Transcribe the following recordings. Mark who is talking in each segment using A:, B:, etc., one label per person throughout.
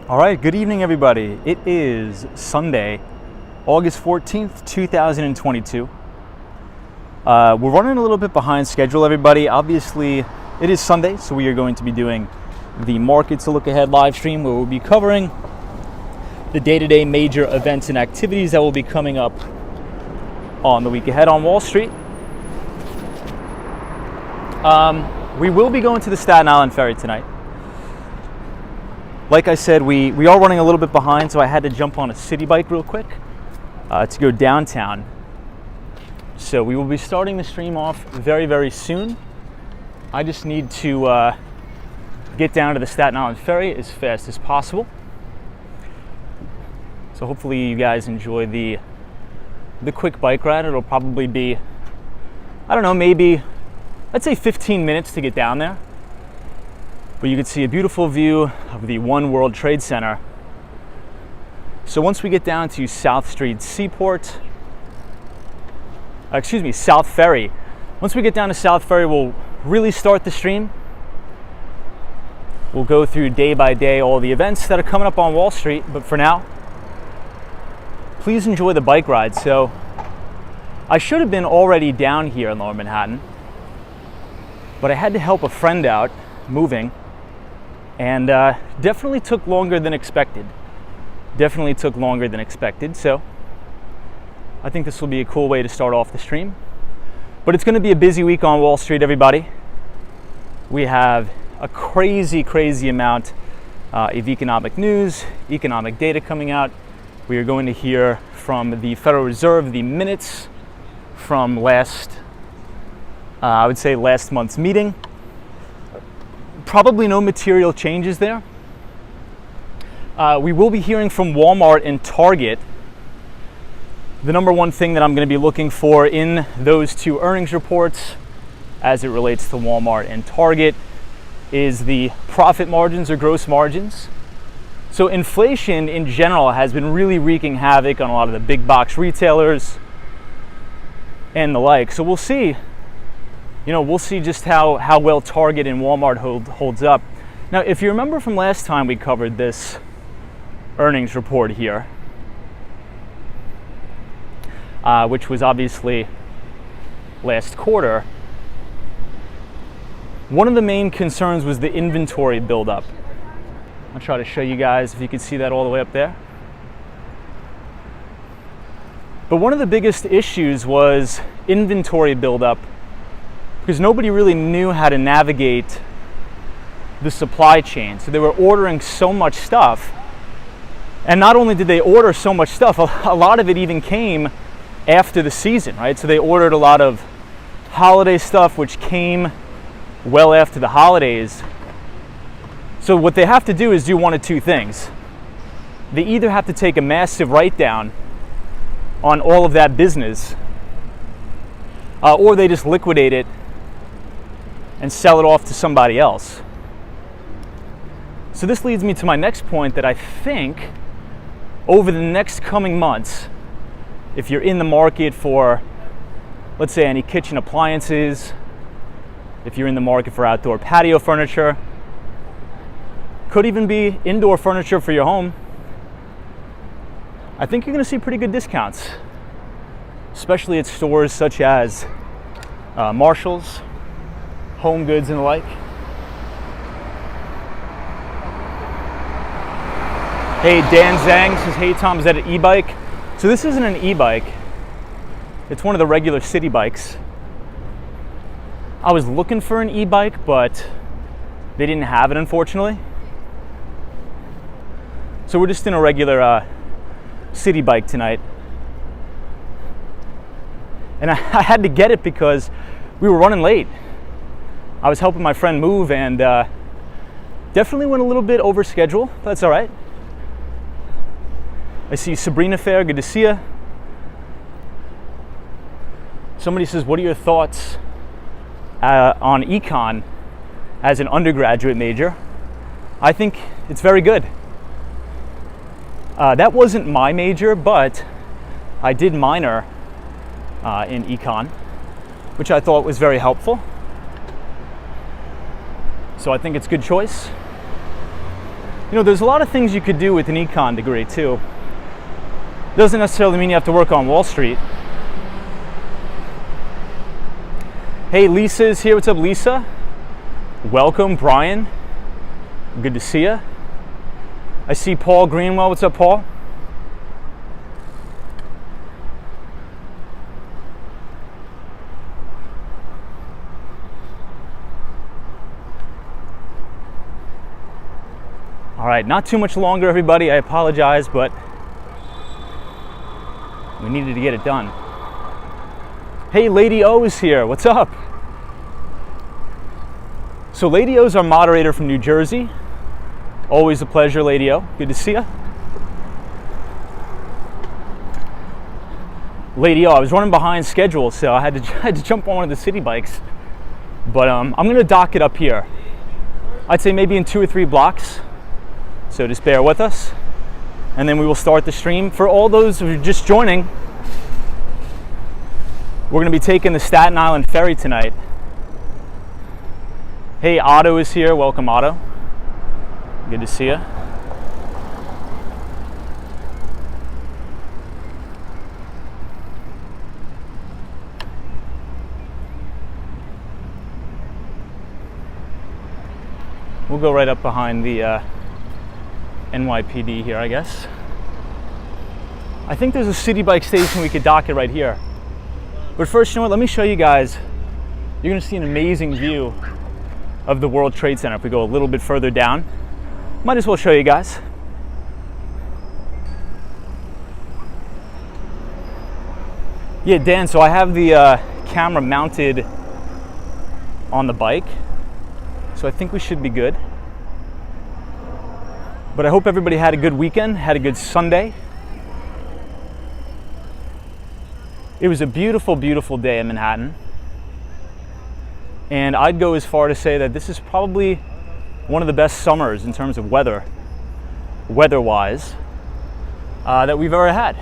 A: All right, good evening, everybody. It is Sunday, August 14th, 2022. We're running a little bit behind schedule, everybody. Obviously, it is Sunday, so we are going to be doing the Markets a Look Ahead live stream, where we'll be covering the day-to-day major events and activities that will be coming up on the week ahead on Wall Street. We will be going to the Staten Island Ferry tonight. Like I said, we are running a little bit behind, so I had to jump on a city bike real quick to go downtown. So we will be starting the stream off very, very soon. I just need to get down to the Staten Island Ferry as fast as possible. So hopefully you guys enjoy the quick bike ride. It'll probably be, I don't know, maybe, I'd say 15 minutes to get down there. But you can see a beautiful view of the One World Trade Center. So once we get down to South Street Seaport, South Ferry. Once we get down to South Ferry, we'll really start the stream. We'll go through day by day all the events that are coming up on Wall Street. But for now, please enjoy the bike ride. So I should have been already down here in Lower Manhattan, but I had to help a friend out moving. And definitely took longer than expected. So I think this will be a cool way to start off the stream. But it's going to be a busy week on Wall Street, everybody. We have a crazy amount of economic news, economic data coming out. We are going to hear from the Federal Reserve the minutes from last month's meeting. Probably no material changes there. We will be hearing from Walmart and Target. The number one thing that I'm going to be looking for in those two earnings reports as it relates to Walmart and Target is the profit margins or gross margins. So inflation in general has been really wreaking havoc on a lot of the big box retailers and the like. So we'll see. We'll see just how well Target and Walmart holds up. Now, if you remember from last time we covered this earnings report here, which was obviously last quarter, one of the main concerns was the inventory buildup. I'll try to show you guys if you can see that all the way up there. But one of the biggest issues was inventory buildup, because nobody really knew how to navigate the supply chain. So they were ordering so much stuff. And not only did they order so much stuff, a lot of it even came after the season, right? So they ordered a lot of holiday stuff, which came well after the holidays. So what they have to do is do one of two things. They either have to take a massive write-down on all of that business, or they just liquidate it and sell it off to somebody else. So this leads me to my next point, that I think over the next coming months, if you're in the market for, let's say, any kitchen appliances, if you're in the market for outdoor patio furniture, could even be indoor furniture for your home, I think you're going to see pretty good discounts, especially at stores such as Marshall's, Home Goods, and the like. Hey, Dan Zhang says, hey Tom, is that an e-bike? So this isn't an e-bike. It's one of the regular city bikes. I was looking for an e-bike, but they didn't have it, unfortunately. So we're just in a regular city bike tonight. And I had to get it because we were running late. I was helping my friend move and definitely went a little bit over schedule. But that's all right. I see Sabrina Fair, good to see you. Somebody says, what are your thoughts on econ as an undergraduate major? I think it's very good. That wasn't my major, but I did minor in econ, which I thought was very helpful. So I think it's a good choice. You know, there's a lot of things you could do with an econ degree too. Doesn't necessarily mean you have to work on Wall Street. Hey, Lisa is here. What's up, Lisa? Welcome, Brian. Good to see you. I see Paul Greenwell. What's up, Paul? All right, not too much longer, everybody. I apologize, but we needed to get it done. Hey, Lady O is here. What's up? So Lady O is our moderator from New Jersey. Always a pleasure, Lady O. Good to see you. Lady O, I was running behind schedule, so I had to jump on one of the city bikes. But I'm going to dock it up here. I'd say maybe in 2 or 3 blocks. So just bear with us. And then we will start the stream. For all those who are just joining, we're going to be taking the Staten Island Ferry tonight. Hey, Otto is here. Welcome, Otto. Good to see you. We'll go right up behind the NYPD here, I guess. I think there's a city bike station we could dock it right here. But first, you know what? Let me show you guys. You're going to see an amazing view of the World Trade Center if we go a little bit further down. Might as well show you guys. Yeah, Dan, so I have the camera mounted on the bike, so I think we should be good. But I hope everybody had a good weekend, had a good Sunday. It was a beautiful, beautiful day in Manhattan. And I'd go as far to say that this is probably one of the best summers in terms of weather-wise, that we've ever had.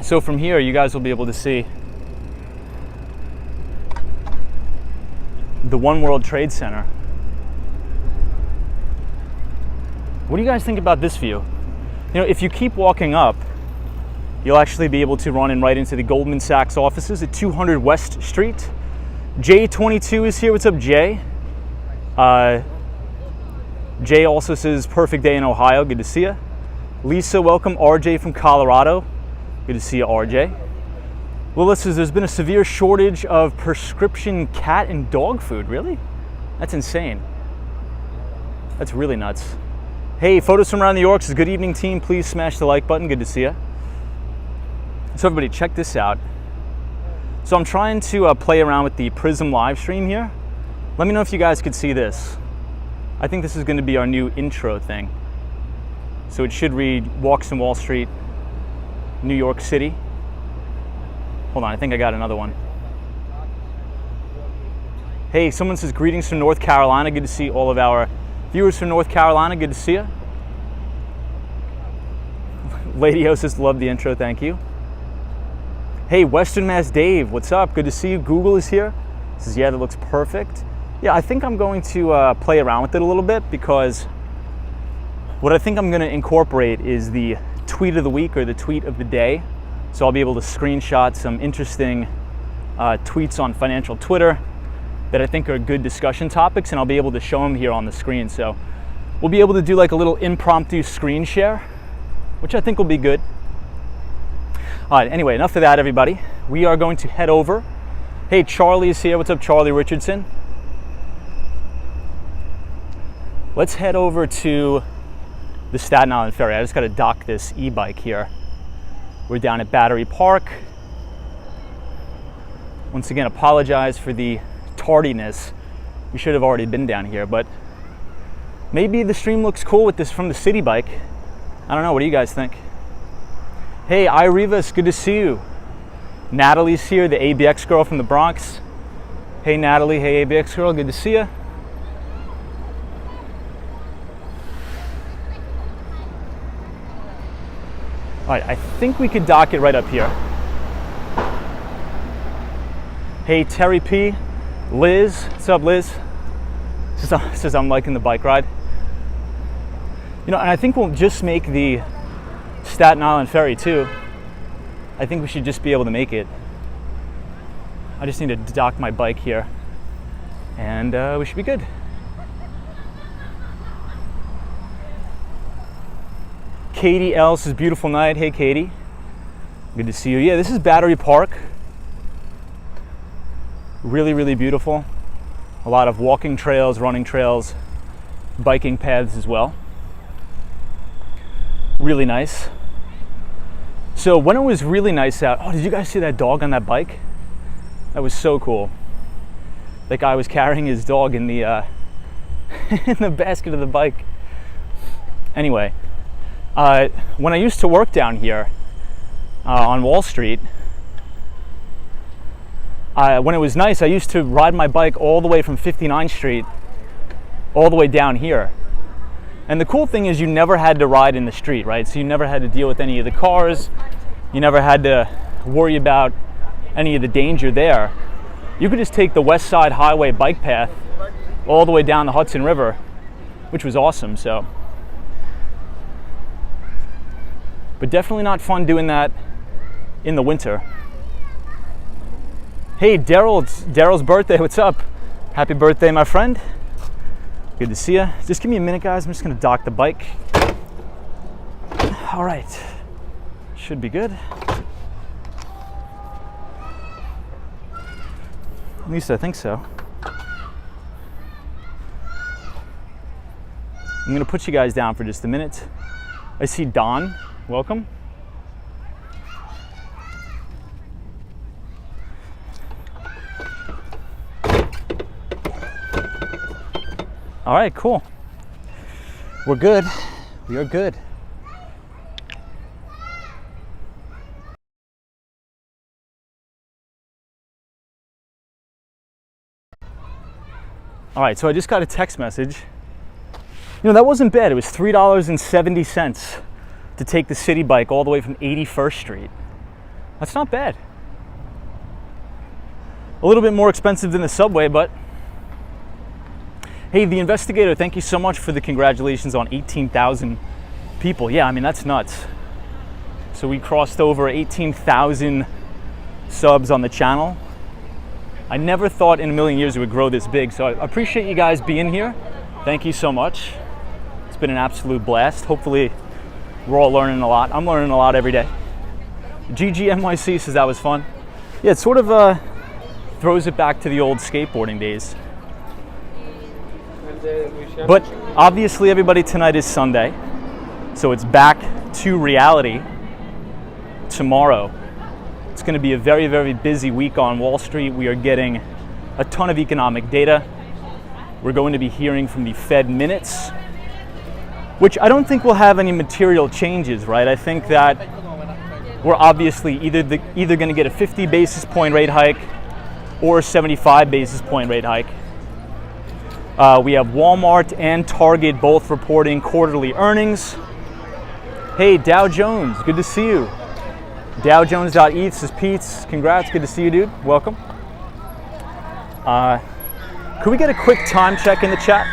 A: So from here, you guys will be able to see the One World Trade Center. What do you guys think about this view? You know, if you keep walking up, you'll actually be able to run in right into the Goldman Sachs offices at 200 West Street. J22 is here. What's up, Jay? Jay also says, perfect day in Ohio. Good to see you. Lisa, welcome. RJ from Colorado. Good to see you, RJ. Lilith says, there's been a severe shortage of prescription cat and dog food. Really? That's insane. That's really nuts. Hey, photos from around New York says, good evening, team. Please smash the like button. Good to see you. So everybody, check this out. So I'm trying to play around with the Prism live stream here. Let me know if you guys could see this. I think this is going to be our new intro thing. So it should read, Walks in Wall Street, New York City. Hold on, I think I got another one. Hey, someone says, greetings from North Carolina. Good to see all of our viewers from North Carolina. Good to see you. Lady O says, love the intro, thank you. Hey, Western Mass Dave, what's up? Good to see you. Google is here. Says, yeah, that looks perfect. Yeah, I think I'm going to play around with it a little bit, because what I think I'm going to incorporate is the tweet of the week or the tweet of the day. So I'll be able to screenshot some interesting tweets on financial Twitter that I think are good discussion topics, and I'll be able to show them here on the screen. So we'll be able to do like a little impromptu screen share, which I think will be good. All right, anyway, enough of that, everybody. We are going to head over. Hey, Charlie is here. What's up, Charlie Richardson? Let's head over to the Staten Island Ferry. I just got to dock this e-bike here. We're down at Battery Park. Once again, apologize for the tardiness. We should have already been down here, but Maybe the stream looks cool with this from the city bike. I don't know, what do you guys think? Hey, Irivas, good to see you. Natalie's here, the ABX girl from the Bronx. Hey Natalie, hey ABX girl, good to see you. All right, I think we could dock it right up here. Hey Terry P, Liz, what's up Liz? Says I'm liking the bike ride. You know, and I think we'll just make the Staten Island Ferry too. I think we should just be able to make it. I just need to dock my bike here and we should be good. Katie L says beautiful night. Hey Katie, good to see you. Yeah, this is Battery Park. Really beautiful. A lot of walking trails, running trails, biking paths as well. Really nice. So when it was really nice out, oh, did you guys see that dog on that bike? That was so cool. That guy was carrying his dog in the in the basket of the bike. Anyway, when I used to work down here on Wall Street, when it was nice, I used to ride my bike all the way from 59th Street all the way down here. And the cool thing is you never had to ride in the street, right? So you never had to deal with any of the cars. You never had to worry about any of the danger there. You could just take the West Side Highway bike path all the way down the Hudson River, which was awesome. So, but definitely not fun doing that in the winter. Hey Daryl, it's Daryl's birthday. What's up? Happy birthday, my friend. Good to see you. Just give me a minute, guys. I'm just gonna dock the bike. All right, should be good. At least I think so. I'm gonna put you guys down for just a minute. I see Don, welcome. All right, cool. We're good. We are good. All right, so I just got a text message. You know, that wasn't bad. It was $3.70 to take the city bike all the way from 81st Street. That's not bad. A little bit more expensive than the subway, but hey, the investigator, thank you so much for the congratulations on 18,000 people. Yeah, I mean, that's nuts. So we crossed over 18,000 subs on the channel. I never thought in a million years it would grow this big. So I appreciate you guys being here. Thank you so much. It's been an absolute blast. Hopefully we're all learning a lot. I'm learning a lot every day. GGNYC says that was fun. Yeah, it sort of throws it back to the old skateboarding days. But obviously everybody, tonight is Sunday, so it's back to reality tomorrow. It's going to be a very busy week on Wall Street. We are getting a ton of economic data. We're going to be hearing from the Fed minutes, which I don't think will have any material changes, right? I think that we're obviously either going to get a 50 basis point rate hike or a 75 basis point rate hike. We have Walmart and Target both reporting quarterly earnings. Hey, Dow Jones, good to see you. DowJones.eth says, Pete's, congrats, good to see you, dude. Welcome. Could we get a quick time check in the chat?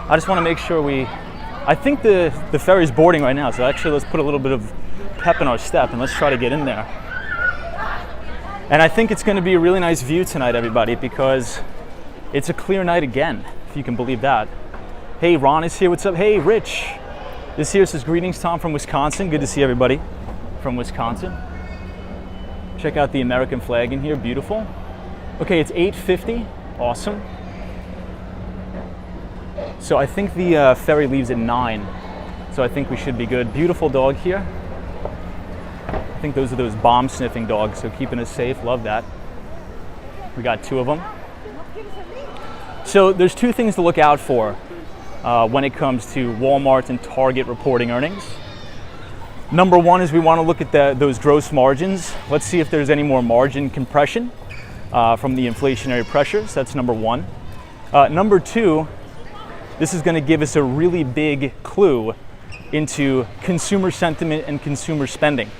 A: I just want to make sure I think the ferry's boarding right now, so actually let's put a little bit of pep in our step and let's try to get in there. And I think it's going to be a really nice view tonight, everybody, because it's a clear night again, if you can believe that. Hey, Ron is here. What's up? Hey, Rich. This here says, greetings, Tom from Wisconsin. Good to see everybody from Wisconsin. Check out the American flag in here. Beautiful. Okay, it's 8:50. Awesome. So I think the ferry leaves at 9. So I think we should be good. Beautiful dog here. I think those are those bomb sniffing dogs, so keeping us safe. Love that. We got 2 of them. So there's two things to look out for when it comes to Walmart and Target reporting earnings. Number one is we want to look at those gross margins. Let's see if there's any more margin compression from the inflationary pressures. That's number one. Number two, this is going to give us a really big clue into consumer sentiment and consumer spending.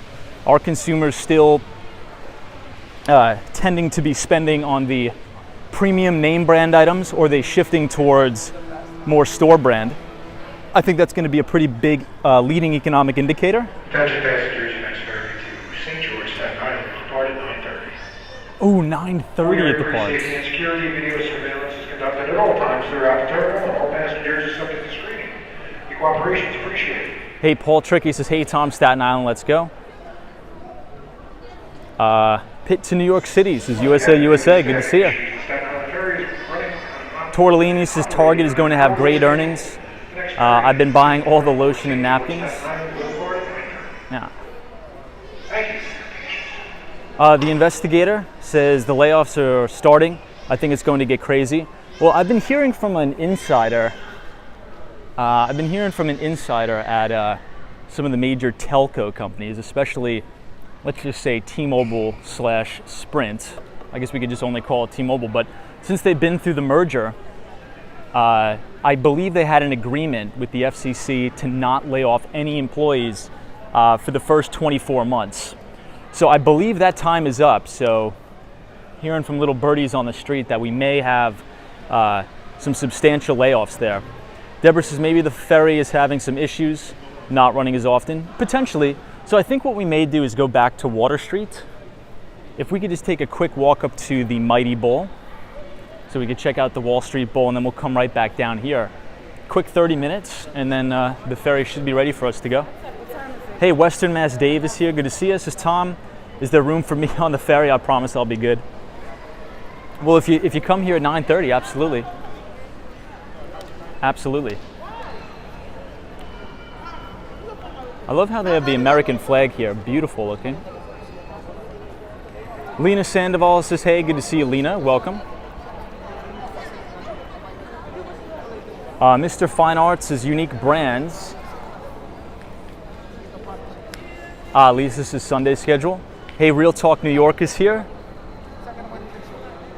A: Are consumers still tending to be spending on the premium name brand items, or are they shifting towards more store brand? I think that's going to be a pretty big leading economic indicator.
B: Attention passengers, next ferry to St. George, Staten Island, depart at 9:30.
A: Oh, 9:30 at the park.
B: Safety and security video surveillance is conducted at all times throughout the terminal, and all passengers are subject to screening. Your cooperation is appreciated.
A: Hey, Paul Tricky says, hey, Tom, Staten Island, let's go. Pitt to New York City says, USA, USA, good to see you. Tortellini says, Target is going to have great earnings. I've been buying all the lotion and napkins. Yeah. The investigator says the layoffs are starting. I think it's going to get crazy. Well, I've been hearing from an insider. at some of the major telco companies, especially, let's just say T-Mobile/Sprint. I guess we could just only call it T-Mobile, but since they've been through the merger, I believe they had an agreement with the FCC to not lay off any employees for the first 24 months. So I believe that time is up. So hearing from little birdies on the street that we may have some substantial layoffs there. Deborah says maybe the ferry is having some issues, not running as often, potentially. So I think what we may do is go back to Water Street. If we could just take a quick walk up to the Mighty Bowl, so we could check out the Wall Street Bowl, and then we'll come right back down here. Quick 30 minutes, and then the ferry should be ready for us to go. Hey, Western Mass Dave is here. Good to see you. Says Tom, is there room for me on the ferry? I promise I'll be good. Well, if you come here at 9:30, absolutely. Absolutely. I love how they have the American flag here. Beautiful looking. Lena Sandoval says, hey, good to see you, Lena. Welcome. Mr. Fine Arts is Unique Brands. Lisa, this is Sunday schedule. Hey, Real Talk New York is here.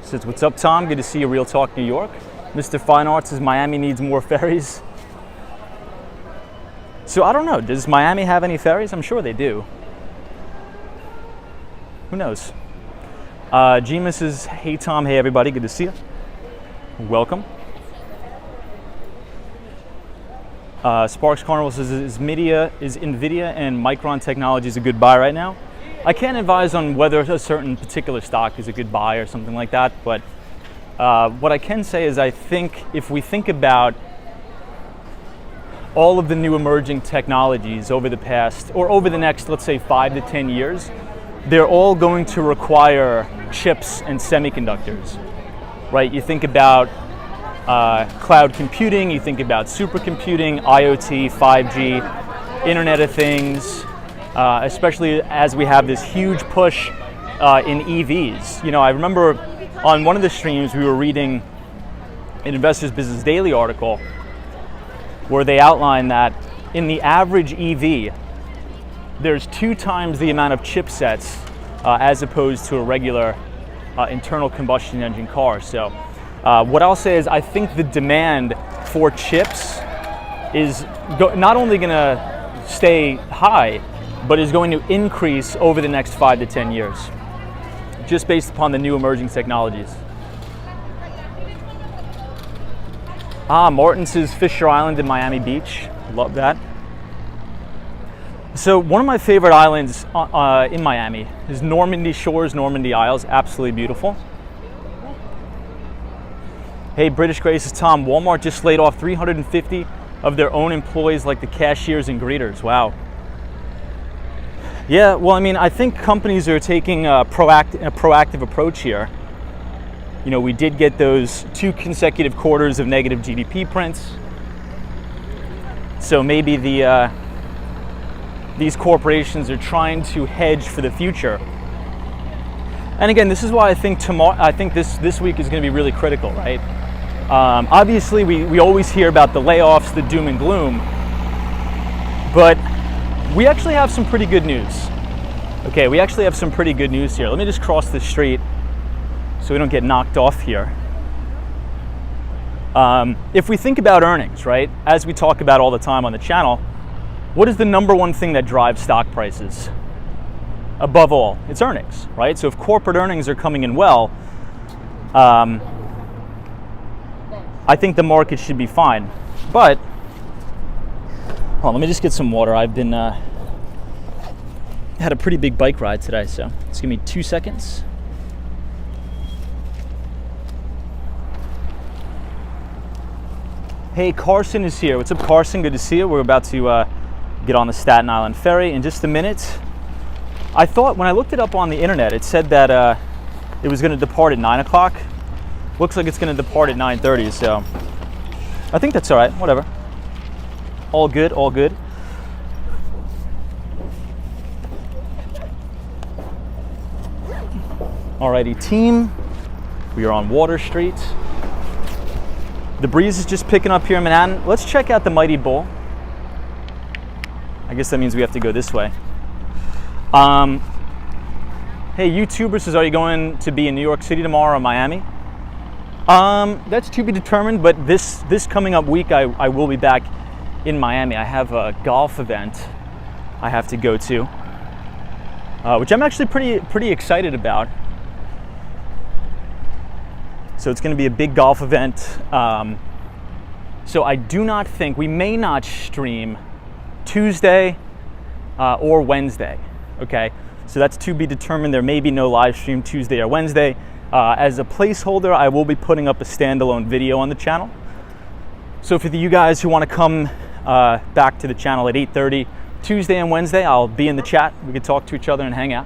A: Says, what's up, Tom? Good to see you, Real Talk New York. Mr. Fine Arts says, Miami needs more ferries. So I don't know, does Miami have any ferries? I'm sure they do. Who knows? Gima says, hey Tom, hey everybody, good to see you. Welcome. Sparks Carnival says, is NVIDIA and Micron Technologies a good buy right now? I can't advise on whether a certain particular stock is a good buy or something like that, but what I can say is I think if we think about all of the new emerging technologies over the past, or over the next, let's say 5 to 10 years, they're all going to require chips and semiconductors, right? You think about cloud computing, you think about supercomputing, IoT, 5G, Internet of Things, especially as we have this huge push in EVs. You know, I remember on one of the streams we were reading an Investors Business Daily article where they outline that in the average EV, there's 2 times the amount of chipsets as opposed to a regular internal combustion engine car. So what I'll say is I think the demand for chips is not only going to stay high, but is going to increase over the next 5 to 10 years, just based upon the new emerging technologies. Martin says Fisher Island in Miami Beach. Love that. So one of my favorite islands in Miami is Normandy Shores, Normandy Isles. Absolutely beautiful. Hey, British Grace is Tom. Walmart just laid off 350 of their own employees, like the cashiers and greeters. Wow. Yeah, well, I mean, I think companies are taking a proactive approach here. You know, we did get those 2 consecutive quarters of negative GDP prints. So maybe these corporations are trying to hedge for the future. And again, this is why I think this week is going to be really critical, right? Obviously, we always hear about the layoffs, the doom and gloom, but we actually have some pretty good news. Okay, we actually have some pretty good news here. Let me just cross the street so we don't get knocked off here. If we think about earnings, right, as we talk about all the time on the channel, what is the number one thing that drives stock prices? Above all, it's earnings, right? So if corporate earnings are coming in well, I think the market should be fine. But, hold on, let me just get some water. I've been, had a pretty big bike ride today, so just give me 2 seconds. Hey, Carson is here. What's up, Carson? Good to see you. We're about to get on the Staten Island Ferry in just a minute. I thought, when I looked it up on the internet, it said that it was going to depart at 9 o'clock. Looks like it's going to depart at 9:30, so I think that's all right. Whatever. All good, all good. Alrighty, team. We are on Water Street. The breeze is just picking up here in Manhattan. Let's check out the Mighty Bull. I guess that means we have to go this way. Hey, YouTubers, says, are you going to be in New York City tomorrow or Miami? That's to be determined, but this coming up week, I will be back in Miami. I have a golf event I have to go to, which I'm actually pretty excited about. So it's going to be a big golf event. So I do not think, we may not stream Tuesday or Wednesday, okay? So that's to be determined. There may be no live stream Tuesday or Wednesday. As a placeholder, I will be putting up a standalone video on the channel. So for you guys who want to come back to the channel at 8:30 Tuesday and Wednesday, I'll be in the chat. We can talk to each other and hang out.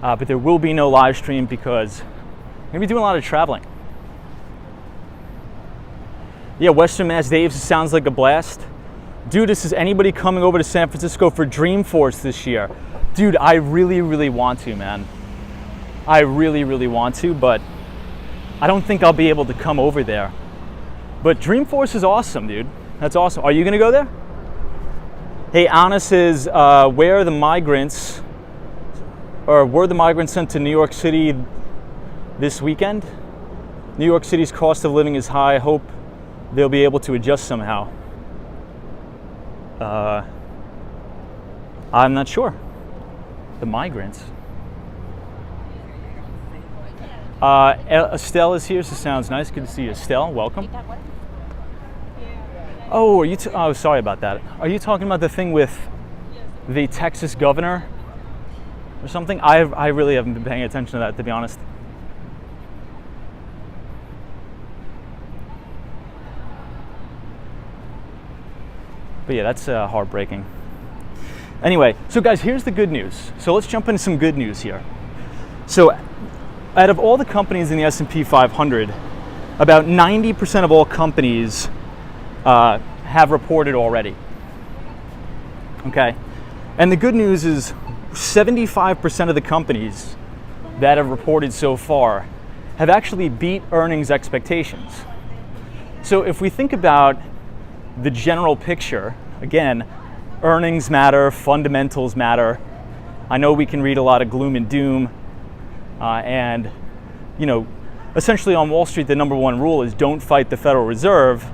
A: But there will be no live stream because I'm going to be doing a lot of traveling. Yeah, Western Mass Dave's sounds like a blast. Dude, this is anybody coming over to San Francisco for Dreamforce this year? Dude, I really want to, man. I really want to, but I don't think I'll be able to come over there. But Dreamforce is awesome, dude. That's awesome. Are you gonna go there? Hey, Anna says, where are the migrants, or were the migrants sent to New York City this weekend? New York City's cost of living is high. I hope they'll be able to adjust somehow. I'm not sure. The migrants. Estelle is here, so sounds nice. Good to see you, Estelle. Welcome. Oh, are you? Oh, sorry about that. Are you talking about the thing with the Texas governor or something? I really haven't been paying attention to that, to be honest. But yeah, that's heartbreaking. Anyway, so guys, here's the good news. So let's jump into some good news here. So out of all the companies in the S&P 500, about 90% of all companies have reported already. Okay? And the good news is 75% of the companies that have reported so far have actually beat earnings expectations. So if we think about the general picture, again, earnings matter, fundamentals matter. I know we can read a lot of gloom and doom, and, you know, essentially on Wall Street, the number one rule is don't fight the Federal Reserve.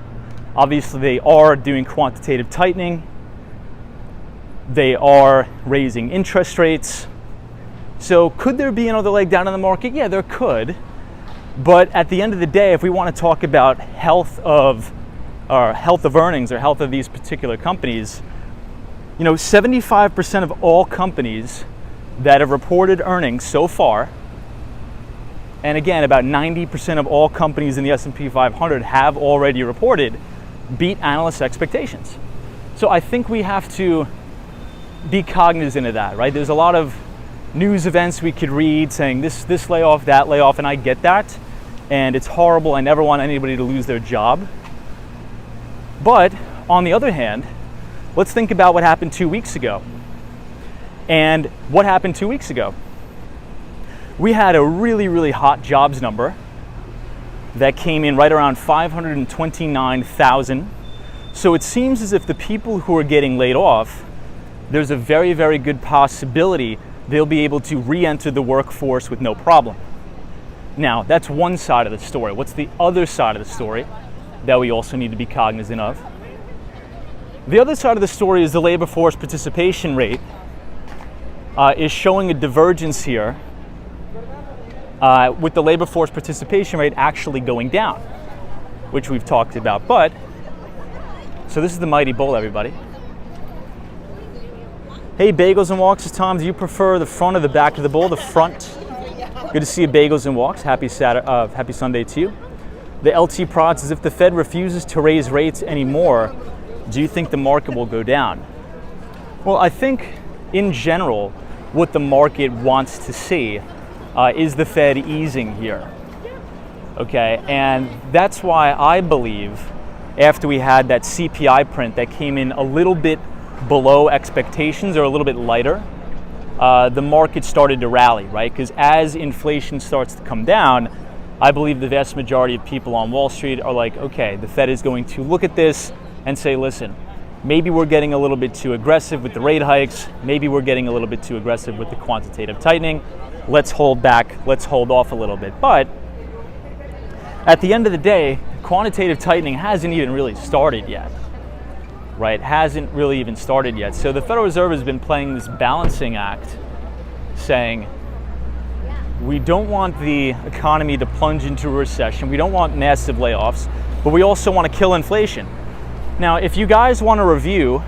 A: Obviously, they are doing quantitative tightening. They are raising interest rates. So could there be another leg down in the market? Yeah, there could. But at the end of the day, if we want to talk about health of earnings or health of these particular companies, you know, 75% of all companies that have reported earnings so far, and again, about 90% of all companies in the S&P 500 have already reported, beat analysts' expectations. So I think we have to be cognizant of that, right? There's a lot of news events we could read saying this layoff, that layoff, and I get that, and it's horrible. I never want anybody to lose their job. But on the other hand, let's think about what happened 2 weeks ago. And what happened 2 weeks ago? We had a really hot jobs number, that came in right around 529,000. So it seems as if the people who are getting laid off, there's a very, very good possibility they'll be able to re-enter the workforce with no problem. Now, that's one side of the story. What's the other side of the story that we also need to be cognizant of? The other side of the story is the labor force participation rate is showing a divergence here with the labor force participation rate actually going down, which we've talked about. But, so this is the mighty bull, everybody. Hey, Bagels and Walks, it's Tom. Do you prefer the front or the back of the bull? The front. Good to see you, Bagels and Walks. Happy Sunday to you. The LT Prod says, if the Fed refuses to raise rates anymore, do you think the market will go down? Well, I think in general, what the market wants to see is the Fed easing here. Okay, and that's why I believe after we had that CPI print that came in a little bit below expectations or a little bit lighter, the market started to rally, right? Because as inflation starts to come down, I believe the vast majority of people on Wall Street are like, okay, the Fed is going to look at this and say, listen, maybe we're getting a little bit too aggressive with the rate hikes. Maybe we're getting a little bit too aggressive with the quantitative tightening. Let's hold back. Let's hold off a little bit. But at the end of the day, quantitative tightening hasn't even really started yet, right? Hasn't really even started yet. So the Federal Reserve has been playing this balancing act, saying we don't want the economy to plunge into a recession. We don't want massive layoffs, but we also want to kill inflation. Now, if you guys want to review,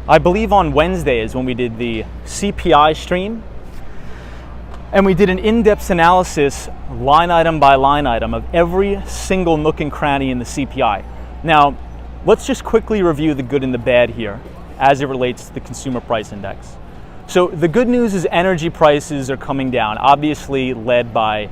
A: I believe on Wednesday is when we did the CPI stream, and we did an in-depth analysis, line item by line item, of every single nook and cranny in the CPI. Now, let's just quickly review the good and the bad here as it relates to the consumer price index. So the good news is energy prices are coming down, obviously led by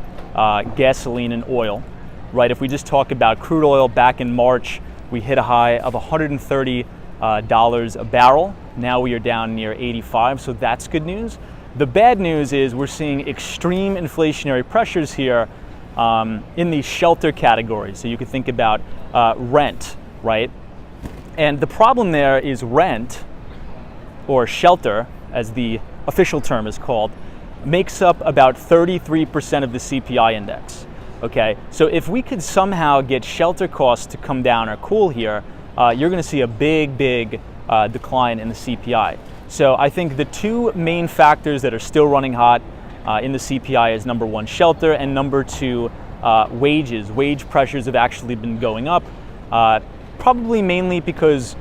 A: gasoline and oil, right? If we just talk about crude oil, back in March, we hit a high of $130 a barrel. Now we are down near 85, so that's good news. The bad news is we're seeing extreme inflationary pressures here in the shelter category. So you could think about rent, right? And the problem there is rent, or shelter, as the official term is called, makes up about 33% of the CPI index. Okay, so if we could somehow get shelter costs to come down or cool here, you're going to see a big decline in the CPI. So I think the two main factors that are still running hot in the CPI is number one, shelter, and number two, wages. Wage pressures have actually been going up, probably mainly because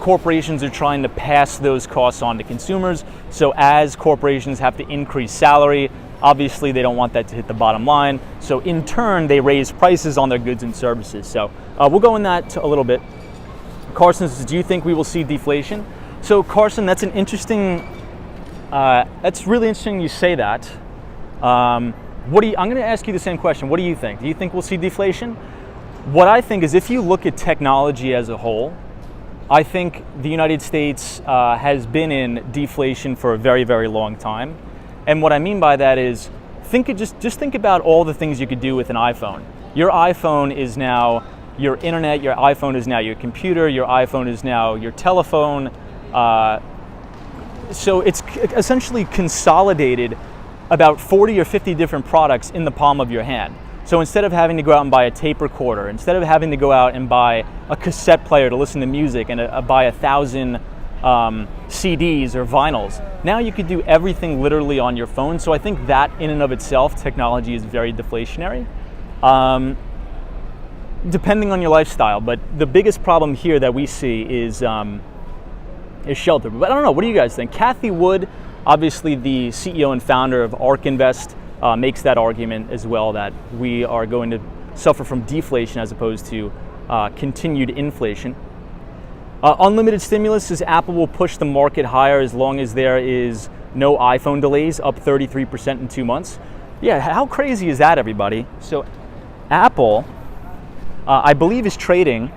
A: corporations are trying to pass those costs on to consumers. So as corporations have to increase salary, obviously they don't want that to hit the bottom line. So in turn, they raise prices on their goods and services. So we'll go in that a little bit. Carson says, do you think we will see deflation? So Carson, that's an interesting, that's really interesting you say that. I'm going to ask you the same question. What do you think? Do you think we'll see deflation? What I think is, if you look at technology as a whole, I think the United States has been in deflation for a very, very long time. And what I mean by that is, just think about all the things you could do with an iPhone. Your iPhone is now your internet, your iPhone is now your computer, your iPhone is now your telephone. So it's essentially consolidated about 40 or 50 different products in the palm of your hand. So instead of having to go out and buy a tape recorder, instead of having to go out and buy a cassette player to listen to music and buy 1,000 CDs or vinyls, now you could do everything literally on your phone. So I think that in and of itself, technology is very deflationary, depending on your lifestyle. But the biggest problem here that we see is shelter. But I don't know, what do you guys think? Kathy Wood, obviously the CEO and founder of ARK Invest, makes that argument as well, that we are going to suffer from deflation as opposed to continued inflation. Unlimited stimulus says Apple will push the market higher as long as there is no iPhone delays, up 33% in 2 months. Yeah, how crazy is that, everybody? So Apple, I believe, is trading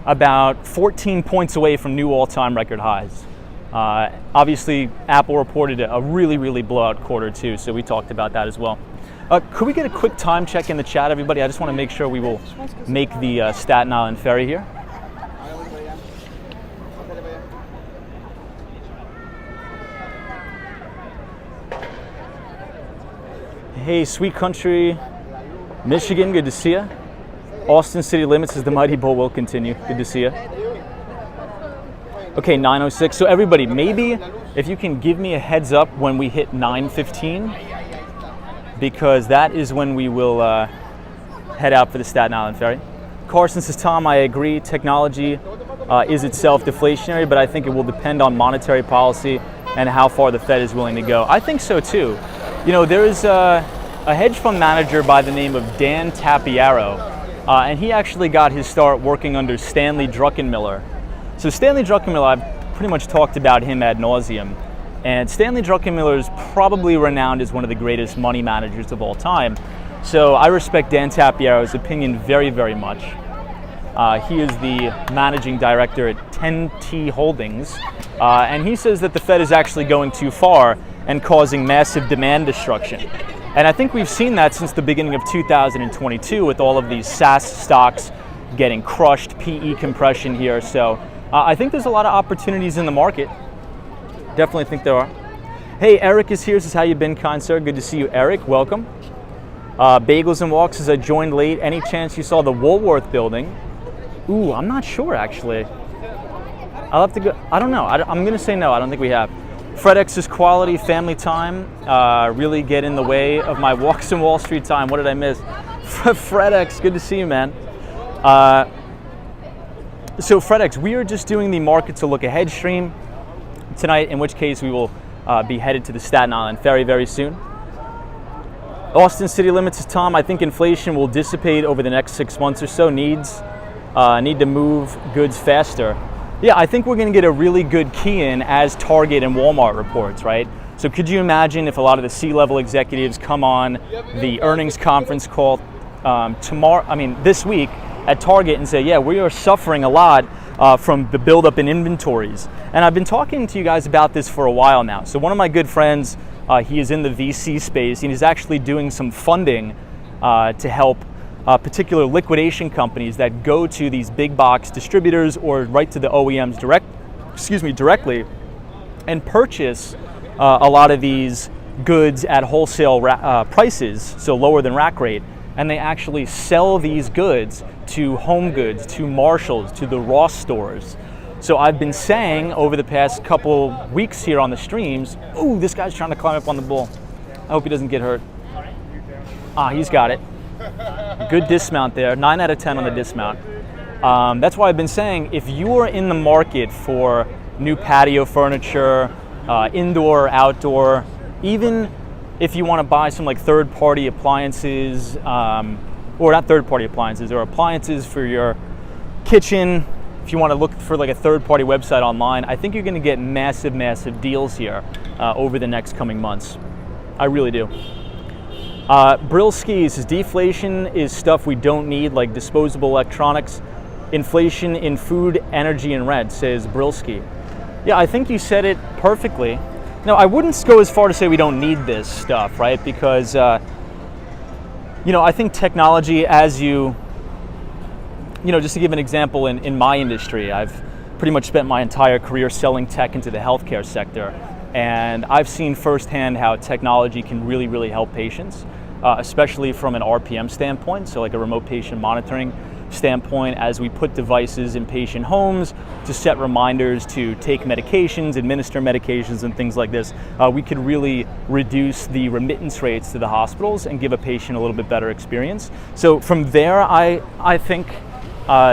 A: about 14 points away from new all-time record highs. Obviously, Apple reported a really blowout quarter too, so we talked about that as well. Could we get a quick time check in the chat, everybody? I just want to make sure we will make the Staten Island Ferry here. Hey, Sweet Country, Michigan, good to see you. Austin City Limits is the Mighty Bull will continue. Good to see you. Okay, 9:06. So everybody, maybe if you can give me a heads up when we hit 9:15, because that is when we will head out for the Staten Island Ferry. Carson says, Tom, I agree. Technology is itself deflationary, but I think it will depend on monetary policy and how far the Fed is willing to go. I think so too. You know, there is a hedge fund manager by the name of Dan Tapiero, and he actually got his start working under Stanley Druckenmiller. So Stanley Druckenmiller, I've pretty much talked about him ad nauseum, and Stanley Druckenmiller is probably renowned as one of the greatest money managers of all time. So I respect Dan Tapiero's opinion very, very much. He is the managing director at 10T Holdings, and he says that the Fed is actually going too far and causing massive demand destruction. And I think we've seen that since the beginning of 2022 with all of these SaaS stocks getting crushed, PE compression here. So I think there's a lot of opportunities in the market. Definitely think there are. Hey, Eric is here. Says, how you been, kind sir? Good to see you, Eric. Welcome. Bagels and Walks says, I joined late. Any chance you saw the Woolworth building? Ooh, I'm not sure, actually. I'll have to go. I don't know. I'm going to say no. I don't think we have. FredX's quality family time really get in the way of my walks in Wall Street time. What did I miss? FredX, good to see you, man. So FredX, we are just doing the market to look ahead stream tonight, in which case we will be headed to the Staten Island Ferry very soon. Austin City Limits is Tom. I think inflation will dissipate over the next 6 months or so. Need to move goods faster. Yeah, I think we're going to get a really good key in as Target and Walmart reports, right? So could you imagine if a lot of the C-level executives come on the earnings conference call this week at Target and say, yeah, we are suffering a lot from the buildup in inventories. And I've been talking to you guys about this for a while now. So one of my good friends, he is in the VC space, and he's actually doing some funding to help particular liquidation companies that go to these big box distributors or right to the OEMs directly and purchase a lot of these goods at wholesale prices, so lower than rack rate, and they actually sell these goods to Home Goods, to Marshalls, to the Ross stores. So I've been saying over the past couple weeks here on the streams, ooh, this guy's trying to climb up on the bull. I hope he doesn't get hurt. He's got it. Good dismount there, 9 out of 10 on the dismount. That's why I've been saying, if you are in the market for new patio furniture, indoor, outdoor, even if you want to buy some like third-party appliances, or not third-party appliances, or appliances for your kitchen, if you want to look for like a third-party website online, I think you're going to get massive, massive deals here over the next coming months. I really do. Brilski says, deflation is stuff we don't need, like disposable electronics. Inflation in food, energy, and rent, says Brilski. Yeah, I think you said it perfectly. Now, I wouldn't go as far to say we don't need this stuff, right? Because, I think technology, just to give an example, in my industry, I've pretty much spent my entire career selling tech into the healthcare sector. And I've seen firsthand how technology can really, really help patients, especially from an RPM standpoint, so like a remote patient monitoring standpoint, as we put devices in patient homes to set reminders to take medications, administer medications, and things like this. We could really reduce the remittance rates to the hospitals and give a patient a little bit better experience. So from there, I think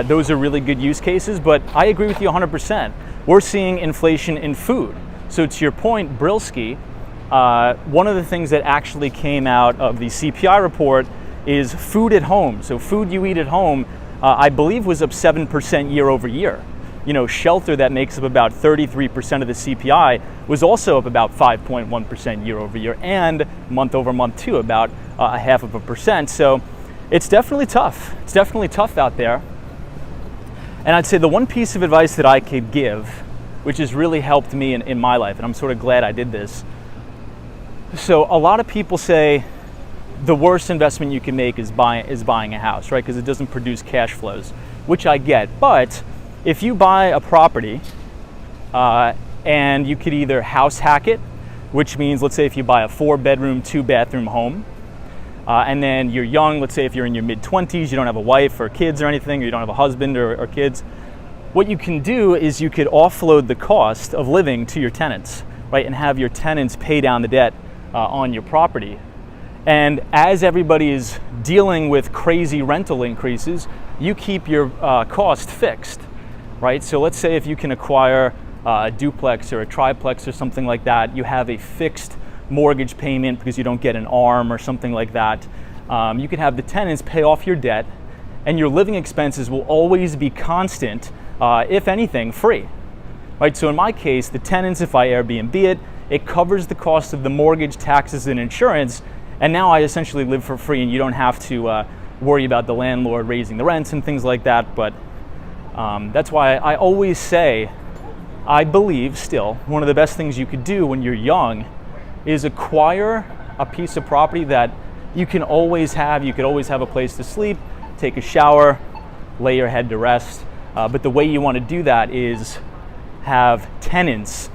A: those are really good use cases, but I agree with you 100%. We're seeing inflation in food. So to your point, Brilski, one of the things that actually came out of the CPI report is food at home. So food you eat at home, I believe was up 7% year over year. Shelter, that makes up about 33% of the CPI, was also up about 5.1% year over year, and month over month too, about 0.5%. So it's definitely tough. It's definitely tough out there. And I'd say the one piece of advice that I could give, which has really helped me in my life, and I'm sort of glad I did this. So a lot of people say, the worst investment you can make is buying a house, right? Because it doesn't produce cash flows, which I get. But if you buy a property and you could either house hack it, which means, let's say if you buy a 4-bedroom, 2-bathroom home, and then you're young, let's say if you're in your mid-20s, you don't have a wife or kids or anything, or you don't have a husband or kids, what you can do is you could offload the cost of living to your tenants, right? And have your tenants pay down the debt on your property. And as everybody is dealing with crazy rental increases, you keep your cost fixed, right? So let's say if you can acquire a duplex or a triplex or something like that, you have a fixed mortgage payment because you don't get an ARM or something like that. You can have the tenants pay off your debt, and your living expenses will always be constant, if anything, free. Right? So in my case, the tenants, if I Airbnb it, it covers the cost of the mortgage, taxes, and insurance, and now I essentially live for free, and you don't have to worry about the landlord raising the rents and things like that. But that's why I always say, I believe still, one of the best things you could do when you're young is acquire a piece of property that you can always have. You could always have a place to sleep, take a shower, lay your head to rest. But the way you want to do that is have tenants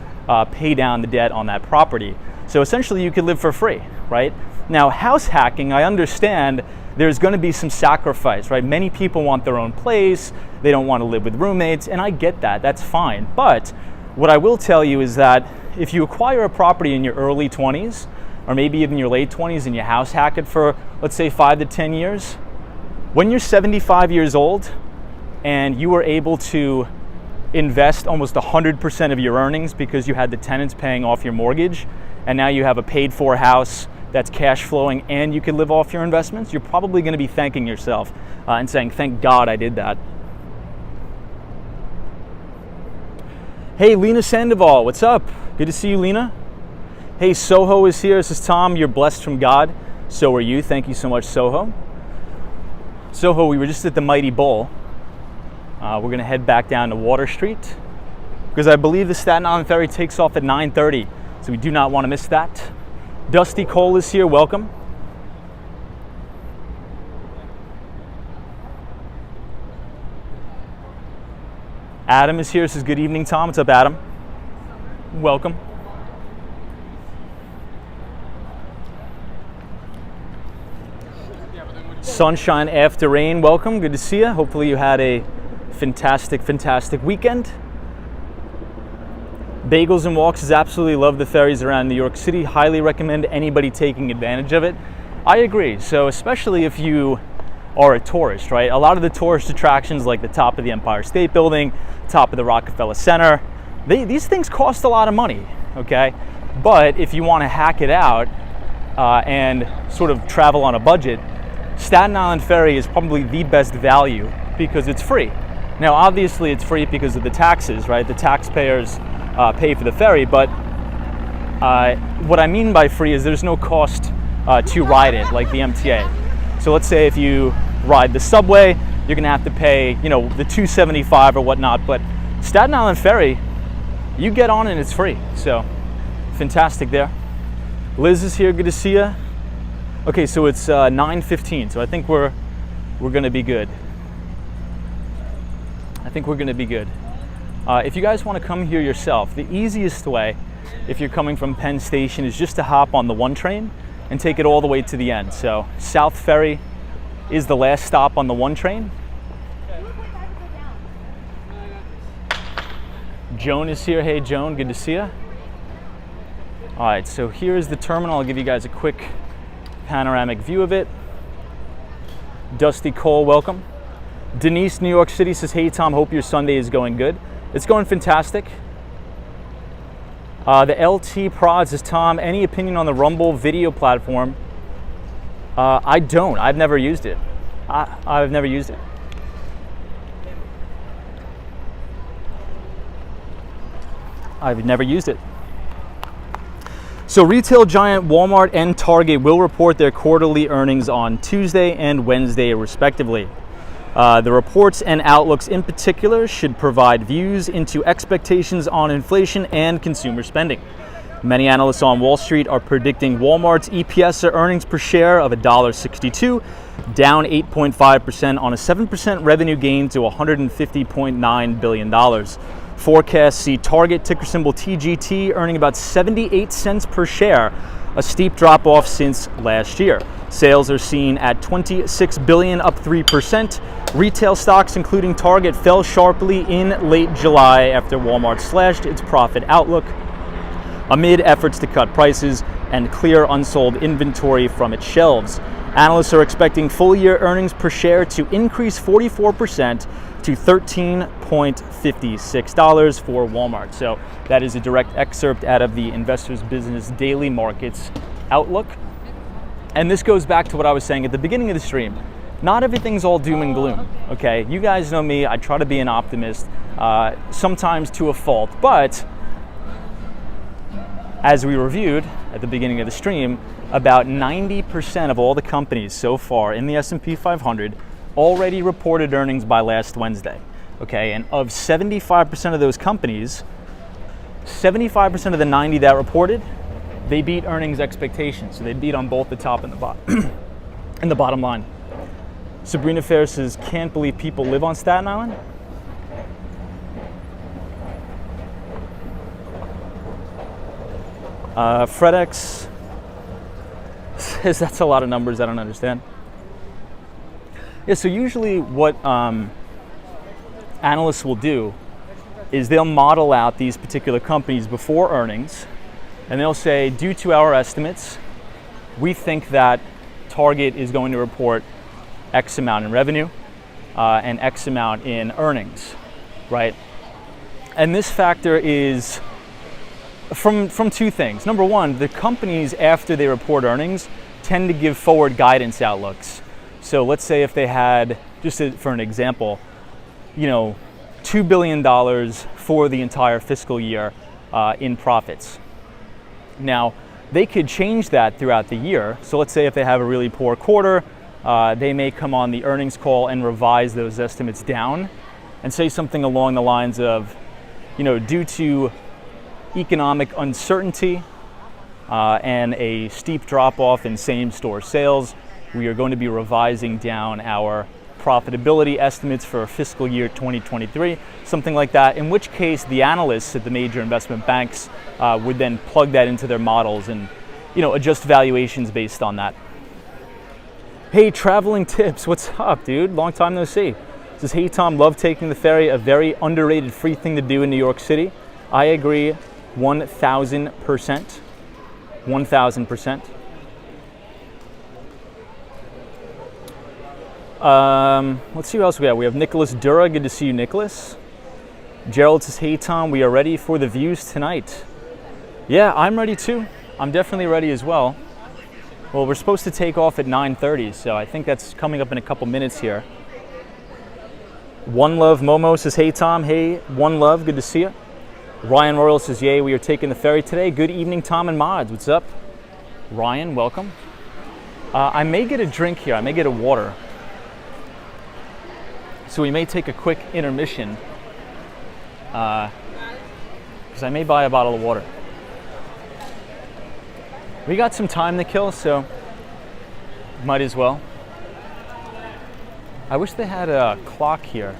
A: pay down the debt on that property. So essentially you could live for free, right? Now, house hacking, I understand there's going to be some sacrifice, right? Many people want their own place. They don't want to live with roommates, and I get that. That's fine. But what I will tell you is that if you acquire a property in your early 20s, or maybe even your late 20s, and you house hack it for, let's say, 5 to 10 years, when you're 75 years old and you were able to invest almost 100% of your earnings because you had the tenants paying off your mortgage, and now you have a paid-for house that's cash flowing and you can live off your investments, you're probably going to be thanking yourself and saying, thank God I did that. Hey, Lena Sandoval, what's up? Good to see you, Lena. Hey, SoHo is here. This is Tom. You're blessed from God. So are you. Thank you so much, SoHo. SoHo, we were just at the Mighty Bowl. We're going to head back down to Water Street because I believe the Staten Island Ferry takes off at 9:30, so we do not want to miss that. Dusty Cole is here. Welcome. Adam is here. Says good evening, Tom. What's up, Adam? Welcome. Sunshine after rain. Welcome. Good to see you. Hopefully you had a fantastic weekend. Bagels and Walks says absolutely love the ferries around New York City. Highly recommend anybody taking advantage of it. I agree. So especially if you are a tourist, right? A lot of the tourist attractions like the top of the Empire State Building, top of the Rockefeller Center, these things cost a lot of money, okay? But if you want to hack it out and sort of travel on a budget, Staten Island Ferry is probably the best value because it's free. Now, obviously it's free because of the taxes, right? The taxpayers pay for the ferry, but what I mean by free is there's no cost to ride it, like the MTA. So let's say if you ride the subway, you're gonna have to pay, the $2.75 or whatnot, but Staten Island Ferry, you get on and it's free. So fantastic there. Liz is here, good to see you. Okay, so it's 9:15, so I think we're gonna be good. If you guys want to come here yourself, the easiest way, if you're coming from Penn Station, is just to hop on the 1 train and take it all the way to the end. So South Ferry is the last stop on the 1 train. Joan is here. Hey, Joan, good to see you. All right, so here is the terminal. I'll give you guys a quick panoramic view of it. Dusty Cole, welcome. Denise, New York City says, hey, Tom, hope your Sunday is going good. It's going fantastic. The LT Prod says, Tom, any opinion on the Rumble video platform? I don't. I've never used it. I've never used it. I've never used it. So retail giant Walmart and Target will report their quarterly earnings on Tuesday and Wednesday, respectively. The reports and outlooks in particular should provide views into expectations on inflation and consumer spending. Many analysts on Wall Street are predicting Walmart's EPS, or earnings per share, of $1.62, down 8.5% on a 7% revenue gain to $150.9 billion. Forecasts see Target, ticker symbol TGT, earning about 78 cents per share, a steep drop-off since last year. Sales are seen at $26 billion, up 3%. Retail stocks, including Target, fell sharply in late July after Walmart slashed its profit outlook amid efforts to cut prices and clear unsold inventory from its shelves. Analysts are expecting full-year earnings per share to increase 44% to $13.56 for Walmart. So that is a direct excerpt out of the Investors Business Daily Markets Outlook. And this goes back to what I was saying at the beginning of the stream. Not everything's all doom and gloom, okay? You guys know me, I try to be an optimist, sometimes to a fault, but as we reviewed at the beginning of the stream, about 90% of all the companies so far in the S&P 500 already reported earnings by last Wednesday, okay? And of 75% of those companies, 75% of the 90 that reported, they beat earnings expectations. So they beat on both the top and the bottom and the bottom line. Sabrina Fair says, can't believe people live on Staten Island. FredEx says that's a lot of numbers I don't understand. Yeah, so usually what analysts will do is they'll model out these particular companies before earnings, and they'll say, due to our estimates, we think that Target is going to report X amount in revenue and X amount in earnings, right? And this factor is from two things. Number one, the companies, after they report earnings, tend to give forward guidance outlooks. So let's say if they had, for an example, $2 billion for the entire fiscal year in profits. Now, they could change that throughout the year. So let's say if they have a really poor quarter, they may come on the earnings call and revise those estimates down and say something along the lines of, due to economic uncertainty and a steep drop-off in same-store sales, we are going to be revising down our profitability estimates for fiscal year 2023, something like that, in which case the analysts at the major investment banks would then plug that into their models and adjust valuations based on that. Hey, Traveling Tips, what's up, dude? Long time no see. Says, hey Tom, love taking the ferry, a very underrated free thing to do in New York City. I agree 1,000%. 1,000%. Let's see what else we got. We have Nicholas Dura. Good to see you, Nicholas. Gerald says, hey Tom, we are ready for the views tonight. Yeah, I'm ready too. I'm definitely ready as well. Well, we're supposed to take off at 9:30, so I think that's coming up in a couple minutes here. One Love Momo says, hey Tom. Hey, One Love, good to see you. Ryan Royal says, yay, we are taking the ferry today. Good evening, Tom and Mods. What's up? Ryan, welcome. I may get a drink here. I may get a water. So we may take a quick intermission because I may buy a bottle of water. We got some time to kill, so might as well. I wish they had a clock here.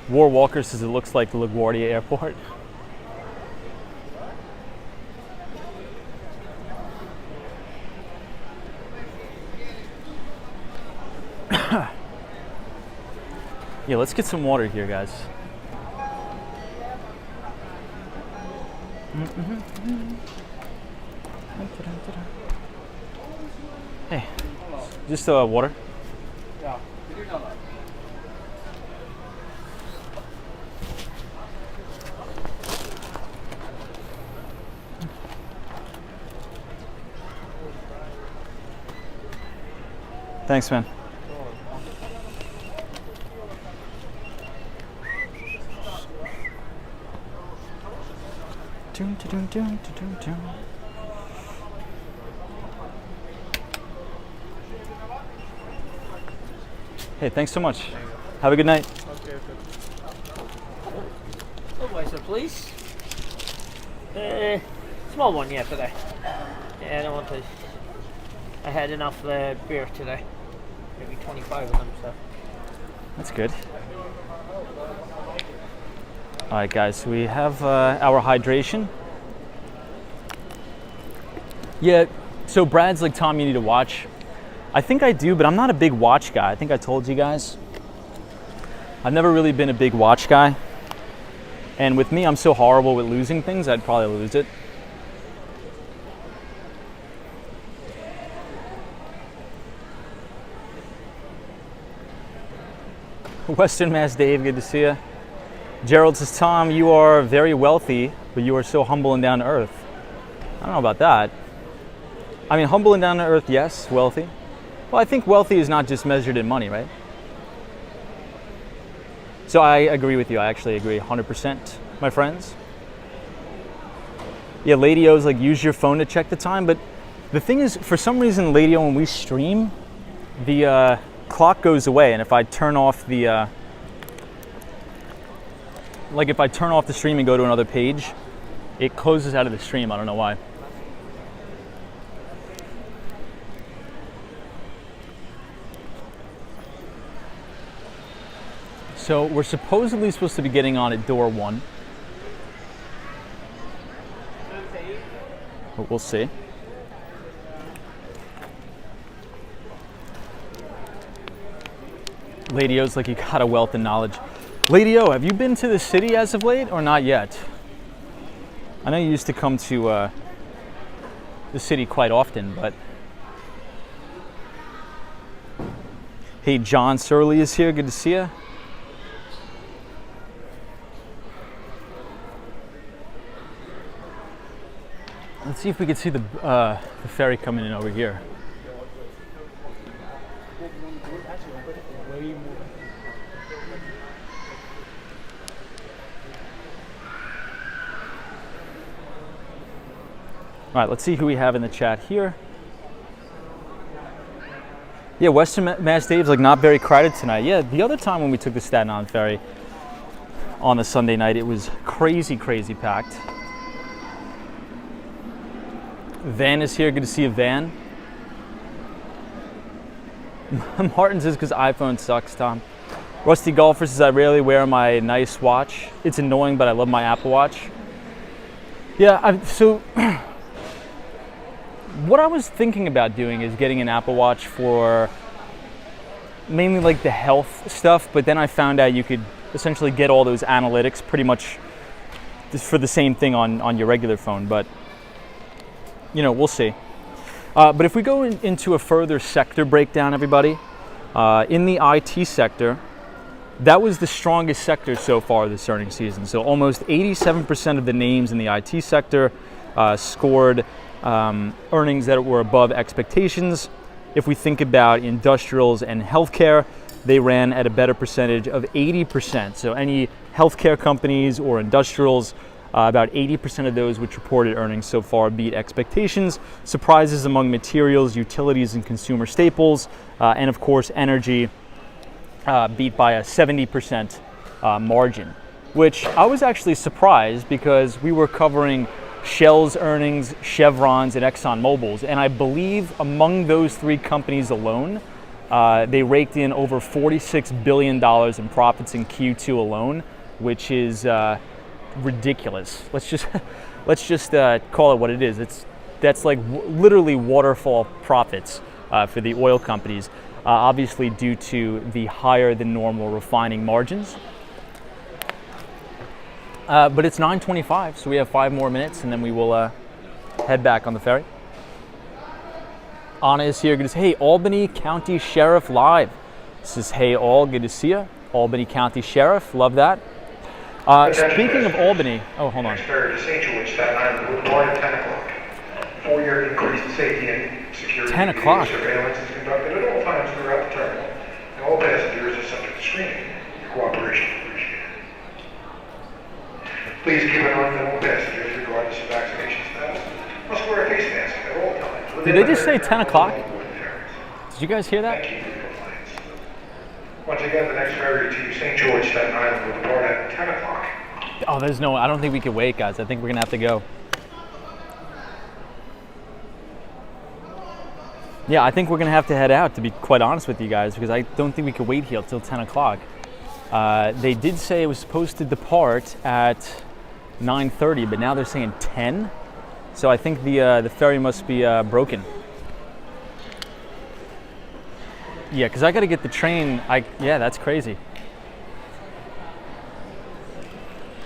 A: War Walker says it looks like the LaGuardia Airport. Yeah, let's get some water here, guys. Hey, just water.
C: Yeah.
A: Thanks, man. Hey, thanks so much. Have a good night.
C: Okay. License, please. Small one, yeah, today. Yeah, I don't want to. I had enough beer today. Maybe 25 of them, so.
A: That's good. All right, guys, so we have our hydration. Yeah, so Brad's like, Tom, you need to watch. I think I do, but I'm not a big watch guy. I think I told you guys. I've never really been a big watch guy. And with me, I'm so horrible with losing things, I'd probably lose it. Western Mass Dave, good to see you. Gerald says, Tom, you are very wealthy, but you are so humble and down to earth. I don't know about that. I mean, humble and down to earth, yes. Wealthy. Well, I think wealthy is not just measured in money, right? So I agree with you. I actually agree 100%, my friends. Yeah, Lady O's like, use your phone to check the time. But the thing is, for some reason, Lady O, when we stream, the clock goes away. And if I turn off the, if I turn off the stream and go to another page, it closes out of the stream. I don't know why. So we're supposedly supposed to be getting on at door 1. But we'll see. Lady O's like, you got a wealth of knowledge. Lady O, have you been to the city as of late or not yet? I know you used to come to the city quite often, but... Hey, John Surley is here. Good to see you. Let's see if we can see the ferry coming in over here. All right, let's see who we have in the chat here. Yeah, Western Mass Dave's like not very crowded tonight. Yeah, the other time when we took the Staten Island ferry on a Sunday night, it was crazy, crazy packed. Van is here. Good to see you, Van. Martin says, because iPhone sucks, Tom. Rusty Golfer says, I rarely wear my nice watch. It's annoying, but I love my Apple Watch. Yeah, so what I was thinking about doing is getting an Apple Watch for mainly like the health stuff, but then I found out you could essentially get all those analytics pretty much for the same thing on your regular phone, but you know, we'll see. But if we go into a further sector breakdown, everybody, in the IT sector, that was the strongest sector so far this earnings season. So almost 87% of the names in the IT sector scored earnings that were above expectations. If we think about industrials and healthcare, they ran at a better percentage of 80%. So any healthcare companies or industrials, about 80% of those which reported earnings so far beat expectations. Surprises among materials, utilities, and consumer staples, and of course energy beat by a 70% margin, which I was actually surprised because we were covering Shell's earnings, Chevron's, and ExxonMobil's, and I believe among those three companies alone, they raked in over $46 billion in profits in Q2 alone, which is ridiculous. Let's just call it what it is. That's like literally waterfall profits for the oil companies, obviously due to the higher than normal refining margins. But it's 9:25, so we have 5 more minutes, and then we will head back on the ferry. Anna is here. Good to see. Hey, Albany County Sheriff live. This is Hey All. Good to see you. Albany County Sheriff. Love that. Speaking of Albany, oh, hold on.
B: Ferry to St. George, Staten Island, will depart at 10 o'clock. 4-year increase in safety and security.
A: 10 o'clock.
B: Surveillance is conducted at all times throughout the terminal, and all passengers are subject to screening. Your cooperation is appreciated. Please keep in mind that all passengers, regardless of vaccination status, must wear a face mask at all times.
A: Did they just say 10 o'clock? Did you guys hear that?
B: Thank you for your compliance. Once again, the next ferry to St. George, Staten Island will depart at 10 o'clock.
A: Oh, there's no, I don't think we can wait, guys. I think we're gonna have to go. Yeah, I think we're gonna have to head out, to be quite honest with you guys, because I don't think we could wait here till 10 o'clock. They did say it was supposed to depart at 9:30, but now they're saying 10. So I think the ferry must be broken. Yeah, because I got to get the train. Yeah, that's crazy.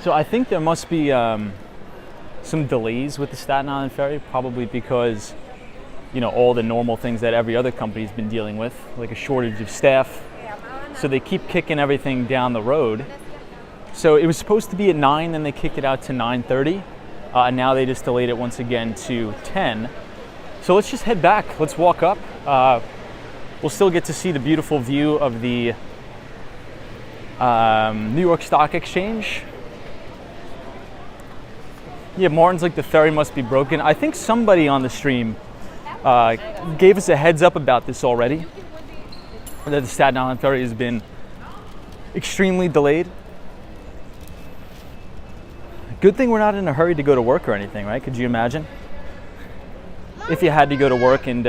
A: So I think there must be some delays with the Staten Island ferry, probably because, you know, all the normal things that every other company's been dealing with, like a shortage of staff. So they keep kicking everything down the road. So it was supposed to be at 9, then they kicked it out to 9:30, and now they just delayed it once again to 10. So let's just head back. Let's walk up. We'll still get to see the beautiful view of the New York Stock Exchange. Yeah, Martin's like, the ferry must be broken. I think somebody on the stream gave us a heads up about this already, that the Staten Island ferry has been extremely delayed. Good thing we're not in a hurry to go to work or anything, right? Could you imagine? If you had to go to work and,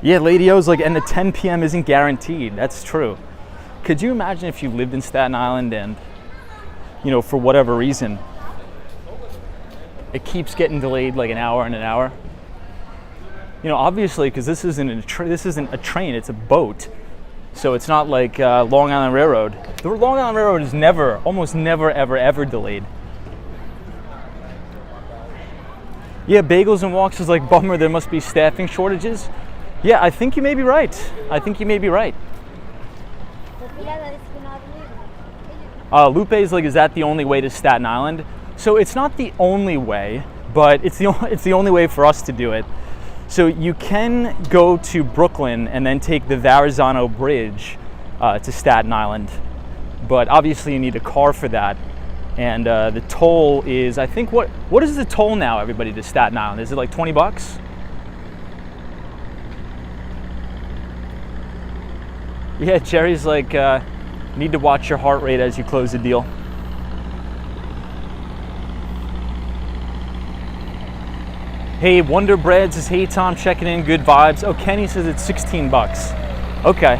A: yeah, Lady O's like, and the 10 p.m. isn't guaranteed. That's true. Could you imagine if you lived in Staten Island and, you know, for whatever reason, it keeps getting delayed like an hour and an hour? You know, obviously, because this isn't a train, it's a boat. So it's not like Long Island Railroad. The Long Island Railroad is never, almost never, ever delayed. Yeah, Bagels and Walks is like, bummer, there must be staffing shortages. Yeah, I think you may be right. I think you may be right. Lupe is like, is that the only way to Staten Island? So it's not the only way, but it's the only way for us to do it. So you can go to Brooklyn and then take the Verrazano Bridge to Staten Island, but obviously you need a car for that. And the toll is, I think, what is the toll now, everybody, to Staten Island? Is it like 20 bucks? Yeah, Jerry's like, need to watch your heart rate as you close the deal. Hey, Wonder Bread says, hey Tom, checking in, good vibes. Oh, Kenny says it's 16 bucks. Okay.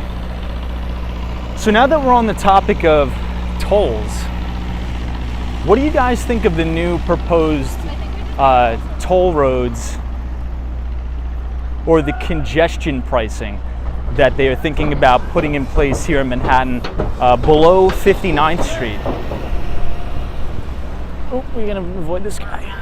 A: So now that we're on the topic of tolls, what do you guys think of the new proposed toll roads, or the congestion pricing that they are thinking about putting in place here in Manhattan below 59th Street? Oh, we're gonna avoid this guy.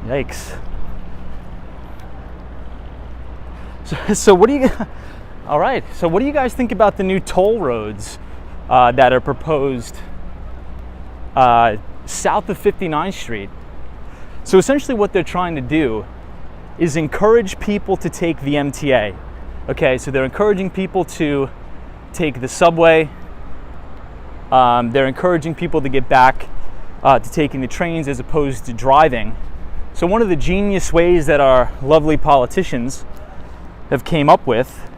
A: Yikes. So what do you, all right, so what do you guys think about the new toll roads that are proposed south of 59th Street? So essentially what they're trying to do is encourage people to take the MTA. Okay, so they're encouraging people to take the subway. They're encouraging people to get back to taking the trains as opposed to driving. So one of the genius ways that our lovely politicians have came up with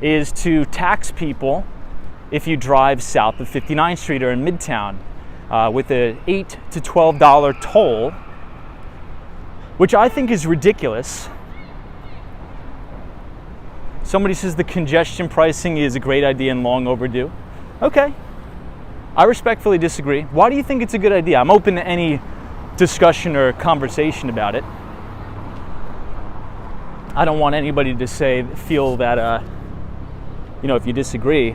A: is to tax people if you drive south of 59th Street or in Midtown with an $8 to $12 toll, which I think is ridiculous. Somebody says the congestion pricing is a great idea and long overdue. Okay, I respectfully disagree. Why do you think it's a good idea? I'm open to any discussion or conversation about it. I don't want anybody to feel that, you know, if you disagree,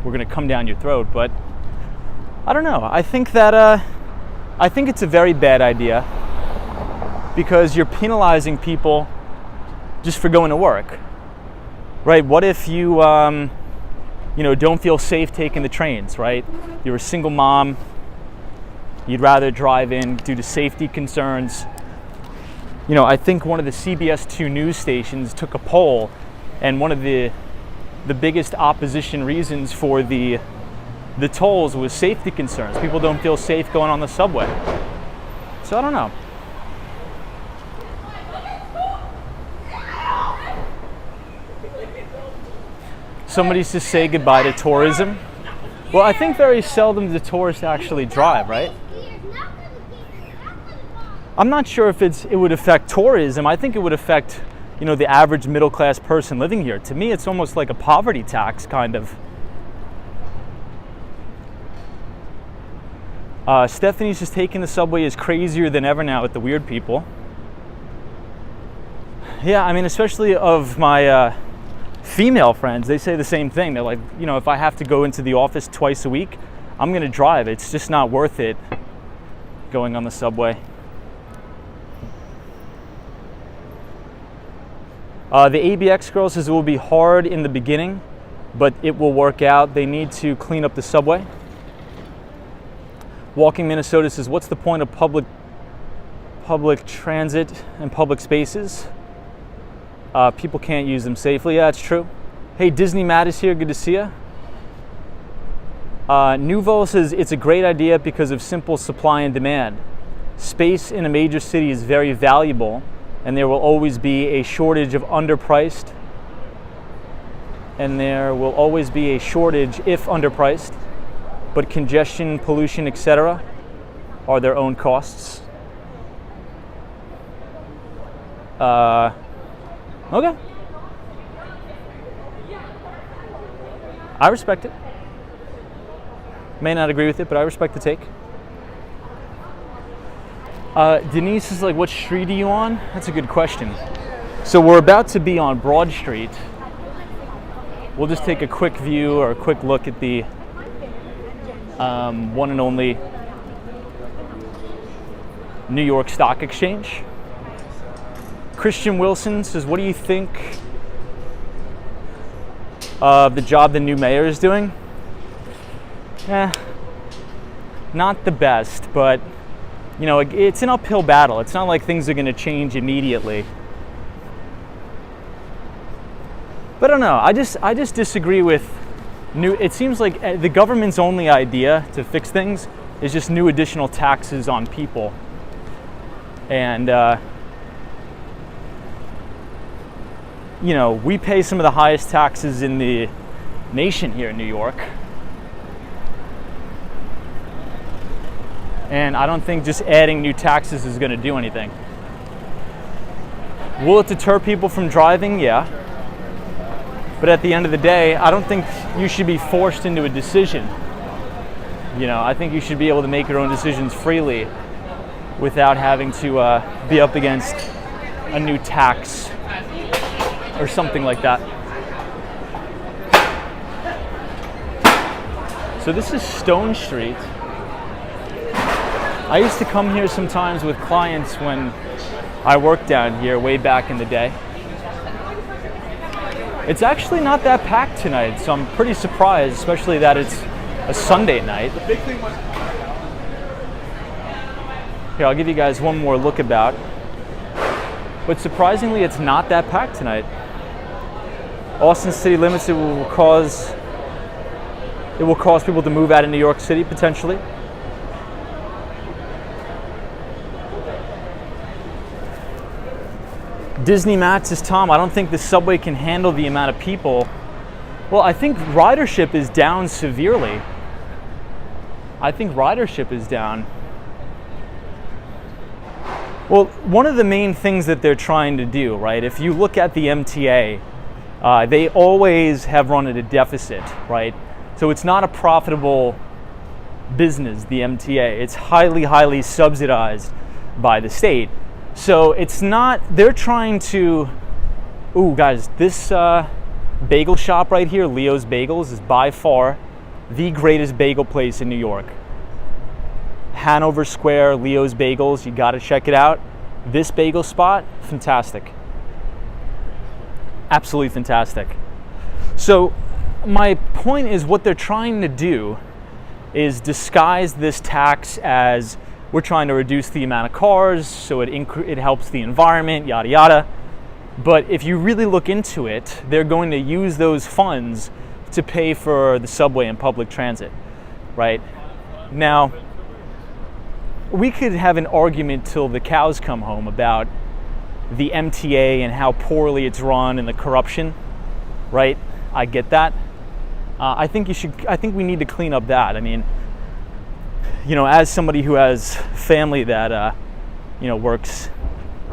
A: we're going to come down your throat. But I don't know. I think that, I think it's a very bad idea because you're penalizing people just for going to work, right? What if you, you know, don't feel safe taking the trains, right? You're a single mom. You'd rather drive in due to safety concerns. I think one of the CBS2 news stations took a poll, and one of the biggest opposition reasons for the tolls was safety concerns. People don't feel safe going on the subway. So I don't know. Somebody says say goodbye to tourism. Well, I think very seldom do tourists actually drive, right? I'm not sure if it would affect tourism. I think it would affect, the average middle-class person living here. To me, it's almost like a poverty tax, kind of. Stephanie's just taking the subway is crazier than ever now with the weird people. Yeah, I mean, especially of my female friends, they say the same thing. They're like, if I have to go into the office twice a week, I'm going to drive. It's just not worth it going on the subway. The ABX girl says it will be hard in the beginning, but it will work out. They need to clean up the subway. Walking Minnesota says, what's the point of public transit and public spaces? People can't use them safely. Yeah, it's true. Hey, Disney Matt is here. Good to see you. Nouveau says it's a great idea because of simple supply and demand. Space in a major city is very valuable, and there will always be a shortage of underpriced. And there will always be a shortage if underpriced. But congestion, pollution, etc. are their own costs. Okay. I respect it. May not agree with it, but I respect the take. Denise is like, what street are you on? That's a good question. So we're about to be on Broad Street. We'll just take a quick view or a quick look at the one and only New York Stock Exchange. Christian Wilson says, what do you think of the job the new mayor is doing? Not the best, but it's an uphill battle. It's not like things are going to change immediately. But I don't know. I just disagree with it seems like the government's only idea to fix things is just new additional taxes on people. And we pay some of the highest taxes in the nation here in New York. And I don't think just adding new taxes is going to do anything. Will it deter people from driving? Yeah. But at the end of the day, I don't think you should be forced into a decision. I think you should be able to make your own decisions freely without having to be up against a new tax or something like that. So this is Stone Street. I used to come here sometimes with clients when I worked down here way back in the day. It's actually not that packed tonight, so I'm pretty surprised, especially that it's a Sunday night. The big thing was... Here, I'll give you guys one more look about. But surprisingly, it's not that packed tonight. Austin City Limits, it will cause people to move out of New York City, potentially. Disney Matt says, Tom, I don't think the subway can handle the amount of people. Well, I think ridership is down severely. I think ridership is down. Well, one of the main things that they're trying to do, right, if you look at the MTA, they always have run at a deficit, right? So it's not a profitable business, the MTA. It's highly, highly subsidized by the state. So it's not, they're trying to, ooh guys, this bagel shop right here, Leo's Bagels, is by far the greatest bagel place in New York. Hanover Square, Leo's Bagels, you gotta check it out. This bagel spot, fantastic. Absolutely fantastic. So my point is what they're trying to do is disguise this tax as we're trying to reduce the amount of cars so it helps the environment, yada yada. But if you really look into it, they're going to use those funds to pay for the subway and public transit, right? Now, we could have an argument till the cows come home about the MTA and how poorly it's run and the corruption, right? I get that. I think we need to clean up that. I mean, you know, as somebody who has family that, you know, works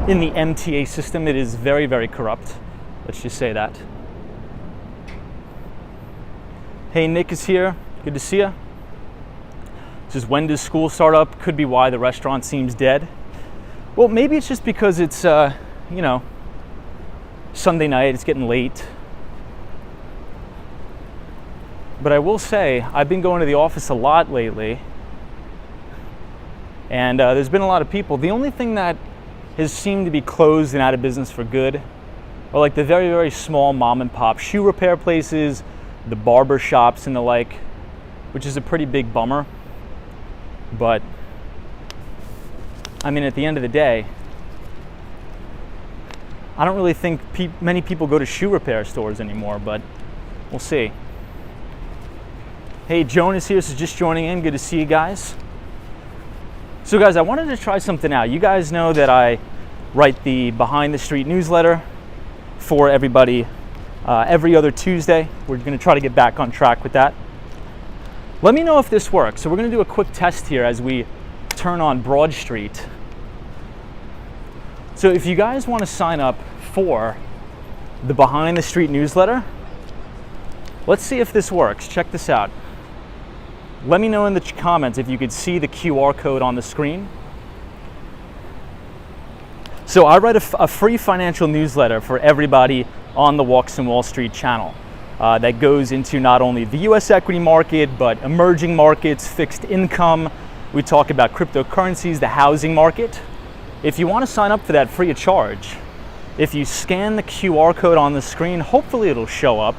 A: in the MTA system, it is very, very corrupt. Let's just say that. Hey, Nick is here. Good to see you. This is when does school start up? Could be why the restaurant seems dead. Well, maybe it's just because it's, you know, Sunday night, it's getting late. But I will say, I've been going to the office a lot lately, and there's been a lot of people. The only thing that has seemed to be closed and out of business for good are like the very, very small mom and pop shoe repair places, the barber shops and the like, which is a pretty big bummer. But I mean, at the end of the day, I don't really think many people go to shoe repair stores anymore, but we'll see. Hey, Jonas here, so just joining in. Good to see you guys. So guys, I wanted to try something out. You guys know that I write the Behind the Street newsletter for everybody every other Tuesday. We're going to try to get back on track with that. Let me know if this works. So we're going to do a quick test here as we turn on Broad Street. So if you guys want to sign up for the Behind the Street newsletter, let's see if this works. Check this out. Let me know in the comments if you could see the QR code on the screen. So I write a free financial newsletter for everybody on the Walks in Wall Street channel that goes into not only the US equity market, but emerging markets, fixed income. We talk about cryptocurrencies, the housing market. If you want to sign up for that free of charge, if you scan the QR code on the screen, hopefully it'll show up.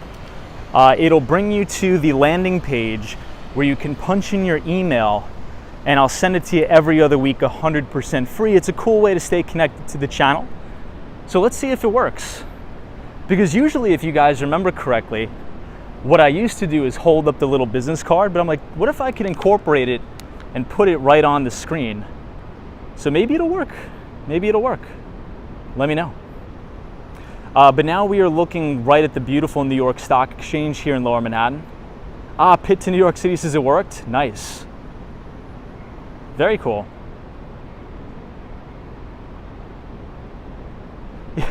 A: It'll bring you to the landing page where you can punch in your email, and I'll send it to you every other week 100% free. It's a cool way to stay connected to the channel. So let's see if it works. Because usually, if you guys remember correctly, what I used to do is hold up the little business card, but I'm like, what if I could incorporate it and put it right on the screen? So maybe it'll work. Maybe it'll work. Let me know. But now we are looking right at the beautiful New York Stock Exchange here in Lower Manhattan. Pitt to New York City says it worked. Nice. Very cool.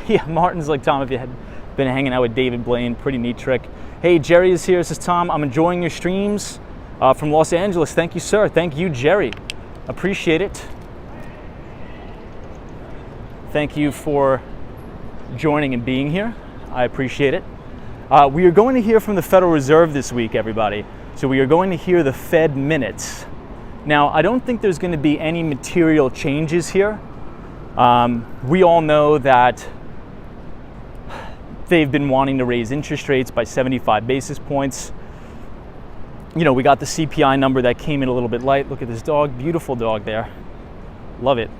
A: Yeah, Martin's like, Tom, if you had been hanging out with David Blaine, pretty neat trick. Hey, Jerry is here. Says, Tom, I'm enjoying your streams from Los Angeles. Thank you, sir. Thank you, Jerry. Appreciate it. Thank you for joining and being here. I appreciate it. We are going to hear from the Federal Reserve this week, everybody. So we are going to hear the Fed minutes. Now, I don't think there's going to be any material changes here. We all know that they've been wanting to raise interest rates by 75 basis points. You know, we got the CPI number that came in a little bit light. Look at this dog, beautiful dog there. Love it.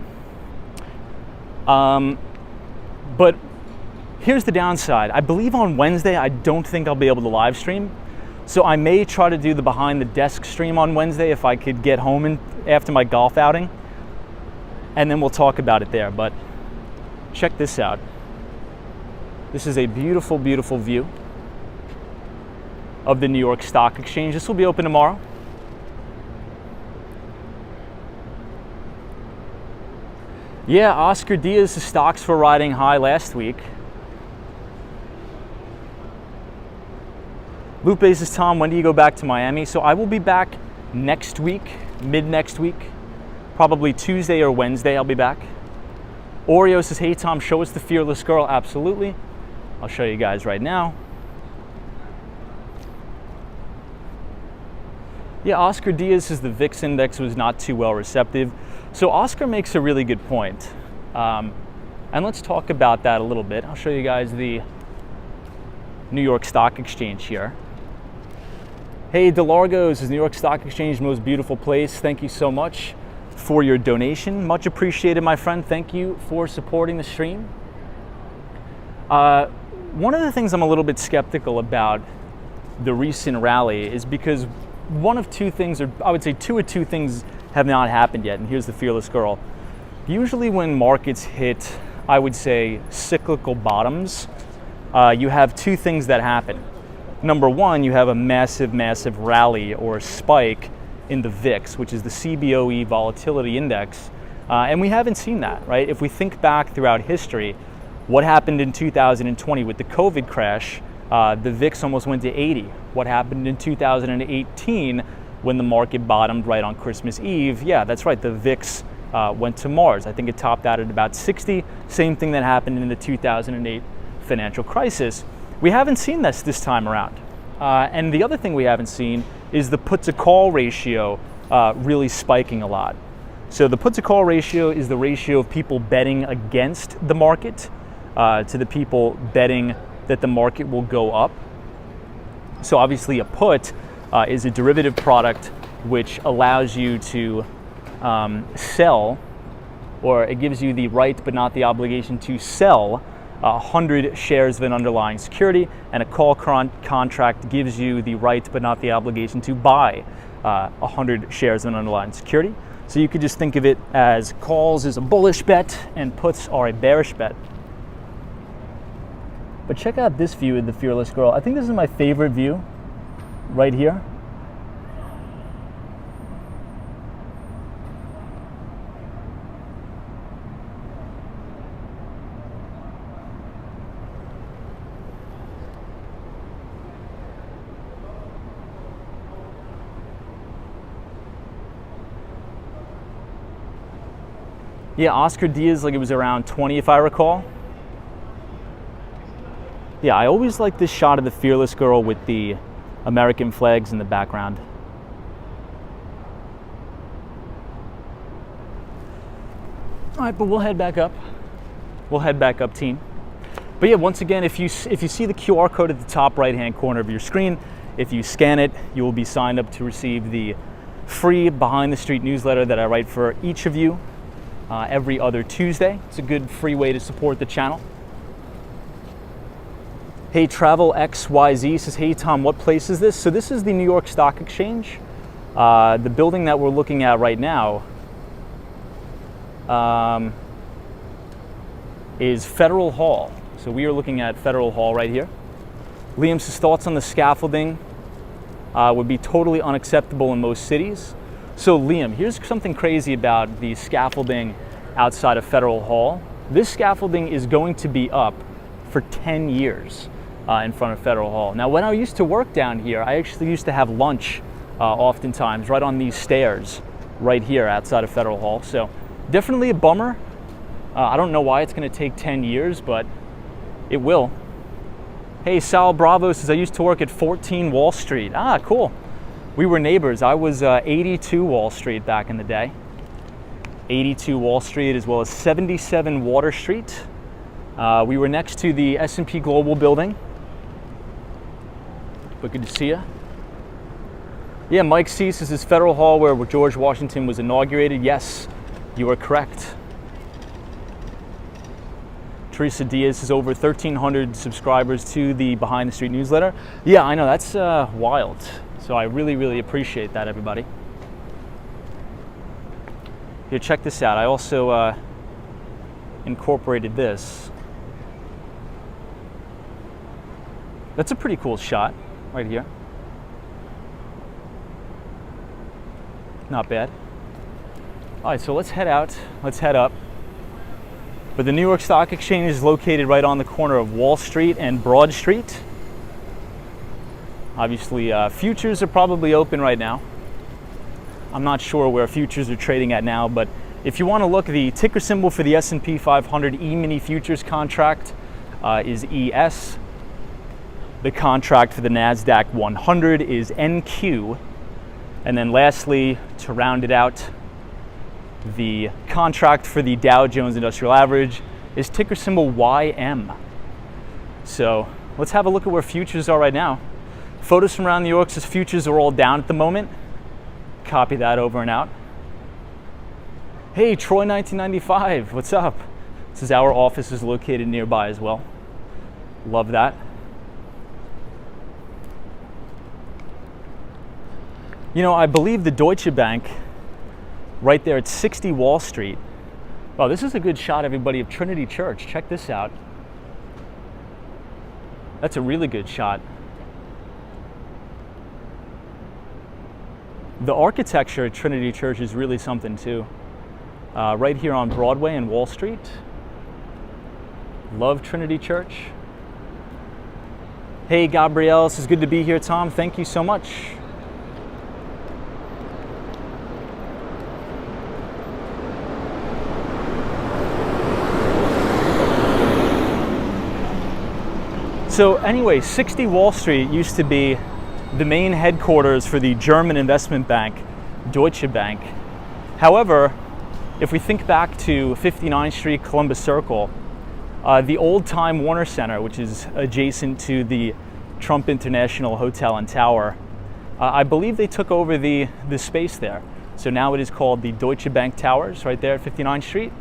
A: But here's the downside. I believe on Wednesday, I don't think I'll be able to live stream. So I may try to do the Behind the Desk stream on Wednesday if I could get home after my golf outing. And then we'll talk about it there. But check this out. This is a beautiful, beautiful view of the New York Stock Exchange. This will be open tomorrow. Yeah, Oscar Diaz's stocks were riding high last week. Lupe says, Tom, when do you go back to Miami? So I will be back next week, mid next week, probably Tuesday or Wednesday I'll be back. Oreo says, hey Tom, show us the Fearless Girl. Absolutely. I'll show you guys right now. Yeah, Oscar Diaz says the VIX index was not too well receptive. So Oscar makes a really good point. And let's talk about that a little bit. I'll show you guys the New York Stock Exchange here. Hey, DeLargo, this is New York Stock Exchange, most beautiful place. Thank you so much. for your donation. Much appreciated, my friend. Thank you for supporting the stream. One of the things I'm a little bit skeptical about the recent rally is because one of two things, or I would say two things have not happened yet, and here's the fearless girl. Usually when markets hit, I would say, cyclical bottoms, you have two things that happen. Number one, you have a massive rally or spike in the VIX, which is the CBOE volatility index, and we haven't seen that, right? If we think back throughout history, what happened in 2020 with the COVID crash, the VIX almost went to 80. What happened in 2018 when the market bottomed right on Christmas Eve? Yeah, that's right, the VIX went to Mars. I think it topped out at about 60. Same thing that happened in the 2008 financial crisis. We haven't seen this time around. And the other thing we haven't seen is the put to call ratio really spiking a lot. So the put to call ratio is the ratio of people betting against the market to the people betting that the market will go up. So obviously a put is a derivative product which allows you to sell, or it gives you the right but not the obligation to sell 100 shares of an underlying security, and a call contract gives you the right but not the obligation to buy 100 shares of an underlying security. So you could just think of it as calls is a bullish bet and puts are a bearish bet. But check out this view of the fearless girl. I think this is my favorite view right here. Yeah, Oscar Diaz, like it was around 20 if I recall. Yeah, I always like this shot of the fearless girl with the American flags in the background. All right, but we'll head back up. We'll head back up, team. But yeah, once again, if you see the QR code at the top right-hand corner of your screen, if you scan it, you will be signed up to receive the free Behind the Street newsletter that I write for each of you every other Tuesday. It's a good free way to support the channel. Hey, Travel XYZ says, hey Tom, what place is this? So this is the New York Stock Exchange. The building that we're looking at right now is Federal Hall. So we are looking at Federal Hall right here. Liam says, thoughts on the scaffolding would be totally unacceptable in most cities. So Liam, here's something crazy about the scaffolding outside of Federal Hall. This scaffolding is going to be up for 10 years in front of Federal Hall. Now, when I used to work down here, I actually used to have lunch oftentimes right on these stairs right here outside of Federal Hall. So definitely a bummer. I don't know why it's going to take 10 years, but it will. Hey, Sal Bravo says, I used to work at 14 Wall Street. Ah, cool. We were neighbors. I was 82 Wall Street back in the day. 82 Wall Street as well as 77 Water Street. We were next to the S&P Global building. But good to see you. Yeah, Mike Cease, this is Federal Hall where George Washington was inaugurated. Yes, you are correct. Teresa Diaz is over 1,300 subscribers to the Behind the Street newsletter. Yeah, I know, that's wild. So I really, really appreciate that, everybody. Here, check this out. I also incorporated this. That's a pretty cool shot right here. Not bad. All right, so let's head out. Let's head up. But the New York Stock Exchange is located right on the corner of Wall Street and Broad Street. Obviously, futures are probably open right now. I'm not sure where futures are trading at now, but if you want to look, the ticker symbol for the S&P 500 E-mini futures contract is ES. The contract for the NASDAQ 100 is NQ. And then lastly, to round it out, the contract for the Dow Jones Industrial Average is ticker symbol YM. So let's have a look at where futures are right now. Photos from around New York says futures are all down at the moment. Copy that over and out. Hey, Troy 1995, what's up? This is our office is located nearby as well. Love that. You know, I believe the Deutsche Bank, right there at 60 Wall Street. Wow, this is a good shot, everybody, of Trinity Church. Check this out. That's a really good shot. The architecture at Trinity Church is really something too. Right here on Broadway and Wall Street. Love Trinity Church. Hey, Gabrielle, this is good to be here, Tom. Thank you so much. So anyway, 60 Wall Street used to be the main headquarters for the German investment bank, Deutsche Bank. However, if we think back to 59th Street, Columbus Circle, the old-time Warner Center, which is adjacent to the Trump International Hotel and Tower, I believe they took over the space there. So now it is called the Deutsche Bank Towers, right there at 59th Street.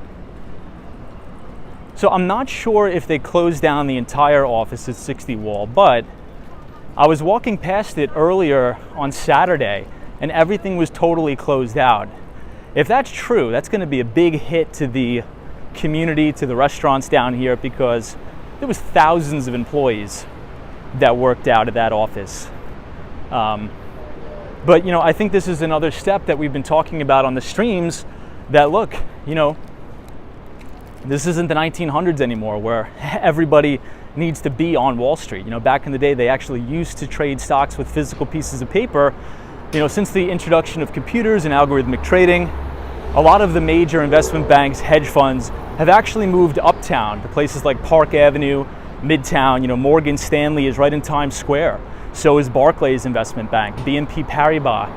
A: So I'm not sure if they closed down the entire office at 60 Wall, but I was walking past it earlier on Saturday and everything was totally closed out. If that's true, that's going to be a big hit to the community, to the restaurants down here, because there was thousands of employees that worked out at that office. But you know, I think this is another step that we've been talking about on the streams, that look, you know, this isn't the 1900s anymore where everybody needs to be on Wall Street. You know, back in the day, they actually used to trade stocks with physical pieces of paper. You know, since the introduction of computers and algorithmic trading, a lot of the major investment banks, hedge funds, have actually moved uptown to places like Park Avenue, Midtown. You know, Morgan Stanley is right in Times Square. So is Barclays Investment Bank, BNP Paribas,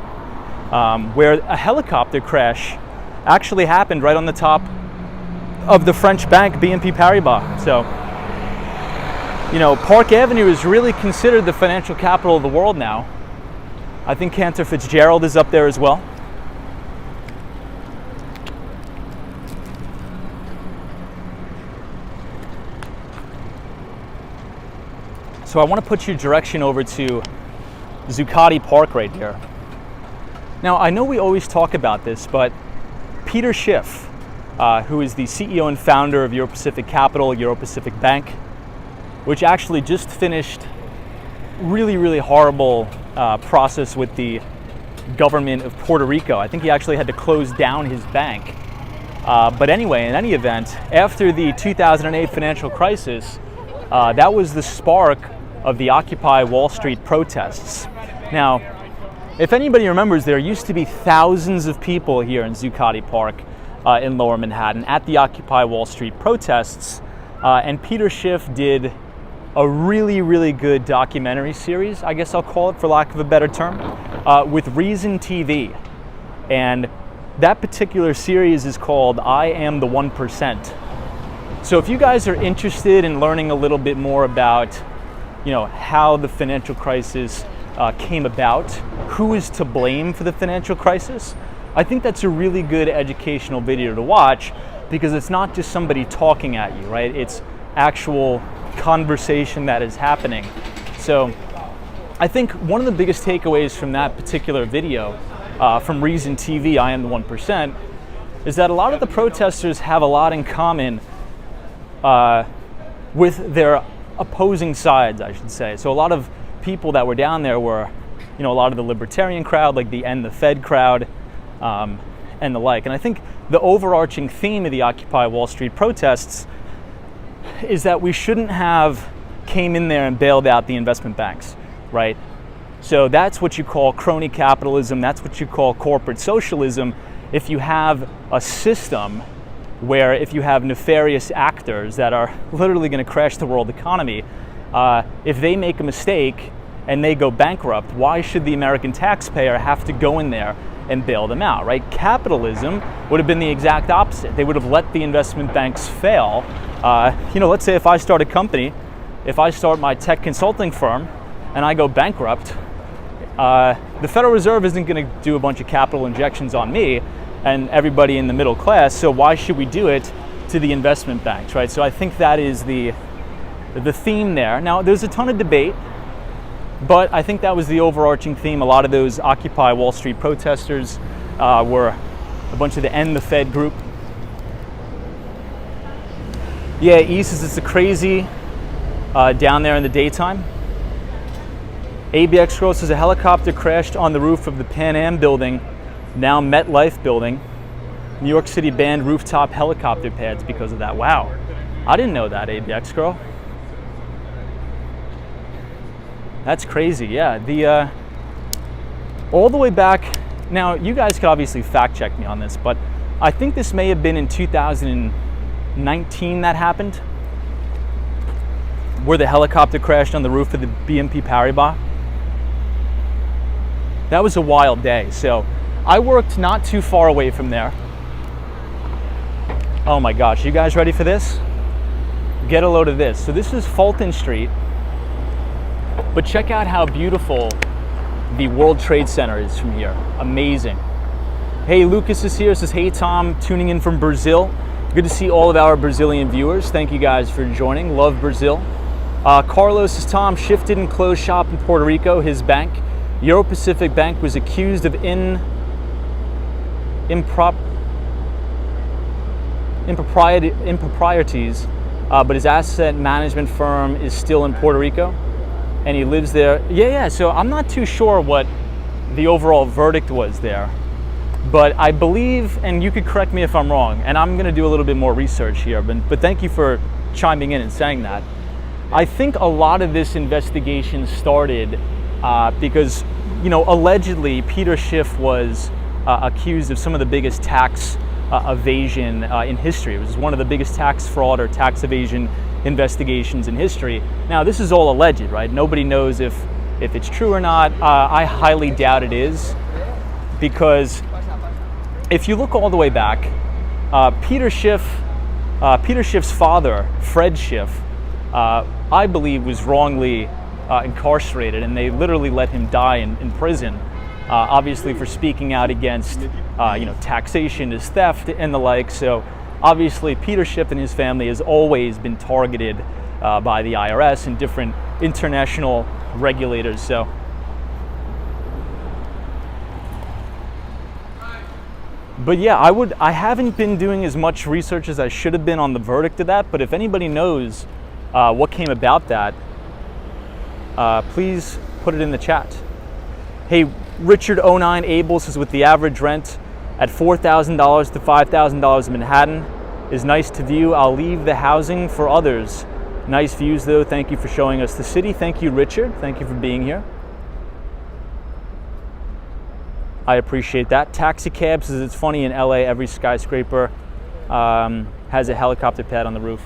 A: where a helicopter crash actually happened right on the top of the French bank, BNP Paribas. So, you know, Park Avenue is really considered the financial capital of the world now. I think Cantor Fitzgerald is up there as well. So I want to put your direction over to Zuccotti Park right here. Now, I know we always talk about this, but Peter Schiff, who is the CEO and founder of Euro Pacific Capital, Euro Pacific Bank, which actually just finished really horrible process with the government of Puerto Rico. I think he actually had to close down his bank. But anyway, in any event, after the 2008 financial crisis, that was the spark of the Occupy Wall Street protests. Now, if anybody remembers, there used to be thousands of people here in Zuccotti Park in Lower Manhattan at the Occupy Wall Street protests, and Peter Schiff did a really good documentary series, I guess I'll call it for lack of a better term, with Reason TV. And that particular series is called I Am the 1%. So if you guys are interested in learning a little bit more about, you know, how the financial crisis came about, who is to blame for the financial crisis, I think that's a really good educational video to watch, because it's not just somebody talking at you, right? It's actual conversation that is happening. So I think one of the biggest takeaways from that particular video, from Reason TV, I Am the 1%, is that a lot of the protesters have a lot in common with their opposing sides, I should say. So a lot of people that were down there were, you know, a lot of the libertarian crowd, like the End the Fed crowd, and the like. And I think the overarching theme of the Occupy Wall Street protests is that we shouldn't have came in there and bailed out the investment banks, right? So that's what you call crony capitalism, that's what you call corporate socialism. If you have a system where if you have nefarious actors that are literally going to crash the world economy, if they make a mistake and they go bankrupt, why should the American taxpayer have to go in there and bail them out, right? Capitalism would have been the exact opposite. They would have let the investment banks fail. You know, let's say if I start a company, if I start my tech consulting firm and I go bankrupt, the Federal Reserve isn't going to do a bunch of capital injections on me. and everybody in the middle class. So why should we do it to the investment banks, right? So I think that is the theme there. Now, there's a ton of debate, but I think that was the overarching theme. A lot of those Occupy Wall Street protesters were a bunch of the End the Fed group. Yeah, East is it's crazy down there in the daytime. ABX Girl says a helicopter crashed on the roof of the Pan Am building, now MetLife building. New York City banned rooftop helicopter pads because of that. Wow, I didn't know that, ABX Girl. That's crazy. Yeah, the all the way back. Now, you guys could obviously fact check me on this, but I think this may have been in 2019 that happened, where the helicopter crashed on the roof of the BNP Paribas. That was a wild day. So I worked not too far away from there. Oh my gosh, you guys ready for this? Get a load of this. So this is Fulton Street, but check out how beautiful the World Trade Center is from here. Amazing. Hey, Lucas is here, says, hey Tom, tuning in from Brazil. Good to see all of our Brazilian viewers. Thank you guys for joining. Love Brazil. Carlos says, Tom, shifted and closed shop in Puerto Rico. His bank, Euro Pacific Bank, was accused of improprieties, but his asset management firm is still in Puerto Rico, and he lives there. Yeah, so I'm not too sure what the overall verdict was there, but I believe, and you could correct me if I'm wrong, and I'm going to do a little bit more research here, but thank you for chiming in and saying that. I think a lot of this investigation started because, allegedly Peter Schiff was accused of some of the biggest tax evasion in history. It was one of the biggest tax fraud or tax evasion investigations in history. Now, this is all alleged, right? Nobody knows if it's true or not. I highly doubt it is, because if you look all the way back, Peter Schiff's father, Fred Schiff, I believe was wrongly incarcerated, and they literally let him die in prison, obviously for speaking out against taxation as theft and the like. So obviously Peter Schiff and his family has always been targeted by the IRS and different international regulators. So but yeah, I haven't been doing as much research as I should have been on the verdict of that, but if anybody knows what came about that, please put it in the chat. Hey, Richard 09 Abel says, with the average rent at $4,000 to $5,000 in Manhattan is nice to view. I'll leave the housing for others. Nice views though. Thank you for showing us the city. Thank you, Richard. Thank you for being here. I appreciate that. Taxi Cab says, it's funny, in LA every skyscraper has a helicopter pad on the roof.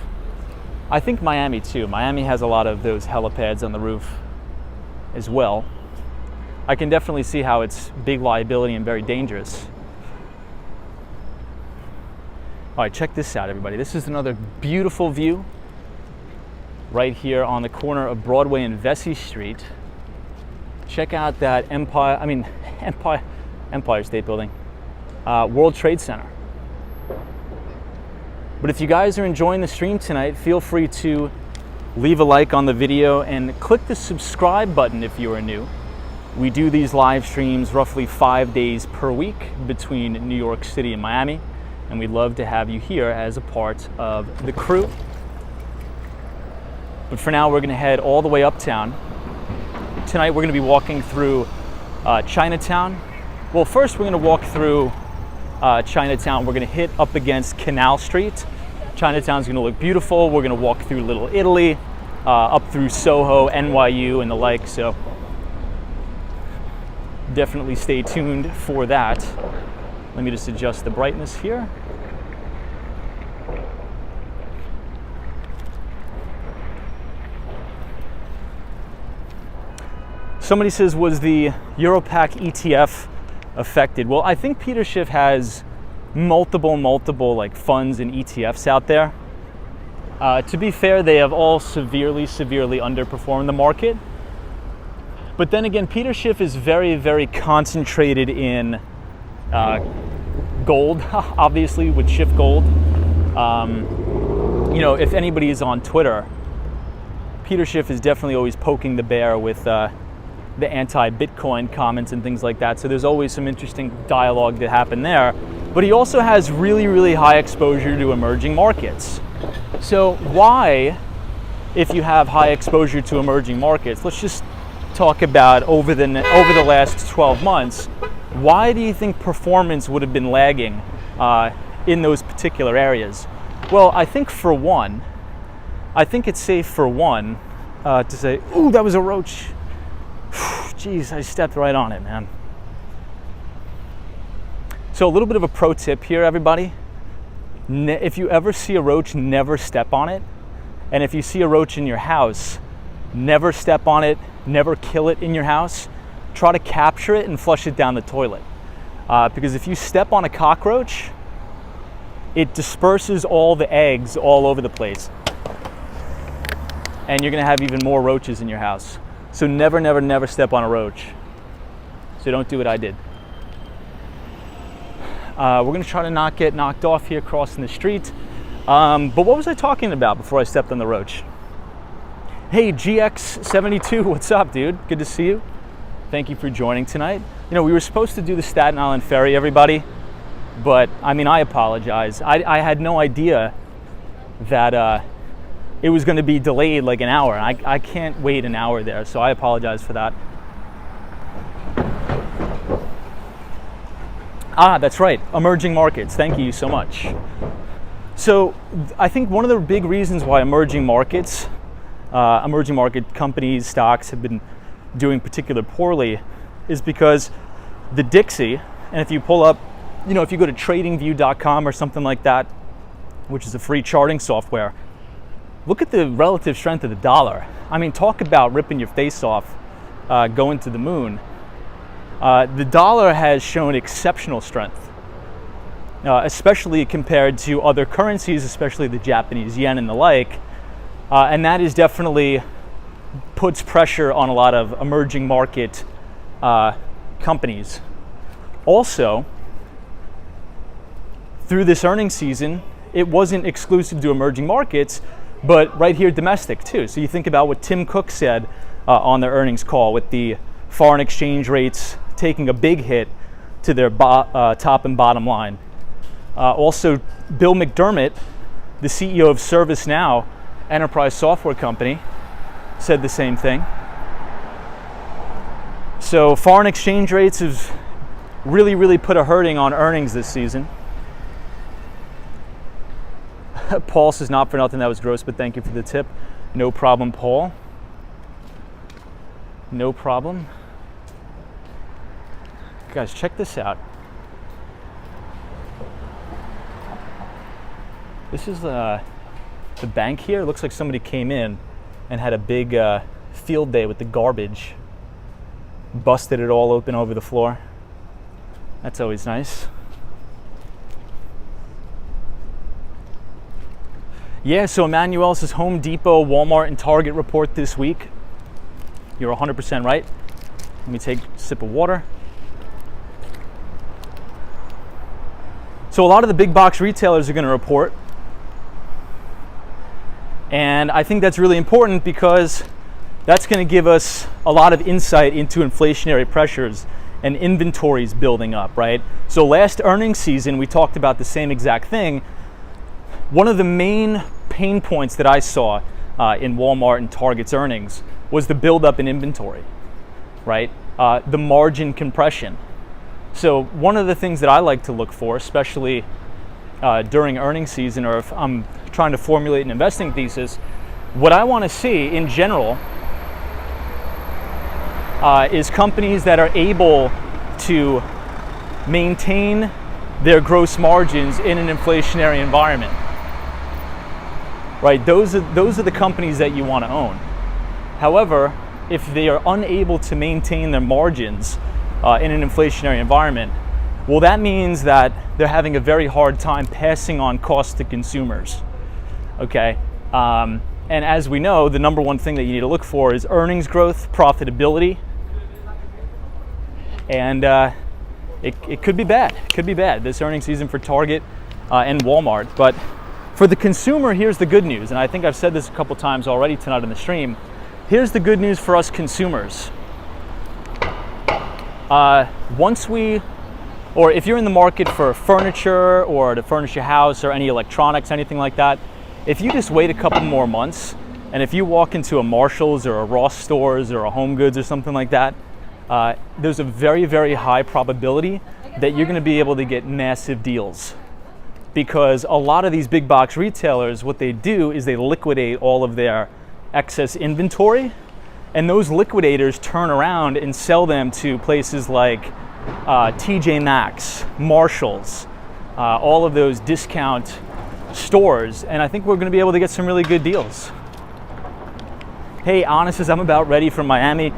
A: I think Miami too. Miami has a lot of those helipads on the roof as well. I can definitely see how it's big liability and very dangerous. All right, check this out, everybody. This is another beautiful view right here on the corner of Broadway and Vesey Street. Check out that Empire State Building, World Trade Center. But if you guys are enjoying the stream tonight, feel free to leave a like on the video and click the subscribe button if you are new. We do these live streams roughly 5 days per week between New York City and Miami, and we'd love to have you here as a part of the crew. But for now, we're going to head all the way uptown. Tonight, we're going to be walking through Chinatown. Well, first, we're going to walk through Chinatown. We're going to hit up against Canal Street. Chinatown's going to look beautiful. We're going to walk through Little Italy, up through SoHo, NYU, and the like. So definitely stay tuned for that. Let me just adjust the brightness here. Somebody says, was the Europac ETF affected? Well, I think Peter Schiff has multiple like funds and ETFs out there. To be fair, they have all severely underperformed the market. But then again, Peter Schiff is very concentrated in gold, obviously, would shift gold. If anybody is on Twitter, Peter Schiff is definitely always poking the bear with the anti-Bitcoin comments and things like that. So there's always some interesting dialogue that happen there. But he also has really, really high exposure to emerging markets. So why, if you have high exposure to emerging markets, let's just talk about over the last 12 months, why do you think performance would have been lagging in those particular areas? Well, I think it's safe for one to say, ooh, that was a roach. Jeez, I stepped right on it, man. So a little bit of a pro tip here, everybody. If you ever see a roach, never step on it. And if you see a roach in your house, never step on it, never kill it in your house. Try to capture it and flush it down the toilet. Because if you step on a cockroach, it disperses all the eggs all over the place. And you're gonna have even more roaches in your house. So never, never, never step on a roach. So don't do what I did. We're gonna try to not get knocked off here crossing the street. But what was I talking about before I stepped on the roach? Hey, GX72, what's up, dude? Good to see you. Thank you for joining tonight. We were supposed to do the Staten Island Ferry, everybody, but I apologize. I had no idea that it was going to be delayed like an hour. I can't wait an hour there, so I apologize for that. That's right, emerging markets. Thank you so much. So I think one of the big reasons why emerging market companies, stocks have been doing particularly poorly is because the Dixie, and if you pull up, if you go to tradingview.com or something like that, which is a free charting software, look at the relative strength of the dollar. Talk about ripping your face off, going to the moon. The dollar has shown exceptional strength, especially compared to other currencies, especially the Japanese yen and the like. And that is definitely puts pressure on a lot of emerging market companies. Also, through this earnings season, it wasn't exclusive to emerging markets, but right here domestic too. So you think about what Tim Cook said on their earnings call with the foreign exchange rates taking a big hit to their top and bottom line. Also, Bill McDermott, the CEO of ServiceNow, enterprise software company, said the same thing. So foreign exchange rates have really, really put a hurting on earnings this season. Paul says, not for nothing, that was gross, but thank you for the tip. No problem, Paul. No problem. Guys, check this out. This is the bank here. It looks like somebody came in and had a big field day with the garbage. Busted it all open over the floor. That's always nice. Yeah, so Emmanuel says Home Depot, Walmart, and Target report this week. You're 100% right. Let me take a sip of water. So a lot of the big box retailers are going to report. And I think that's really important because that's going to give us a lot of insight into inflationary pressures and inventories building up, right? So last earnings season, we talked about the same exact thing. One of the main pain points that I saw in Walmart and Target's earnings was the buildup in inventory, right? The margin compression. So one of the things that I like to look for, especially during earnings season, or if I'm trying to formulate an investing thesis, what I want to see in general is companies that are able to maintain their gross margins in an inflationary environment. Right, those are the companies that you want to own. However, if they are unable to maintain their margins in an inflationary environment, well, that means that they're having a very hard time passing on costs to consumers. Okay, and as we know, the number one thing that you need to look for is earnings growth, profitability, and it could be bad. It could be bad this earnings season for Target and Walmart. But for the consumer, here's the good news. And I think I've said this a couple times already tonight in the stream. Here's the good news for us consumers. Or if you're in the market for furniture or to furnish your house or any electronics, anything like that, if you just wait a couple more months, and if you walk into a Marshall's or a Ross Stores or a Home Goods or something like that, there's a very, very high probability that you're going to be able to get massive deals. Because a lot of these big box retailers, what they do is they liquidate all of their excess inventory, and those liquidators turn around and sell them to places like TJ Maxx, Marshalls, all of those discount stores, and I think we're going to be able to get some really good deals. Hey, Anna says, I'm about ready for Miami.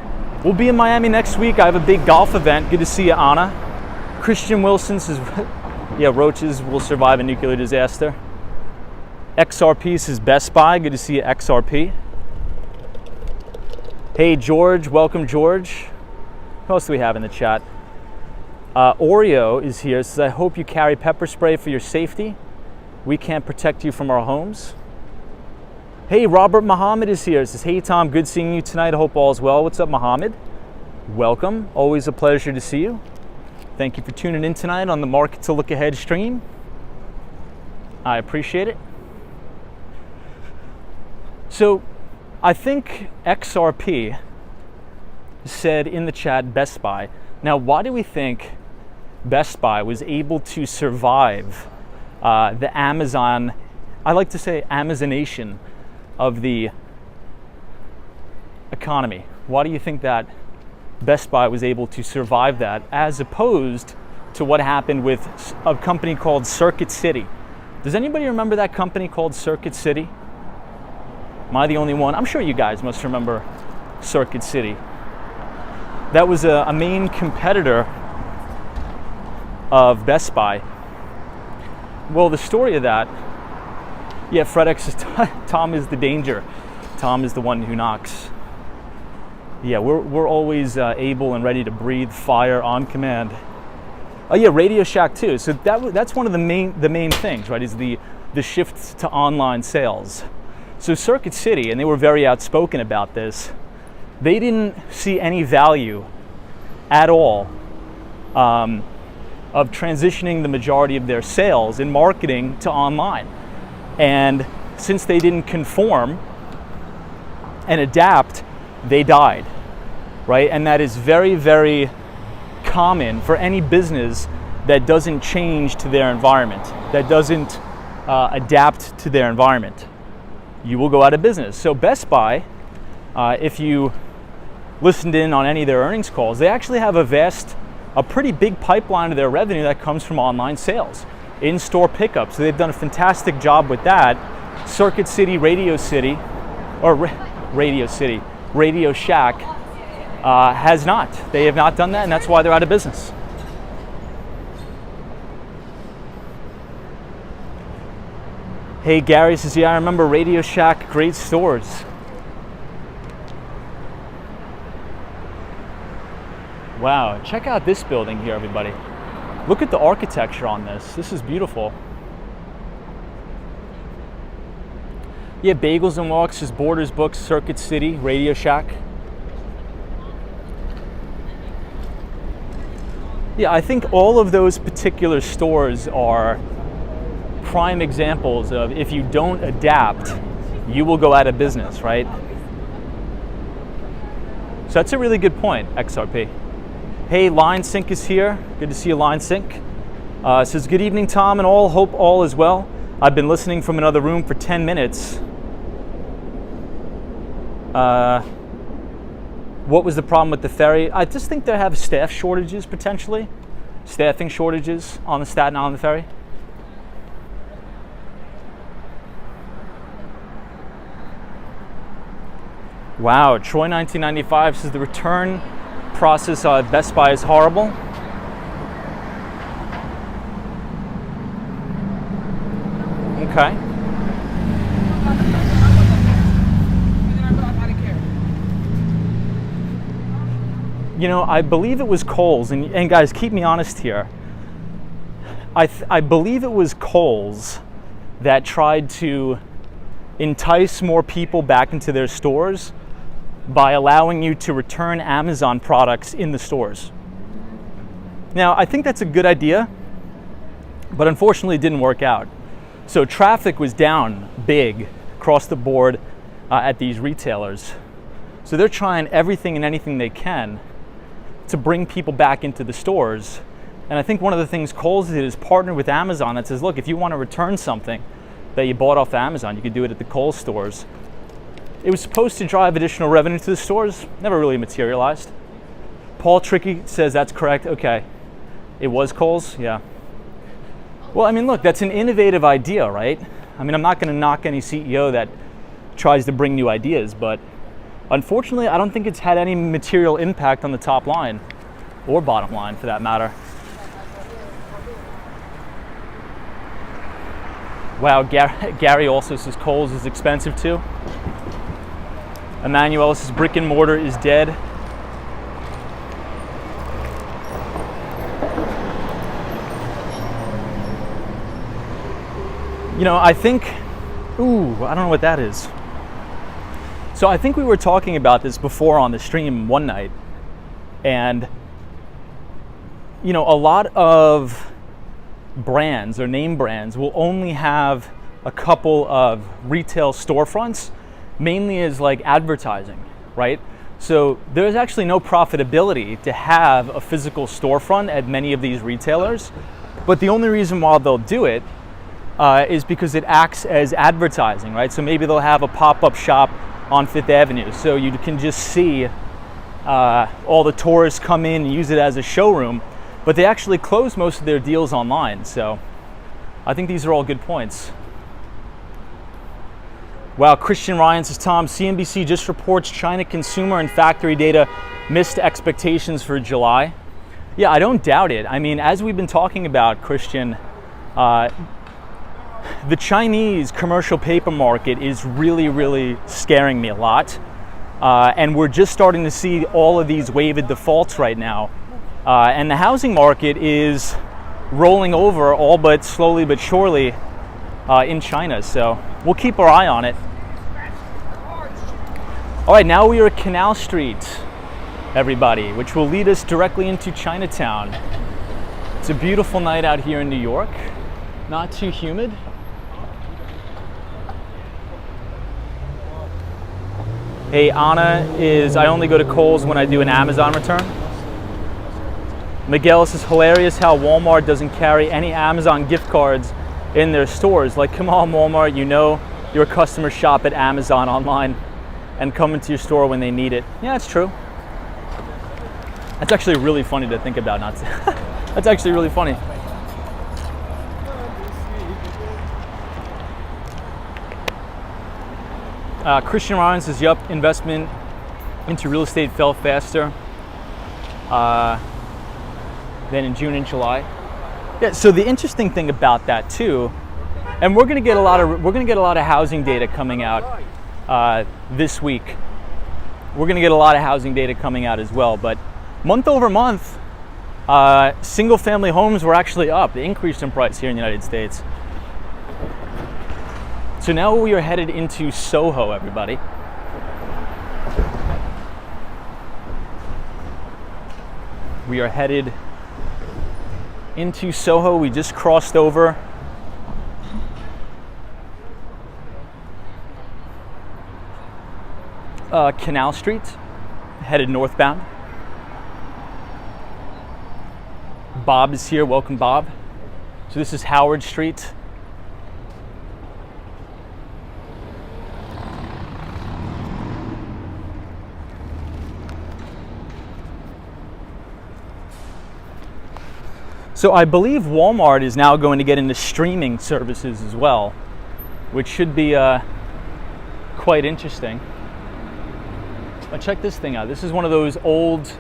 A: We'll be in Miami next week. I have a big golf event. Good to see you, Anna. Christian Wilson says, yeah, roaches will survive a nuclear disaster. XRP says Best Buy. Good to see you, XRP. Hey, George. Welcome, George. Who else do we have in the chat? Oreo is here. Says, I hope you carry pepper spray for your safety. We can't protect you from our homes. Hey, Robert Muhammad is here. Says, hey, Tom, good seeing you tonight. I hope all is well. What's up, Muhammad? Welcome. Always a pleasure to see you. Thank you for tuning in tonight on the Market to Look Ahead stream. I appreciate it. So, I think XRP said in the chat Best Buy. Now, why do we think Best Buy was able to survive the Amazon, I like to say Amazonation of the economy? Why do you think that Best Buy was able to survive that as opposed to what happened with a company called Circuit City? Does anybody remember that company called Circuit City? Am I the only one? I'm sure you guys must remember Circuit City. That was a main competitor of Best Buy. Well, the story of that, yeah, FredEx says Tom is the danger. Tom is the one who knocks. Yeah, we're always able and ready to breathe fire on command. Oh yeah, Radio Shack too. So that's one of the main things, right? Is the shift to online sales. So Circuit City, and they were very outspoken about this, they didn't see any value at all of transitioning the majority of their sales in marketing to online. And since they didn't conform and adapt, they died, right? And that is very, very common for any business that doesn't change to their environment, that doesn't adapt to their environment. You will go out of business. So Best Buy, if you listened in on any of their earnings calls, they actually have a pretty big pipeline of their revenue that comes from online sales, in-store pickup. So they've done a fantastic job with that. Circuit City, Radio Shack has not. They have not done that, and that's why they're out of business. Hey, Gary says, yeah, I remember Radio Shack, great stores. Wow, check out this building here, everybody. Look at the architecture on this. This is beautiful. Yeah, Bagels and Walks is Borders Books, Circuit City, Radio Shack. Yeah, I think all of those particular stores are prime examples of if you don't adapt, you will go out of business, right? So that's a really good point, XRP. Hey, Line Sync is here. Good to see you, Line Sync. Says, good evening, Tom, and all. Hope all is well. I've been listening from another room for 10 minutes. What was the problem with the ferry? I just think they have staff shortages, potentially. Staffing shortages on the Staten Island ferry. Wow, Troy 1995 says the return process at Best Buy is horrible. Okay. You know, I believe it was Kohl's, and guys, keep me honest here. I believe it was Kohl's that tried to entice more people back into their stores by allowing you to return Amazon products in the stores. Now, I think that's a good idea, but unfortunately it didn't work out. So traffic was down big across the board at these retailers. So they're trying everything and anything they can to bring people back into the stores. And I think one of the things Kohl's did is partner with Amazon that says, look, if you want to return something that you bought off Amazon, you could do it at the Kohl's stores. It was supposed to drive additional revenue to the stores, never really materialized. Paul Tricky says that's correct. Okay, it was Kohl's, yeah. Well, I mean, look, that's an innovative idea, right? I mean, I'm not going to knock any CEO that tries to bring new ideas, but unfortunately, I don't think it's had any material impact on the top line or bottom line for that matter. Wow, Gary also says Kohl's is expensive too. Emmanuel says brick and mortar is dead. You know, I think, I don't know what that is. So I think we were talking about this before on the stream one night, and you know, a lot of brands or name brands will only have a couple of retail storefronts, mainly as like advertising, right? So there's actually no profitability to have a physical storefront at many of these retailers, but the only reason why they'll do it is because it acts as advertising, right? So maybe they'll have a pop-up shop on Fifth Avenue, so you can just see all the tourists come in and use it as a showroom, but they actually close most of their deals online. So I think these are all good points. Wow, Christian Ryan says, Tom, CNBC just reports China consumer and factory data missed expectations for July. Yeah, I don't doubt it. I mean, as we've been talking about, Christian, the Chinese commercial paper market is really, really scaring me a lot. And we're just starting to see all of these wave of defaults right now. And the housing market is rolling over, all but slowly but surely, in China. So we'll keep our eye on it. All right, now we are at Canal Street, everybody, which will lead us directly into Chinatown. It's a beautiful night out here in New York. Not too humid. Hey, Anna is, I only go to Kohl's when I do an Amazon return. Miguel says, hilarious how Walmart doesn't carry any Amazon gift cards in their stores. Like, come on, Walmart, you know your customers shop at Amazon online and come into your store when they need it. Yeah, it's true. That's actually really funny to think about. That's actually really funny. Christian Ryan says, yup, investment into real estate fell faster than in June and July. Yeah, so the interesting thing about that too, and we're going to get a lot of housing data coming out this week. We're going to get a lot of housing data coming out as well, but month over month, single family homes were actually up. They increased in price here in the United States. So now we are headed into SoHo, everybody. We are headed into SoHo. We just crossed over Canal Street, headed northbound. Bob is here. Welcome, Bob. So this is Howard Street. So I believe Walmart is now going to get into streaming services as well, which should be quite interesting. But check this thing out. This is one of those old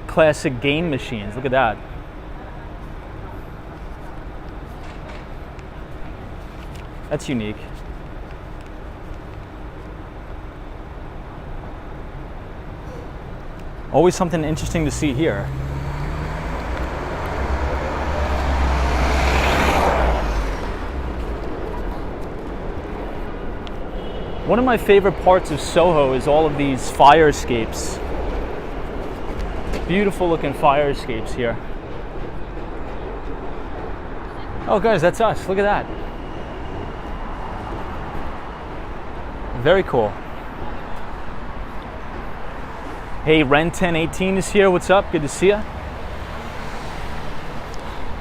A: classic game machines. Look at that. That's unique. Always something interesting to see here. One of my favorite parts of SoHo is all of these fire escapes. Beautiful looking fire escapes here. Oh guys, that's us. Look at that. Very cool. Hey, Ren1018 is here. What's up? Good to see you.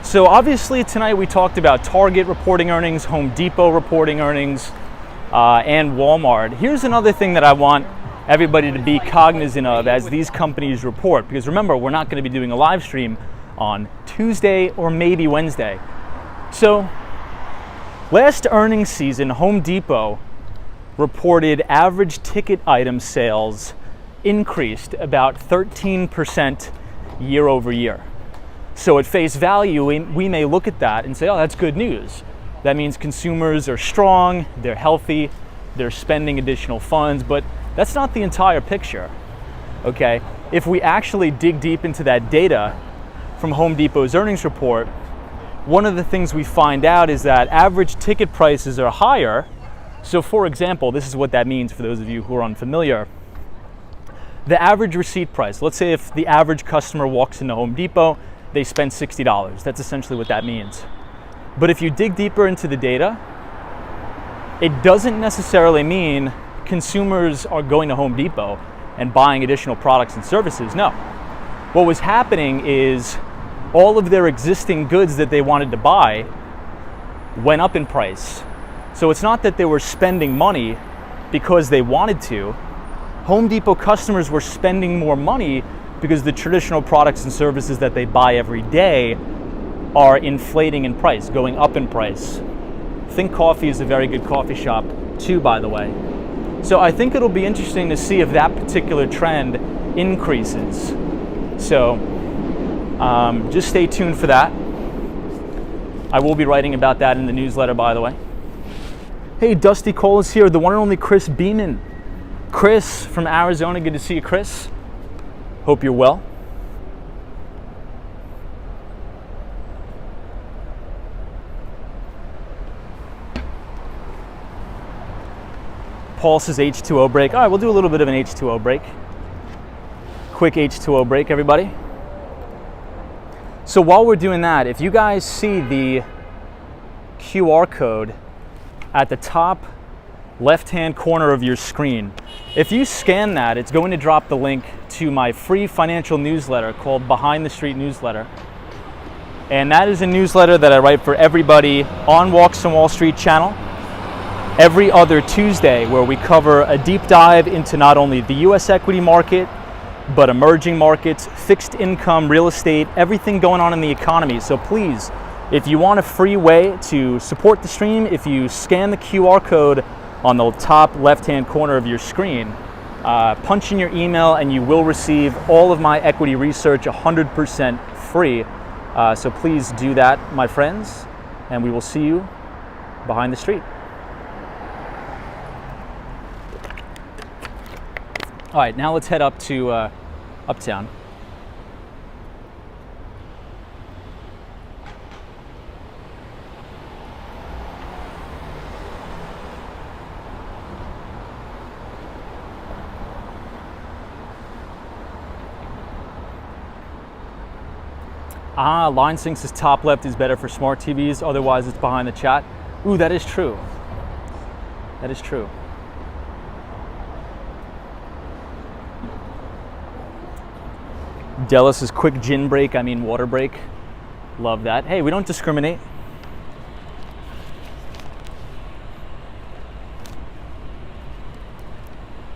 A: So obviously tonight we talked about Target reporting earnings, Home Depot reporting earnings, and Walmart. Here's another thing that I want everybody to be cognizant of as these companies report, because remember, we're not going to be doing a live stream on Tuesday or maybe Wednesday. So last earnings season, Home Depot reported average ticket item sales increased about 13% year over year. So at face value, we may look at that and say, oh, that's good news. That means consumers are strong, they're healthy, they're spending additional funds, but that's not the entire picture, okay? If we actually dig deep into that data from Home Depot's earnings report, one of the things we find out is that average ticket prices are higher. So for example, this is what that means for those of you who are unfamiliar. The average receipt price, let's say if the average customer walks into Home Depot, they spend $60. That's essentially what that means. But if you dig deeper into the data, it doesn't necessarily mean consumers are going to Home Depot and buying additional products and services. No. What was happening is all of their existing goods that they wanted to buy went up in price. So it's not that they were spending money because they wanted to. Home Depot customers were spending more money because the traditional products and services that they buy every day are inflating in price, going up in price. Think Coffee is a very good coffee shop too, by the way. So I think it'll be interesting to see if that particular trend increases. So just stay tuned for that. I will be writing about that in the newsletter, by the way. Hey, Dusty Cole is here, the one and only Chris Beeman. Chris from Arizona, good to see you, Chris. Hope you're well. Paul says H2O break. All right, we'll do a little bit of an H2O break. Quick H2O break, everybody. So while we're doing that, if you guys see the QR code at the top left-hand corner of your screen, if you scan that, it's going to drop the link to my free financial newsletter called Behind the Street Newsletter. And that is a newsletter that I write for everybody on Walks on Wall Street channel every other Tuesday, where we cover a deep dive into not only the US equity market, but emerging markets, fixed income, real estate, everything going on in the economy. So please, if you want a free way to support the stream, if you scan the QR code on the top left-hand corner of your screen, punch in your email and you will receive all of my equity research 100% free. So please do that, my friends, and we will see you behind the street. All right, now let's head up to Uptown. Line Sync says top left is better for smart TVs, otherwise it's behind the chat. Ooh, that is true. That is true. Della says quick gin break, I mean water break. Love that. Hey, we don't discriminate.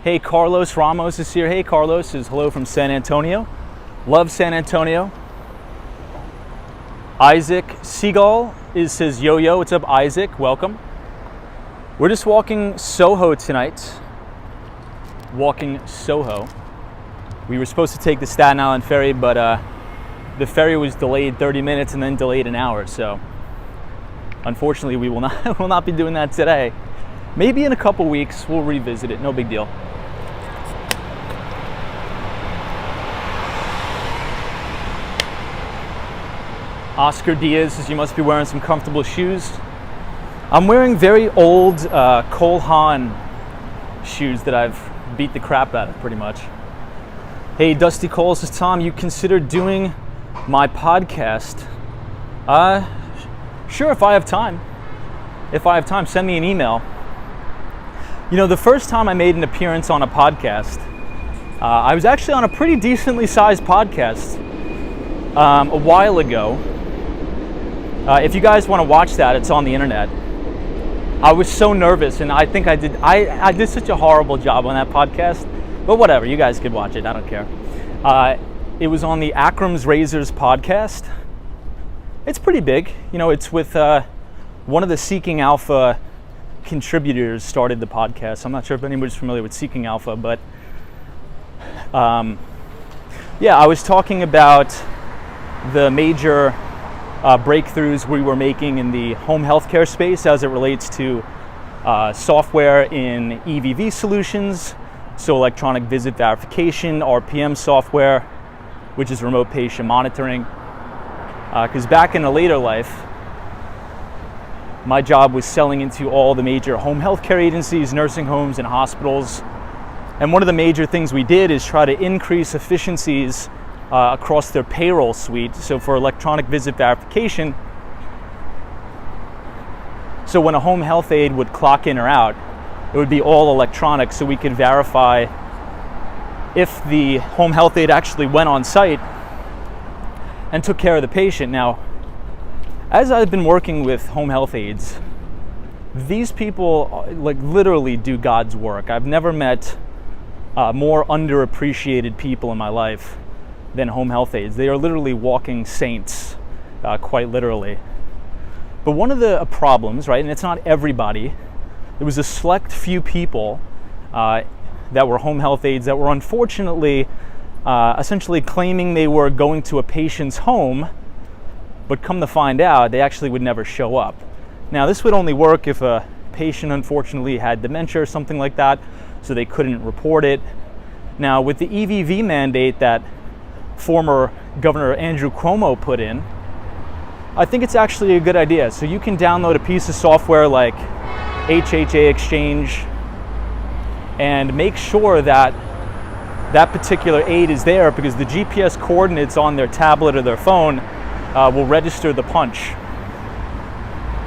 A: Hey, Carlos Ramos is here. Hey, Carlos says hello from San Antonio. Love San Antonio. Isaac Seagull says yo-yo. What's up, Isaac? Welcome. We're just walking SoHo tonight. Walking SoHo. We were supposed to take the Staten Island ferry, but the ferry was delayed 30 minutes and then delayed an hour. So unfortunately, we will not be doing that today. Maybe in a couple weeks, we'll revisit it. No big deal. Oscar Diaz says you must be wearing some comfortable shoes. I'm wearing very old Cole Haan shoes that I've beat the crap out of pretty much. Hey, Dusty Cole says, Tom, you consider doing my podcast? Sure, if I have time. If I have time, send me an email. You know, the first time I made an appearance on a podcast, I was actually on a pretty decently sized podcast a while ago. If you guys want to watch that, it's on the internet. I was so nervous, and I think I did such a horrible job on that podcast. But whatever, you guys could watch it. I don't care. It was on the Akram's Razors podcast. It's pretty big. You know, it's with one of the Seeking Alpha contributors started the podcast. I'm not sure if anybody's familiar with Seeking Alpha, but yeah, I was talking about the major breakthroughs we were making in the home healthcare space as it relates to software in EVV solutions, so electronic visit verification, RPM software, which is remote patient monitoring. Because back in a later life, my job was selling into all the major home healthcare agencies, nursing homes, and hospitals. And one of the major things we did is try to increase efficiencies across their payroll suite. So for electronic visit verification, so when a home health aide would clock in or out, it would be all electronic, so we could verify if the home health aide actually went on site and took care of the patient. Now, as I've been working with home health aides, these people like literally do God's work. I've never met more underappreciated people in my life than home health aides. They are literally walking saints, quite literally. But one of the problems, right, and it's not everybody, there was a select few people that were home health aides that were unfortunately essentially claiming they were going to a patient's home, but come to find out, they actually would never show up. Now, this would only work if a patient unfortunately had dementia or something like that, so they couldn't report it. Now, with the EVV mandate that former Governor Andrew Cuomo put in, I think it's actually a good idea. So you can download a piece of software like HHA Exchange and make sure that that particular aid is there, because the GPS coordinates on their tablet or their phone will register the punch.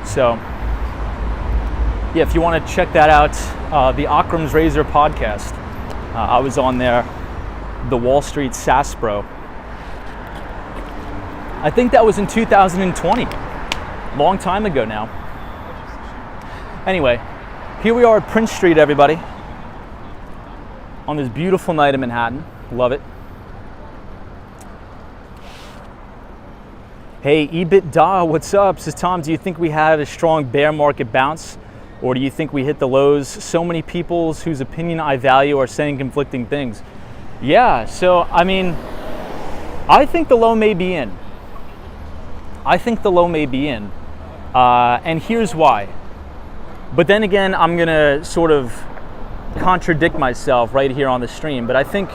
A: So yeah, if you want to check that out, the Akram's Razor podcast, I was on there, the Wall Street SaaS Bro. I think that was in 2020, long time ago now. Anyway, here we are at Prince Street, everybody, on this beautiful night in Manhattan. Love it. Hey, EBITDA, what's up? Says Tom, do you think we had a strong bear market bounce, or do you think we hit the lows? So many people whose opinion I value are saying conflicting things. Yeah, so I mean, I think the low may be in. And here's why. But then again, I'm gonna sort of contradict myself right here on the stream, but I think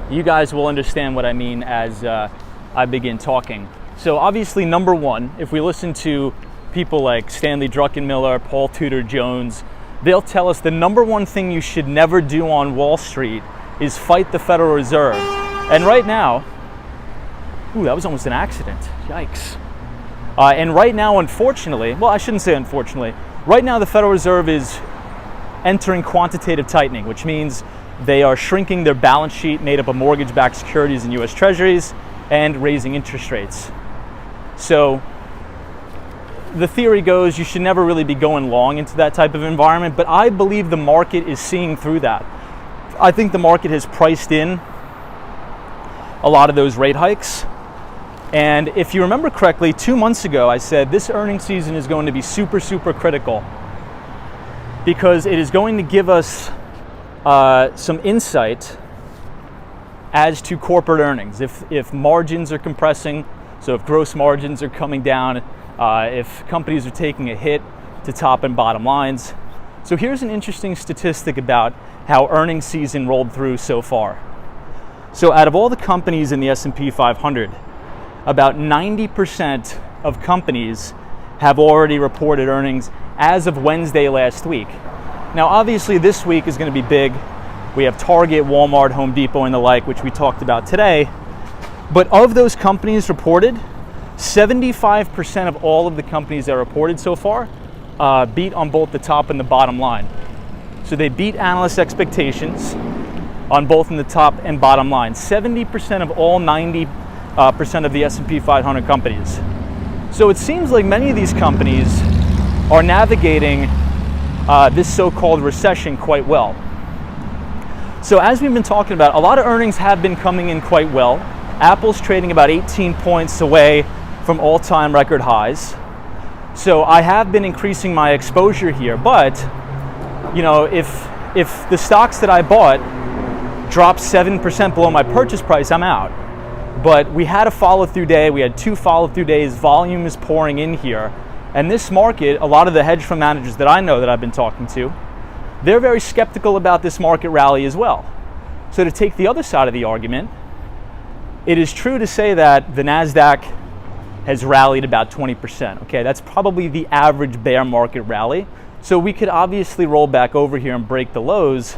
A: you guys will understand what I mean as I begin talking. So obviously, number one, if we listen to people like Stanley Druckenmiller, Paul Tudor Jones, they'll tell us the number one thing you should never do on Wall Street is fight the Federal Reserve. And right now, ooh, that was almost an accident, yikes. And right now, unfortunately, well, I shouldn't say unfortunately, right now the Federal Reserve is entering quantitative tightening, which means they are shrinking their balance sheet made up of mortgage-backed securities and US Treasuries and raising interest rates. So the theory goes you should never really be going long into that type of environment, but I believe the market is seeing through that. I think the market has priced in a lot of those rate hikes. And if you remember correctly, 2 months ago, I said this earnings season is going to be super, super critical because it is going to give us some insight as to corporate earnings. If margins are compressing, so if gross margins are coming down, if companies are taking a hit to top and bottom lines. So here's an interesting statistic about how earnings season rolled through so far. So out of all the companies in the S&P 500, about 90% of companies have already reported earnings as of Wednesday last week. Now, obviously, this week is going to be big. We have Target, Walmart, Home Depot, and the like, which we talked about today. But of those companies reported, 75% of all of the companies that reported so far beat on both the top and the bottom line. So they beat analyst expectations on both in the top and bottom line. 70% of all 90% of the S&P 500 companies. So it seems like many of these companies are navigating this so-called recession quite well. So as we've been talking about, a lot of earnings have been coming in quite well. Apple's trading about 18 points away from all-time record highs. So I have been increasing my exposure here, but you know, if the stocks that I bought drop 7% below my purchase price, I'm out. But we had a follow-through day, we had 2 follow-through days, volume is pouring in here. And this market, a lot of the hedge fund managers that I know that I've been talking to, they're very skeptical about this market rally as well. So to take the other side of the argument, it is true to say that the NASDAQ has rallied about 20%. Okay, that's probably the average bear market rally. So we could obviously roll back over here and break the lows,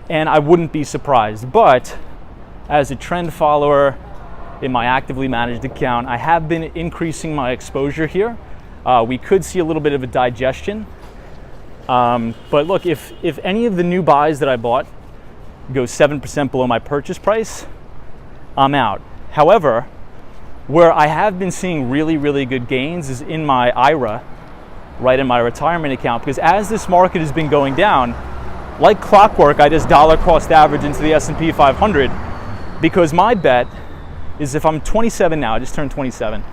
A: and I wouldn't be surprised. But as a trend follower in my actively managed account, I have been increasing my exposure here. We could see a little bit of a digestion. But look, if any of the new buys that I bought go 7% below my purchase price, I'm out. However, where I have been seeing really, really good gains is in my IRA, right in my retirement account, because as this market has been going down, like clockwork, I just dollar cost average into the S&P 500, because my bet is if I'm 27 now, I just turned 27,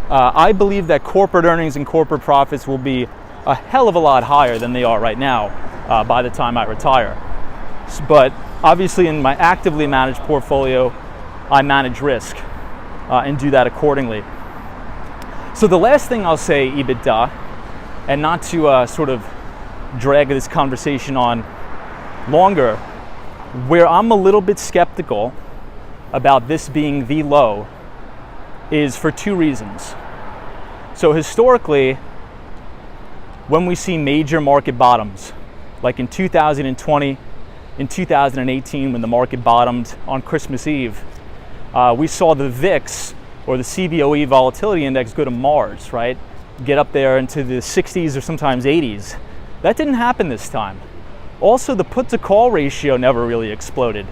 A: I believe that corporate earnings and corporate profits will be a hell of a lot higher than they are right now by the time I retire. But obviously in my actively managed portfolio, I manage risk and do that accordingly. So the last thing I'll say, EBITDA, and not to sort of drag this conversation on longer, where I'm a little bit skeptical about this being the low is for 2 reasons. So historically, when we see major market bottoms, like in 2020, in 2018 when the market bottomed on Christmas Eve, we saw the VIX, or the CBOE volatility index, go to Mars, right? Get up there into the 60s or sometimes 80s. That didn't happen this time. Also, the put to call ratio never really exploded.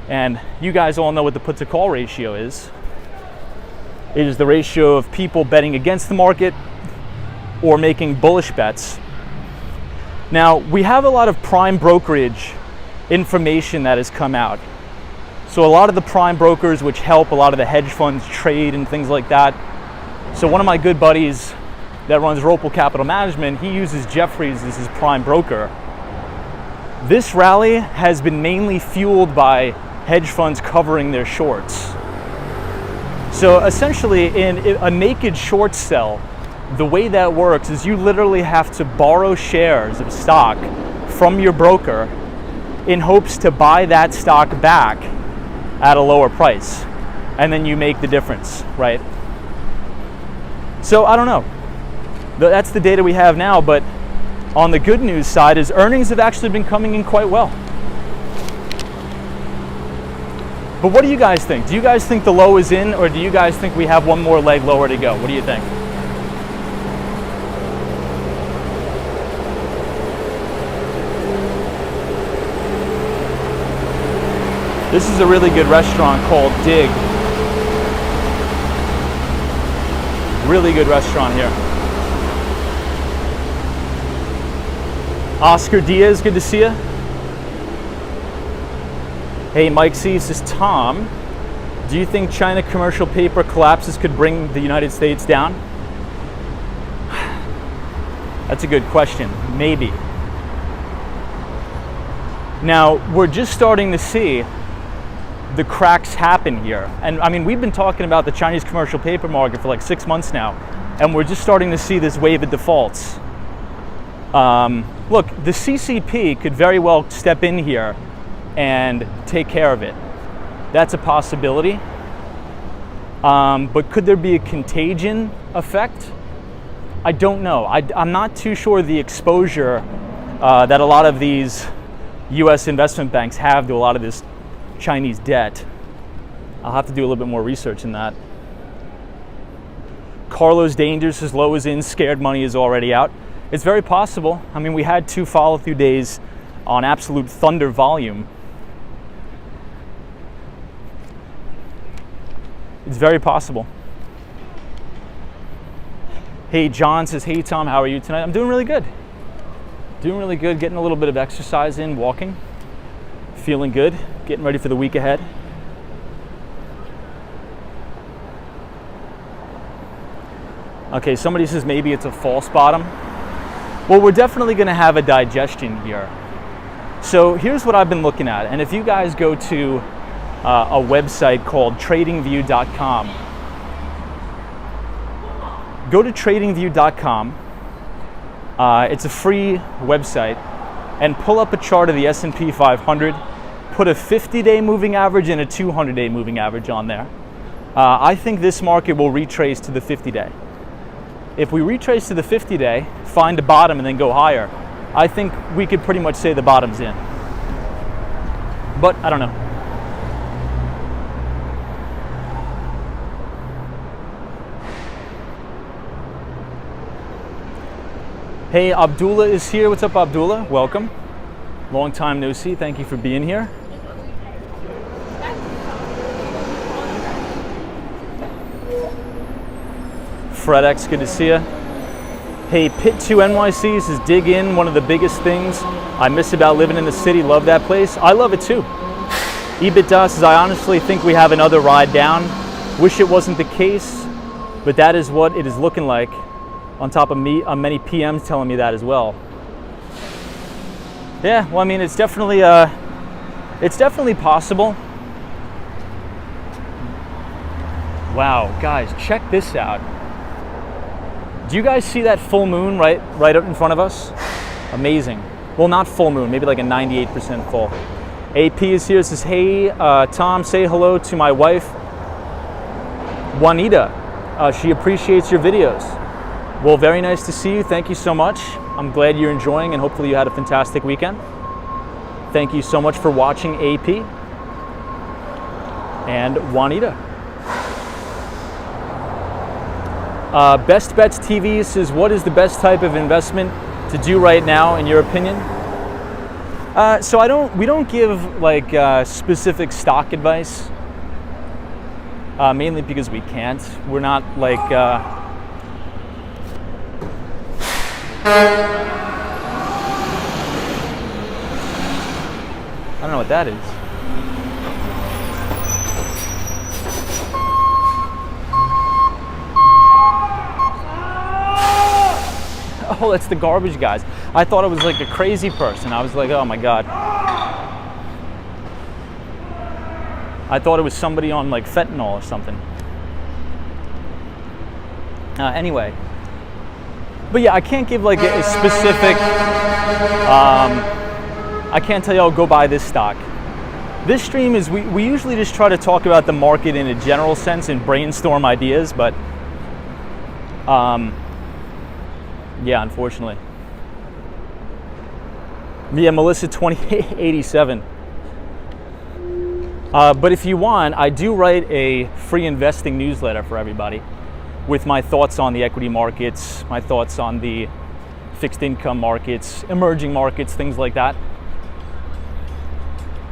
A: And you guys all know what the put to call ratio is. It is the ratio of people betting against the market or making bullish bets. Now, we have a lot of prime brokerage information that has come out. So a lot of the prime brokers, which help a lot of the hedge funds trade and things like that. So one of my good buddies that runs Ropel Capital Management, he uses Jefferies as his prime broker. This rally has been mainly fueled by hedge funds covering their shorts. So essentially, in a naked short sell, the way that works is you literally have to borrow shares of stock from your broker in hopes to buy that stock back at a lower price, and then you make the difference, right? So I don't know. That's the data we have now, but on the good news side is earnings have actually been coming in quite well. But what do you guys think? Do you guys think the low is in, or do you guys think we have one more leg lower to go? What do you think? This is a really good restaurant called Dig. Really good restaurant here. Oscar Diaz, good to see you. Hey, Mike C says, Tom, do you think China commercial paper collapses could bring the United States down? That's a good question. Maybe. Now, we're just starting to see the cracks happen here. And I mean, we've been talking about the Chinese commercial paper market for like 6 months now, and we're just starting to see this wave of defaults. Look, the CCP could very well step in here and take care of it. That's a possibility. But could there be a contagion effect? I don't know. I'm not too sure the exposure that a lot of these US investment banks have to a lot of this Chinese debt. I'll have to do a little bit more research in that. Carlos Dangerous is low as in, scared money is already out. It's very possible. I mean, we had 2 follow-through days on absolute thunder volume. It's very possible. Hey, John says, hey Tom, how are you tonight? I'm doing really good. Doing really good, getting a little bit of exercise in, walking. Feeling good, getting ready for the week ahead. Okay, somebody says maybe it's a false bottom. Well, we're definitely going to have a digestion here. So here's what I've been looking at. And if you guys go to a website called tradingview.com, go to tradingview.com. It's a free website, and pull up a chart of the S&P 500. Put a 50-day moving average and a 200-day moving average on there. I think this market will retrace to the 50-day. If we retrace to the 50-day, find a bottom and then go higher, I think we could pretty much say the bottom's in. But I don't know. Hey, Abdullah is here. What's up, Abdullah? Welcome. Long time no see. Thank you for being here. Fred X, good to see you. Hey, Pit2 NYC says, dig in, one of the biggest things I miss about living in the city. Love that place. I love it too. EBITDA says, I honestly think we have another ride down. Wish it wasn't the case, but that is what it is looking like. On top of me, many PMs telling me that as well. Yeah, well, I mean, it's definitely possible. Wow, guys, check this out. Do you guys see that full moon right up in front of us? Amazing. Well, not full moon, maybe like a 98% full. AP is here, says, hey, Tom, say hello to my wife, Juanita. She appreciates your videos. Well, very nice to see you. Thank you so much. I'm glad you're enjoying, and hopefully you had a fantastic weekend. Thank you so much for watching, AP and Juanita. Best Bets TV says, what is the best type of investment to do right now, in your opinion? So we don't give like specific stock advice, mainly because we can't. We're not like I don't know what that is. Oh, that's the garbage guys. I thought it was like a crazy person. I was like, oh my God. I thought it was somebody on like fentanyl or something. Anyway. But yeah, I can't give like a specific, I can't tell you, I'll go buy this stock. This stream is, we usually just try to talk about the market in a general sense and brainstorm ideas, but yeah, unfortunately. Yeah, Melissa 2887. But if you want, I do write a free investing newsletter for everybody with my thoughts on the equity markets, my thoughts on the fixed income markets, emerging markets, things like that.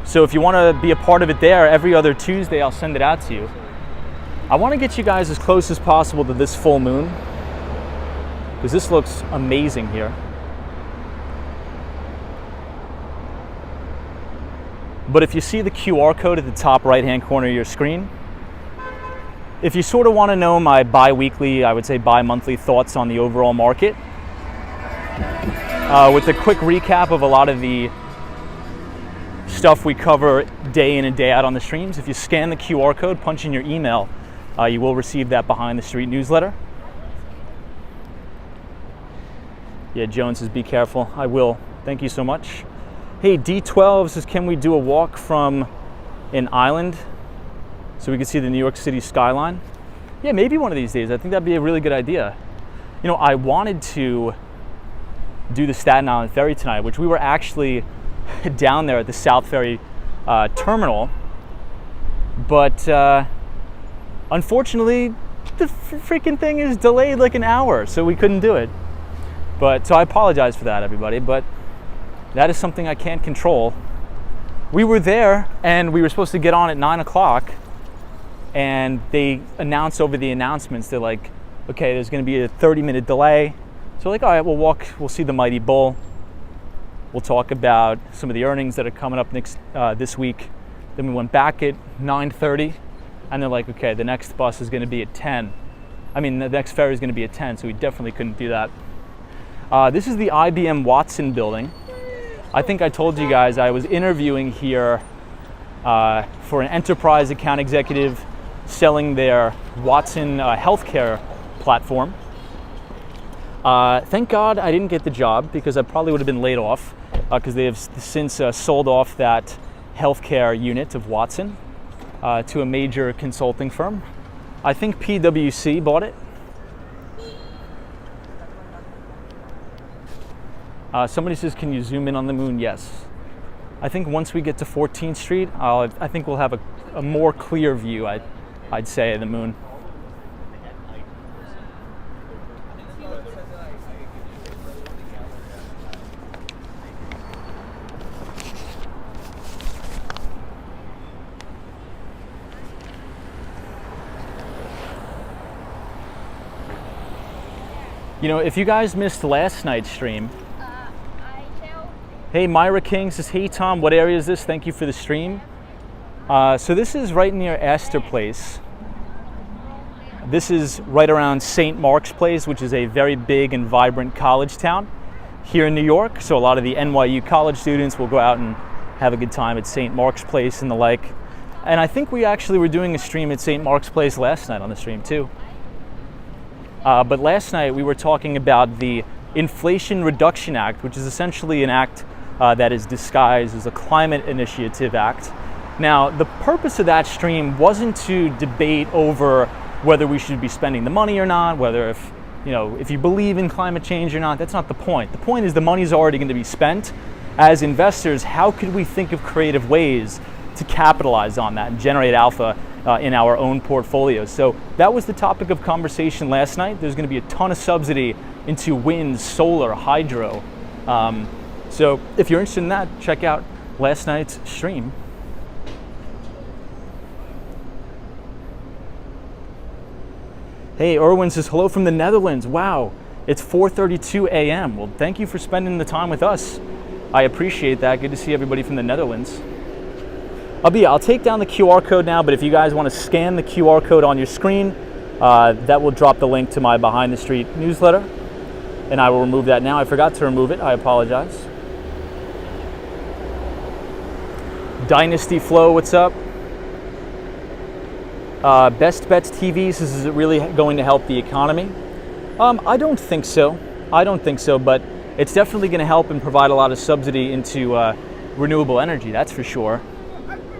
A: So if you want to be a part of it there, every other Tuesday I'll send it out to you. I want to get you guys as close as possible to this full moon, because this looks amazing here. But if you see the QR code at the top right-hand corner of your screen, if you sort of want to know my bi-weekly, I would say bi-monthly thoughts on the overall market, with a quick recap of a lot of the stuff we cover day in and day out on the streams, if you scan the QR code, punch in your email, you will receive that Behind the Street newsletter. Yeah, Jones says, be careful. I will. Thank you so much. Hey, D12 says, can we do a walk from an island so we can see the New York City skyline? Yeah, maybe one of these days. I think that'd be a really good idea. You know, I wanted to do the Staten Island Ferry tonight, which we were actually down there at the South Ferry terminal, but unfortunately the freaking thing is delayed like an hour, so we couldn't do it. But so I apologize for that, everybody, but that is something I can't control. We were there and we were supposed to get on at 9 o'clock, and they announced over the announcements, they're like, okay, there's going to be a 30-minute delay. So like, all right, we'll see the Mighty Bull. We'll talk about some of the earnings that are coming up this week. Then we went back at 9:30, and they're like, okay, the next bus is going to be at 10. I mean, the next ferry is going to be at 10, so we definitely couldn't do that. This is the IBM Watson building. I think I told you guys I was interviewing here for an enterprise account executive selling their Watson healthcare platform. Thank God I didn't get the job, because I probably would have been laid off, because they have since sold off that healthcare unit of Watson to a major consulting firm. I think PwC bought it. Somebody says, can you zoom in on the moon? Yes. I think once we get to 14th Street, I think we'll have a more clear view, I'd say, of the moon. You know, if you guys missed last night's stream, hey, Myra King says, hey Tom, what area is this? Thank you for the stream. So this is right near Astor Place. This is right around St. Mark's Place, which is a very big and vibrant college town here in New York. So a lot of the NYU college students will go out and have a good time at St. Mark's Place and the like. And I think we actually were doing a stream at St. Mark's Place last night on the stream too. But last night we were talking about the Inflation Reduction Act, which is essentially an act that is disguised as a climate initiative act. Now, the purpose of that stream wasn't to debate over whether we should be spending the money or not, whether if you believe in climate change or not. That's not the point. The point is the money's already going to be spent. As investors, how could we think of creative ways to capitalize on that and generate alpha in our own portfolios? So that was the topic of conversation last night. There's going to be a ton of subsidy into wind, solar, hydro. So if you're interested in that, check out last night's stream. Hey, Erwin says, hello from the Netherlands. Wow, it's 4:32 a.m. Well, thank you for spending the time with us. I appreciate that. Good to see everybody from the Netherlands. I'll take down the QR code now, but if you guys want to scan the QR code on your screen, that will drop the link to my Behind the Street newsletter, and I will remove that now. I forgot to remove it. I apologize. Dynasty Flow, what's up? Best Bets TV says, is it really going to help the economy? I don't think so. But it's definitely going to help and provide a lot of subsidy into renewable energy, that's for sure.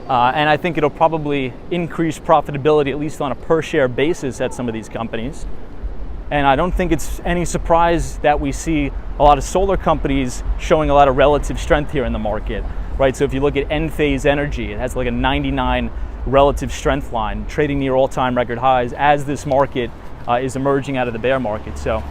A: And I think it'll probably increase profitability, at least on a per share basis, at some of these companies. And I don't think it's any surprise that we see a lot of solar companies showing a lot of relative strength here in the market, right? So if you look at Enphase Energy, it has like a 99 relative strength line, trading near all-time record highs as this market is emerging out of the bear market. So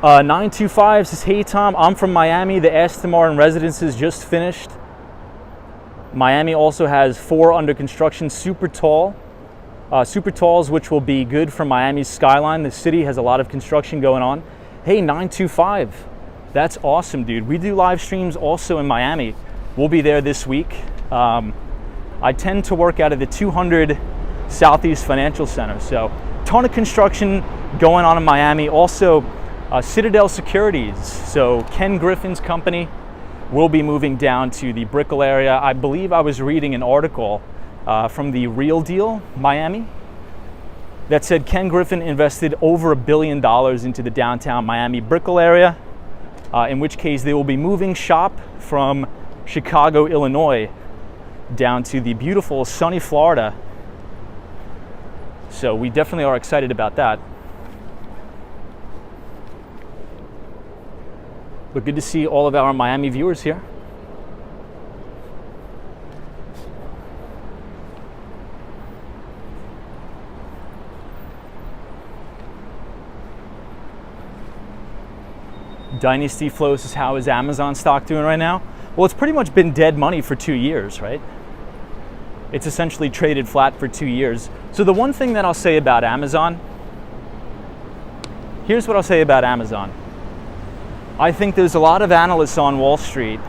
A: 925 says, hey Tom, I'm from Miami. The Aston Martin residences just finished. Miami also has 4 under construction super talls, which will be good for Miami's skyline. The city has a lot of construction going on. Hey, 925. That's awesome, dude. We do live streams also in Miami. We'll be there this week. I tend to work out of the 200 Southeast Financial Center. So ton of construction going on in Miami. Also, Citadel Securities. So Ken Griffin's company will be moving down to the Brickell area. I believe I was reading an article from the Real Deal Miami that said Ken Griffin invested over $1 billion into the downtown Miami Brickell area. In which case they will be moving shop from Chicago, Illinois down to the beautiful sunny Florida. So we definitely are excited about that. But good to see all of our Miami viewers here. Dynasty Flow says, how is Amazon stock doing right now? Well, it's pretty much been dead money for 2 years, right? It's essentially traded flat for 2 years. So the one thing that I'll say about Amazon, here's what I'll say about Amazon. I think there's a lot of analysts on Wall Street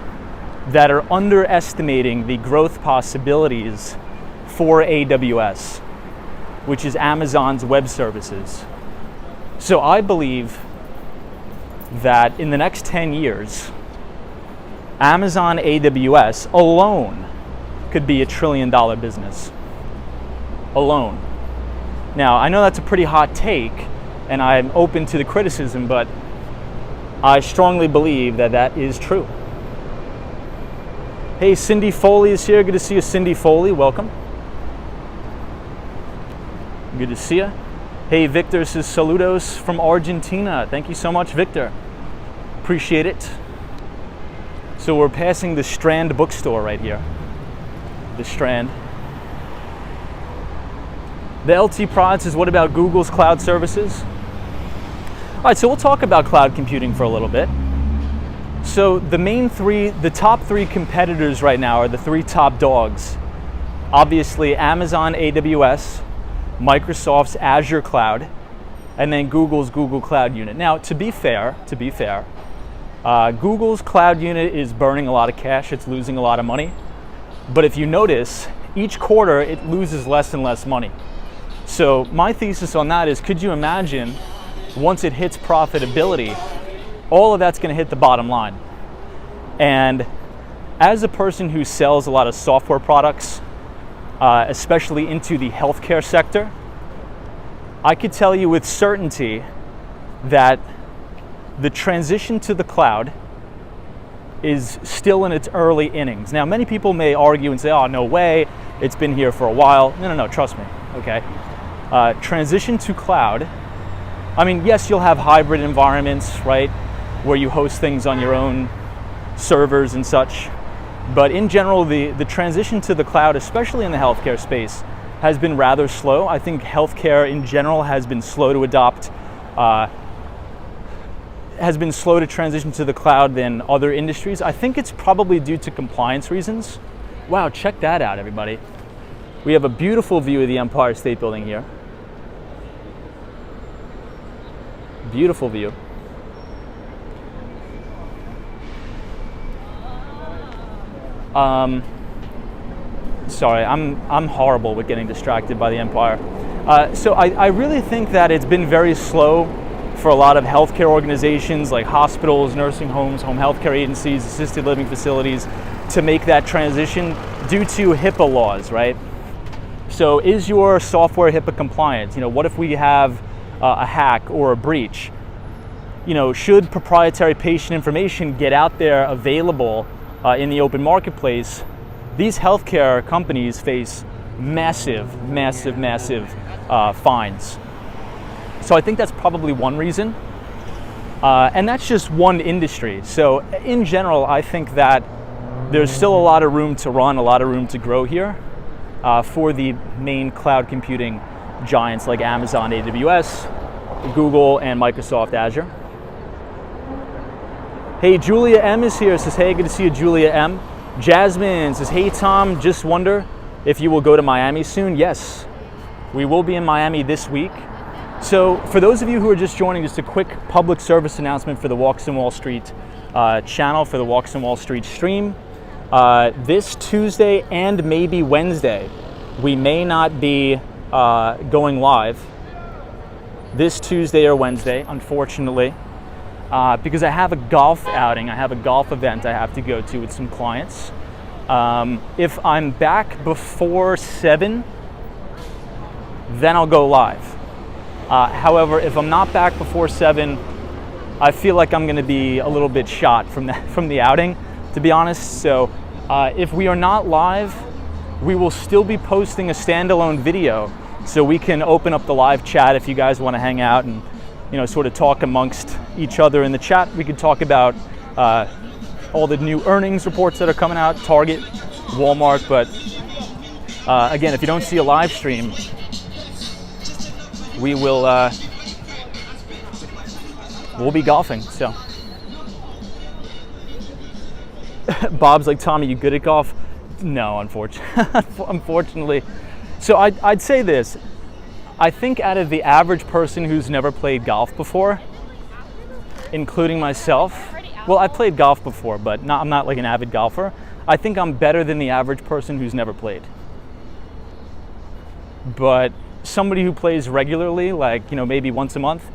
A: that are underestimating the growth possibilities for AWS, which is Amazon's web services. So I believe that in the next 10 years, Amazon AWS alone could be $1 trillion business. Alone. Now, I know that's a pretty hot take, and I'm open to the criticism, but I strongly believe that that is true. Hey, Cindy Foley is here. Good to see you, Cindy Foley. Welcome. Good to see you. Hey, Victor says saludos from Argentina. Thank you so much, Victor. Appreciate it. So we're passing the Strand bookstore right here. The Strand. The LT Prod says, what about Google's cloud services? All right, so we'll talk about cloud computing for a little bit. So the top three competitors right now are the three top dogs. Obviously, Amazon AWS, Microsoft's Azure Cloud, and then Google's Google Cloud Unit. Now, to be fair, Google's Cloud Unit is burning a lot of cash. It's losing a lot of money. But if you notice, each quarter it loses less and less money. So my thesis on that is, could you imagine once it hits profitability, all of that's going to hit the bottom line? And as a person who sells a lot of software products, especially into the healthcare sector, I could tell you with certainty that the transition to the cloud is still in its early innings. Now, many people may argue and say, oh, no way, it's been here for a while. No, trust me, okay? Transition to cloud, I mean, yes, you'll have hybrid environments, right, where you host things on your own servers and such. But in general, the transition to the cloud, especially in the healthcare space, has been rather slow. I think healthcare in general has been slow to adopt, has been slow to transition to the cloud than other industries. I think it's probably due to compliance reasons. Wow, check that out, everybody. We have a beautiful view of the Empire State Building here. Beautiful view. Sorry, I'm horrible with getting distracted by the Empire. So I really think that it's been very slow for a lot of healthcare organizations like hospitals, nursing homes, home healthcare agencies, assisted living facilities to make that transition due to HIPAA laws, right? So is your software HIPAA compliant? You know, what if we have a hack or a breach? You know, should proprietary patient information get out there available in the open marketplace? These healthcare companies face massive fines. So I think that's probably one reason. And that's just one industry. So in general, I think that there's still a lot of room to run, a lot of room to grow here for the main cloud computing giants like Amazon AWS, Google, and Microsoft Azure. Hey, Julia M is here, says, hey, good to see you, Julia M. Jasmine says, hey, Tom, just wonder if you will go to Miami soon. Yes, we will be in Miami this week. So for those of you who are just joining, just a quick public service announcement for the Walks in Wall Street channel, for the Walks in Wall Street stream. This Tuesday and maybe Wednesday, we may not be going live this Tuesday or Wednesday, unfortunately. Because I have a golf outing, I have a golf event I have to go to with some clients. If I'm back before 7, then I'll go live. However, if I'm not back before 7, I feel like I'm going to be a little bit shot from the outing, to be honest. So if we are not live we will still be posting a standalone video, so we can open up the live chat if you guys want to hang out and, you know, sort of talk amongst each other in the chat. We could talk about all the new earnings reports that are coming out, Target, Walmart, but again, if you don't see a live stream, we will we'll be golfing. So Bob's like, Tommy, you good at golf? No, unfortunately. So I'd say this. I think out of the average person who's never played golf before, including myself, well, I played golf before, but I'm not like an avid golfer. I think I'm better than the average person who's never played. But somebody who plays regularly, like, you know, maybe once a month,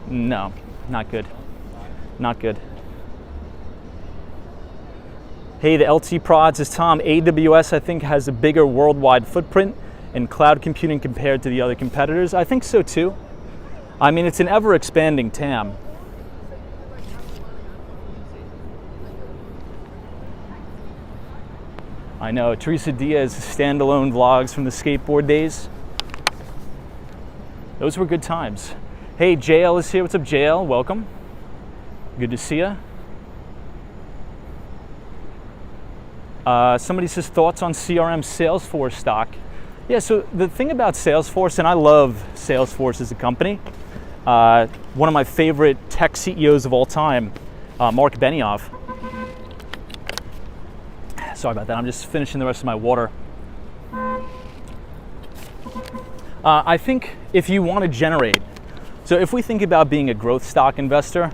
A: no, not good. Not good. Hey, the LT Prods is Tom. AWS, I think, has a bigger worldwide footprint in cloud computing compared to the other competitors. I think so too. I mean, it's an ever-expanding TAM. I know, Teresa Diaz, standalone vlogs from the skateboard days. Those were good times. Hey, JL is here. What's up, JL? Welcome. Good to see you. Somebody says thoughts on CRM Salesforce stock. Yeah, so the thing about Salesforce, and I love Salesforce as a company, one of my favorite tech CEOs of all time, Mark Benioff. Sorry about that, I'm just finishing the rest of my water. I think if you want to generate, so if we think about being a growth stock investor,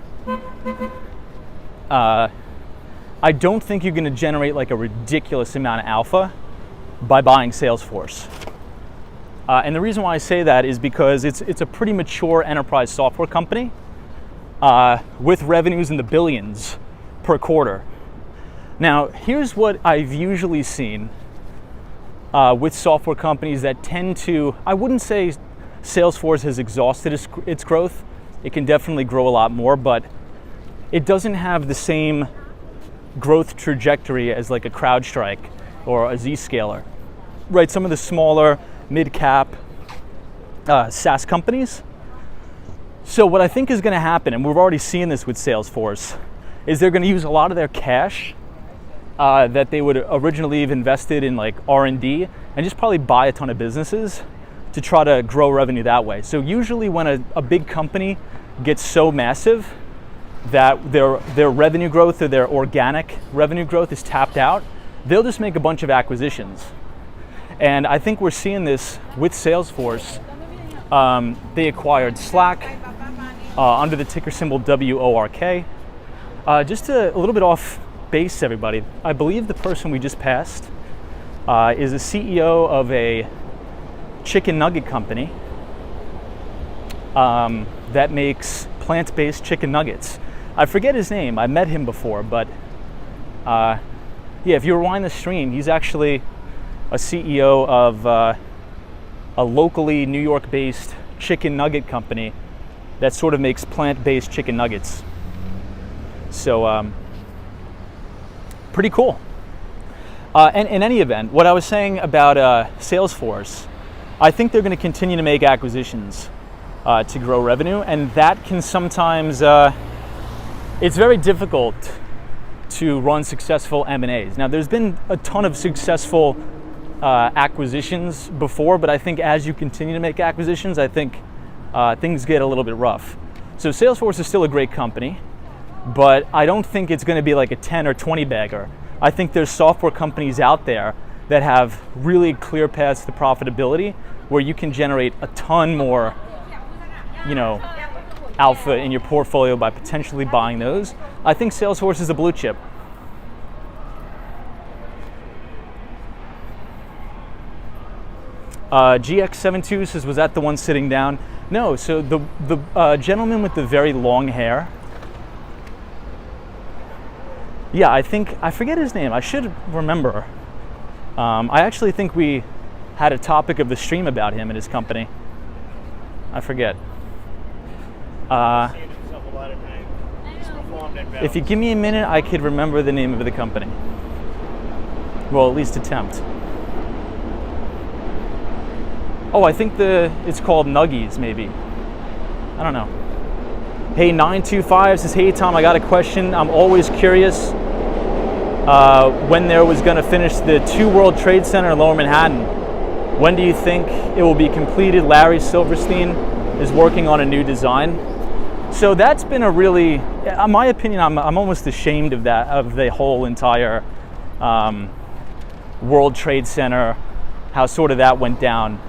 A: I don't think you're going to generate like a ridiculous amount of alpha by buying Salesforce. And the reason why I say that is because it's a pretty mature enterprise software company with revenues in the billions per quarter. Now, here's what I've usually seen with software companies that tend to, I wouldn't say Salesforce has exhausted its growth. It can definitely grow a lot more, but it doesn't have the same growth trajectory as like a CrowdStrike or a Zscaler, right? Some of the smaller mid-cap SaaS companies. So what I think is going to happen, and we've already seen this with Salesforce, is they're going to use a lot of their cash that they would originally have invested in like R&D and just probably buy a ton of businesses to try to grow revenue that way. So usually when a big company gets so massive that their revenue growth or their organic revenue growth is tapped out, they'll just make a bunch of acquisitions. And I think we're seeing this with Salesforce. They acquired Slack under the ticker symbol WORK. Just a little bit off base, everybody. I believe the person we just passed is a CEO of a chicken nugget company that makes plant-based chicken nuggets. I forget his name. I met him before, but yeah, if you rewind the stream, he's actually a CEO of a locally New York-based chicken nugget company that sort of makes plant-based chicken nuggets. So pretty cool. And in any event, what I was saying about Salesforce, I think they're going to continue to make acquisitions to grow revenue, and that can sometimes, it's very difficult to run successful M&As. Now, there's been a ton of successful acquisitions before, but I think as you continue to make acquisitions, I think things get a little bit rough. So Salesforce is still a great company, but I don't think it's going to be like a 10 or 20 bagger. I think there's software companies out there that have really clear paths to profitability where you can generate a ton more, you know, alpha in your portfolio by potentially buying those. I think Salesforce is a blue chip. GX72 says, was that the one sitting down? No, so the gentleman with the very long hair, yeah, I forget his name. I should remember. I actually think we had a topic of the stream about him and his company. I forget. If you give me a minute, I could remember the name of the company. Well, at least attempt. Oh, I think it's called Nuggies, maybe. I don't know. Hey, 925 says, hey Tom, I got a question. I'm always curious when there was going to finish the 2 World Trade Center in Lower Manhattan. When do you think it will be completed? Larry Silverstein is working on a new design. So that's been a really, in my opinion, I'm almost ashamed of that, of the whole entire World Trade Center, how sort of that went down.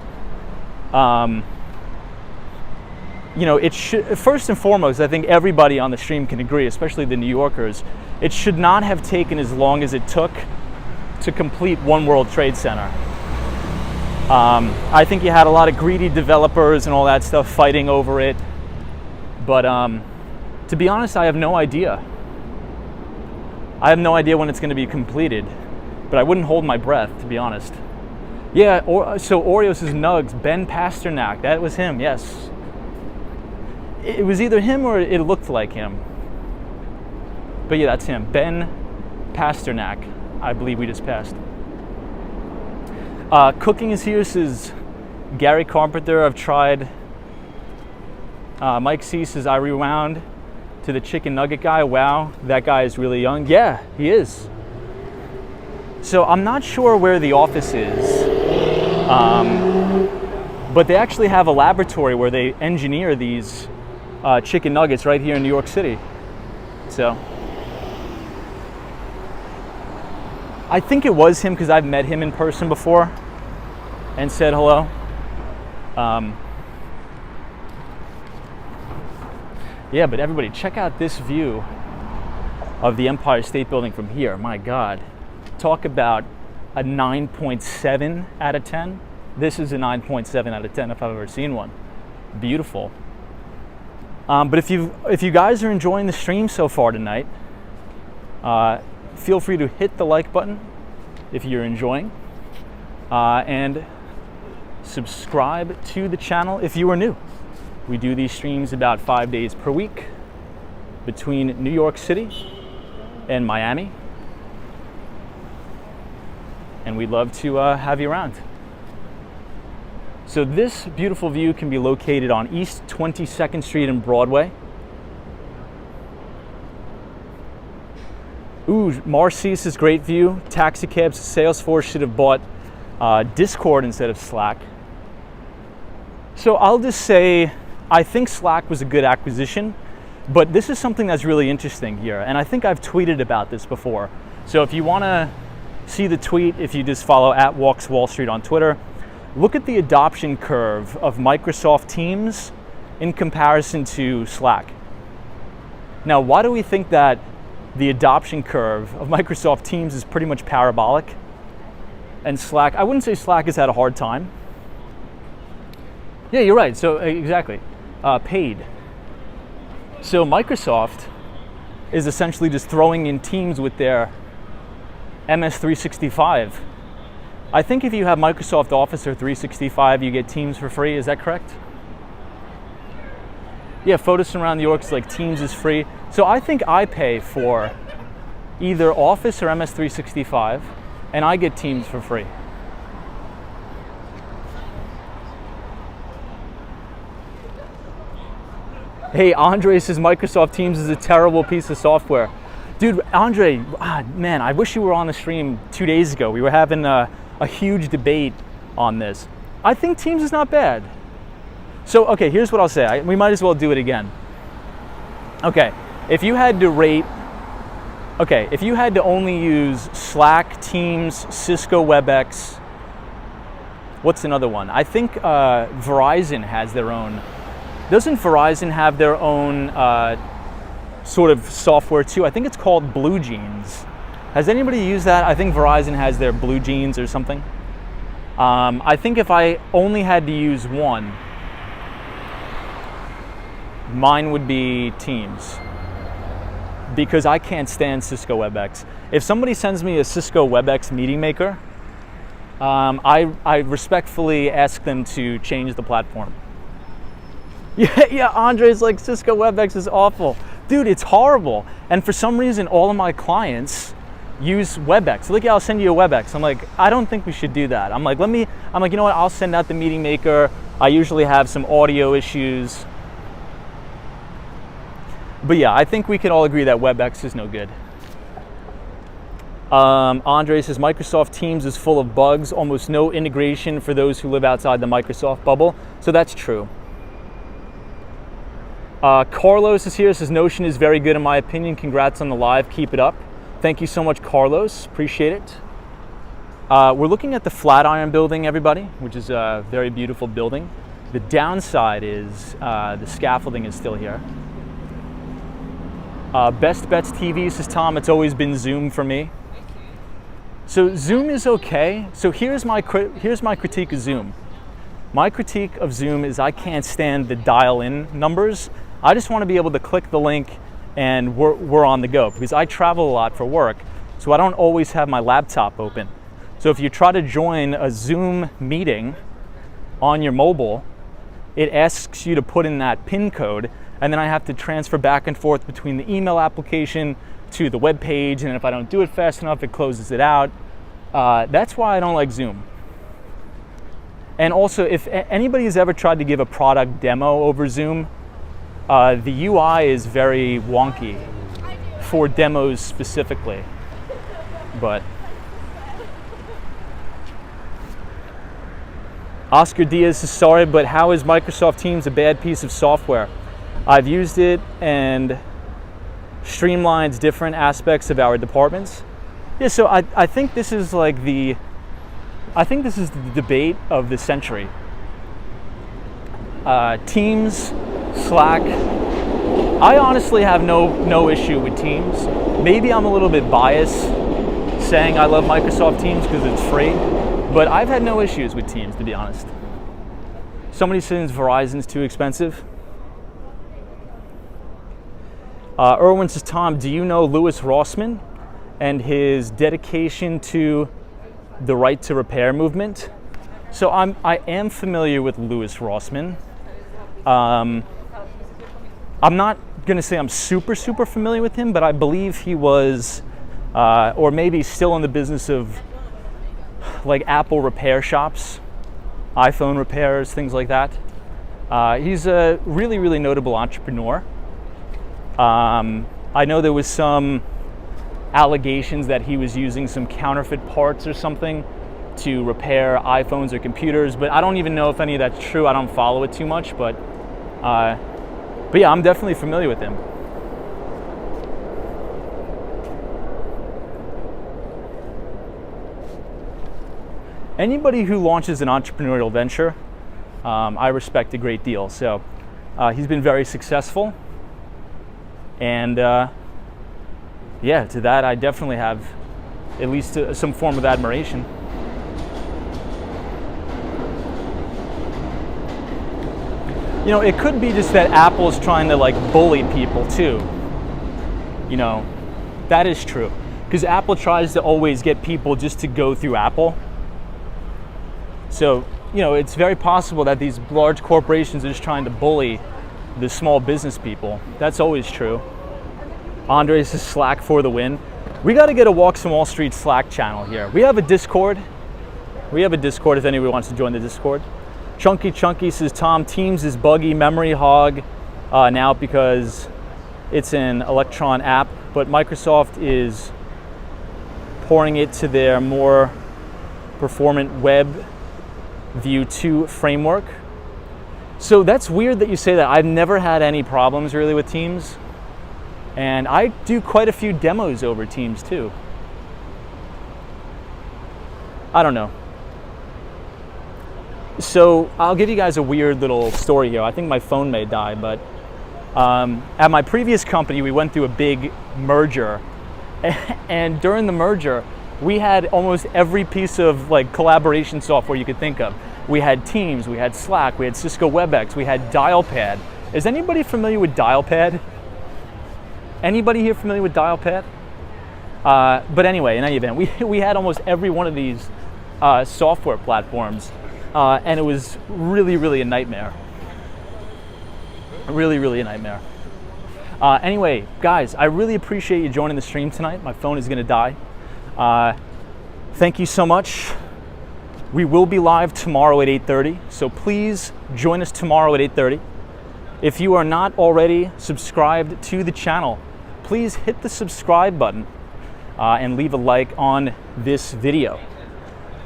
A: You know, it should, first and foremost, I think everybody on the stream can agree, especially the New Yorkers, it should not have taken as long as it took to complete One World Trade Center. I think you had a lot of greedy developers and all that stuff fighting over it, but to be honest, I have no idea. I have no idea when it's going to be completed, but I wouldn't hold my breath, to be honest. Yeah, so Oreos is Nugs, Ben Pasternak, that was him, yes. It was either him or it looked like him. But yeah, that's him, Ben Pasternak. I believe we just passed. Cooking is here, says Gary Carpenter. I've tried. Mike C says, I rewound to the chicken nugget guy. Wow, that guy is really young. Yeah, he is. So I'm not sure where the office is, but they actually have a laboratory where they engineer these chicken nuggets right here in New York City. So I think it was him because I've met him in person before and said hello. Yeah, but everybody, check out this view of the Empire State Building from here. My God, talk about a 9.7 out of 10. This is a 9.7 out of 10 if I've ever seen one. Beautiful. But if you guys are enjoying the stream so far tonight, feel free to hit the like button if you're enjoying, and subscribe to the channel if you are new. We do these streams about 5 days per week between New York City and Miami, and we'd love to have you around. So this beautiful view can be located on East 22nd Street and Broadway. Ooh, Marcy's is great view. Taxicabs, Salesforce should have bought Discord instead of Slack. So I'll just say, I think Slack was a good acquisition, but this is something that's really interesting here. And I think I've tweeted about this before. So if you want to see the tweet, if you just follow @WalksWallStreet on Twitter, look at the adoption curve of Microsoft Teams in comparison to Slack. Now, why do we think that the adoption curve of Microsoft Teams is pretty much parabolic? And Slack, I wouldn't say Slack has had a hard time. Yeah, you're right. So exactly, paid. So Microsoft is essentially just throwing in Teams with their MS365. I think if you have Microsoft Office or 365, you get Teams for free. Is that correct? Yeah, Photos Around New York's like Teams is free. So I think I pay for either Office or MS365, and I get Teams for free. Hey, Andre says Microsoft Teams is a terrible piece of software. Dude, Andre, man, I wish you were on the stream 2 days ago. We were having a huge debate on this. I think Teams is not bad. So, okay, here's what I'll say. We might as well do it again. Okay, if you had to only use Slack, Teams, Cisco WebEx, what's another one? I think Verizon has their own. Doesn't Verizon have their own sort of software too? I think it's called Blue Jeans. Has anybody used that? I think Verizon has their Blue Jeans or something. I think if I only had to use one, mine would be Teams, because I can't stand Cisco WebEx. If somebody sends me a Cisco WebEx meeting maker, I respectfully ask them to change the platform. Yeah, Andre's like, Cisco WebEx is awful. Dude, it's horrible. And for some reason, all of my clients use WebEx. Look, I'll send you a WebEx. I'm like, I don't think we should do that. I'm like, you know what? I'll send out the meeting maker. I usually have some audio issues. But yeah, I think we can all agree that WebEx is no good. Andre says Microsoft Teams is full of bugs, almost no integration for those who live outside the Microsoft bubble. So that's true. Carlos is here, says Notion is very good in my opinion. Congrats on the live, keep it up. Thank you so much, Carlos, appreciate it. We're looking at the Flatiron building, everybody, which is a very beautiful building. The downside is the scaffolding is still here. Best Bets TV, says Tom, it's always been Zoom for me. So Zoom is okay. So here's my critique of Zoom. My critique of Zoom is I can't stand the dial-in numbers. I just want to be able to click the link and we're on the go, because I travel a lot for work, so I don't always have my laptop open. So if you try to join a Zoom meeting on your mobile, it asks you to put in that PIN code, and then I have to transfer back and forth between the email application to the web page, and if I don't do it fast enough, it closes it out. That's why I don't like Zoom. And also, if anybody's ever tried to give a product demo over Zoom, the UI is very wonky for demos specifically. But Oscar Diaz is sorry, but how is Microsoft Teams a bad piece of software? I've used it and streamlines different aspects of our departments. Yeah, so I think this is like the debate of the century. Teams, Slack. I honestly have no issue with Teams. Maybe I'm a little bit biased saying I love Microsoft Teams because it's free, but I've had no issues with Teams, to be honest. Somebody says Verizon's too expensive. Erwin says, Tom, do you know Louis Rossmann and his dedication to the right to repair movement? So I am familiar with Louis Rossmann. I'm not going to say I'm super familiar with him, but I believe he was, or maybe still in the business of like Apple repair shops, iPhone repairs, things like that. He's a really notable entrepreneur. I know there was some allegations that he was using some counterfeit parts or something to repair iPhones or computers, but I don't even know if any of that's true. I don't follow it too much, but yeah, I'm definitely familiar with him. Anybody who launches an entrepreneurial venture, I respect a great deal. So he's been very successful, and yeah, to that I definitely have at least some form of admiration. You know, it could be just that Apple's trying to like bully people too. You know, that is true. Because Apple tries to always get people just to go through Apple. So, you know, it's very possible that these large corporations are just trying to bully the small business people. That's always true. Andre says Slack for the win. We got to get a Walks on Wall Street Slack channel here. We have a Discord. If anybody wants to join the Discord. Chunky says, Tom, Teams is buggy, memory hog now because it's an Electron app, but Microsoft is pouring it to their more performant web View 2 framework. So that's weird that you say that. I've never had any problems really with Teams, and I do quite a few demos over Teams too. I don't know. So I'll give you guys a weird little story here. I think my phone may die, but at my previous company, we went through a big merger, and during the merger, we had almost every piece of like collaboration software you could think of. We had Teams, we had Slack, we had Cisco WebEx, we had Dialpad. Is anybody familiar with Dialpad? Anybody here familiar with Dialpad? But anyway, in any event, we had almost every one of these software platforms, and it was really a nightmare. Really a nightmare. Anyway, guys, I really appreciate you joining the stream tonight. My phone is gonna die. Thank you so much. We will be live tomorrow at 8:30, so please join us tomorrow at 8:30. If you are not already subscribed to the channel, please hit the subscribe button and leave a like on this video.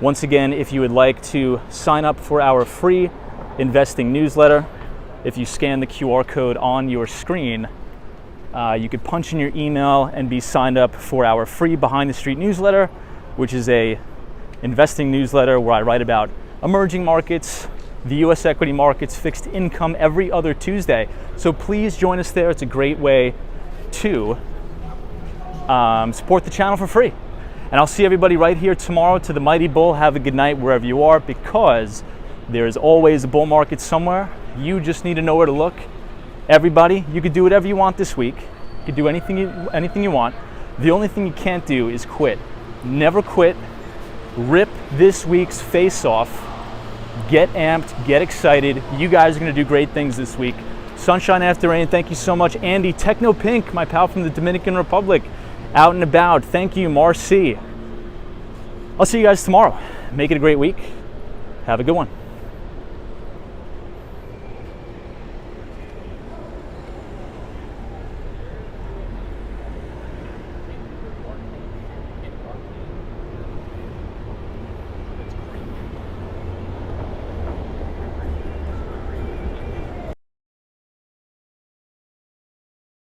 A: Once again, if you would like to sign up for our free investing newsletter, if you scan the QR code on your screen, you could punch in your email and be signed up for our free Behind the Street newsletter, which is a investing newsletter where I write about emerging markets, the US equity markets, fixed income every other Tuesday. So please join us there. It's a great way to support the channel for free. And I'll see everybody right here tomorrow to the Mighty Bull. Have a good night wherever you are, because there is always a bull market somewhere. You just need to know where to look. Everybody, you could do whatever you want this week. You could do anything you want. The only thing you can't do is quit. Never quit. Rip this week's face off. Get amped, get excited. You guys are gonna do great things this week. Sunshine after rain, thank you so much. Andy, Techno Pink, my pal from the Dominican Republic, out and about. Thank you, Marcy. I'll see you guys tomorrow. Make it a great week. Have a good one.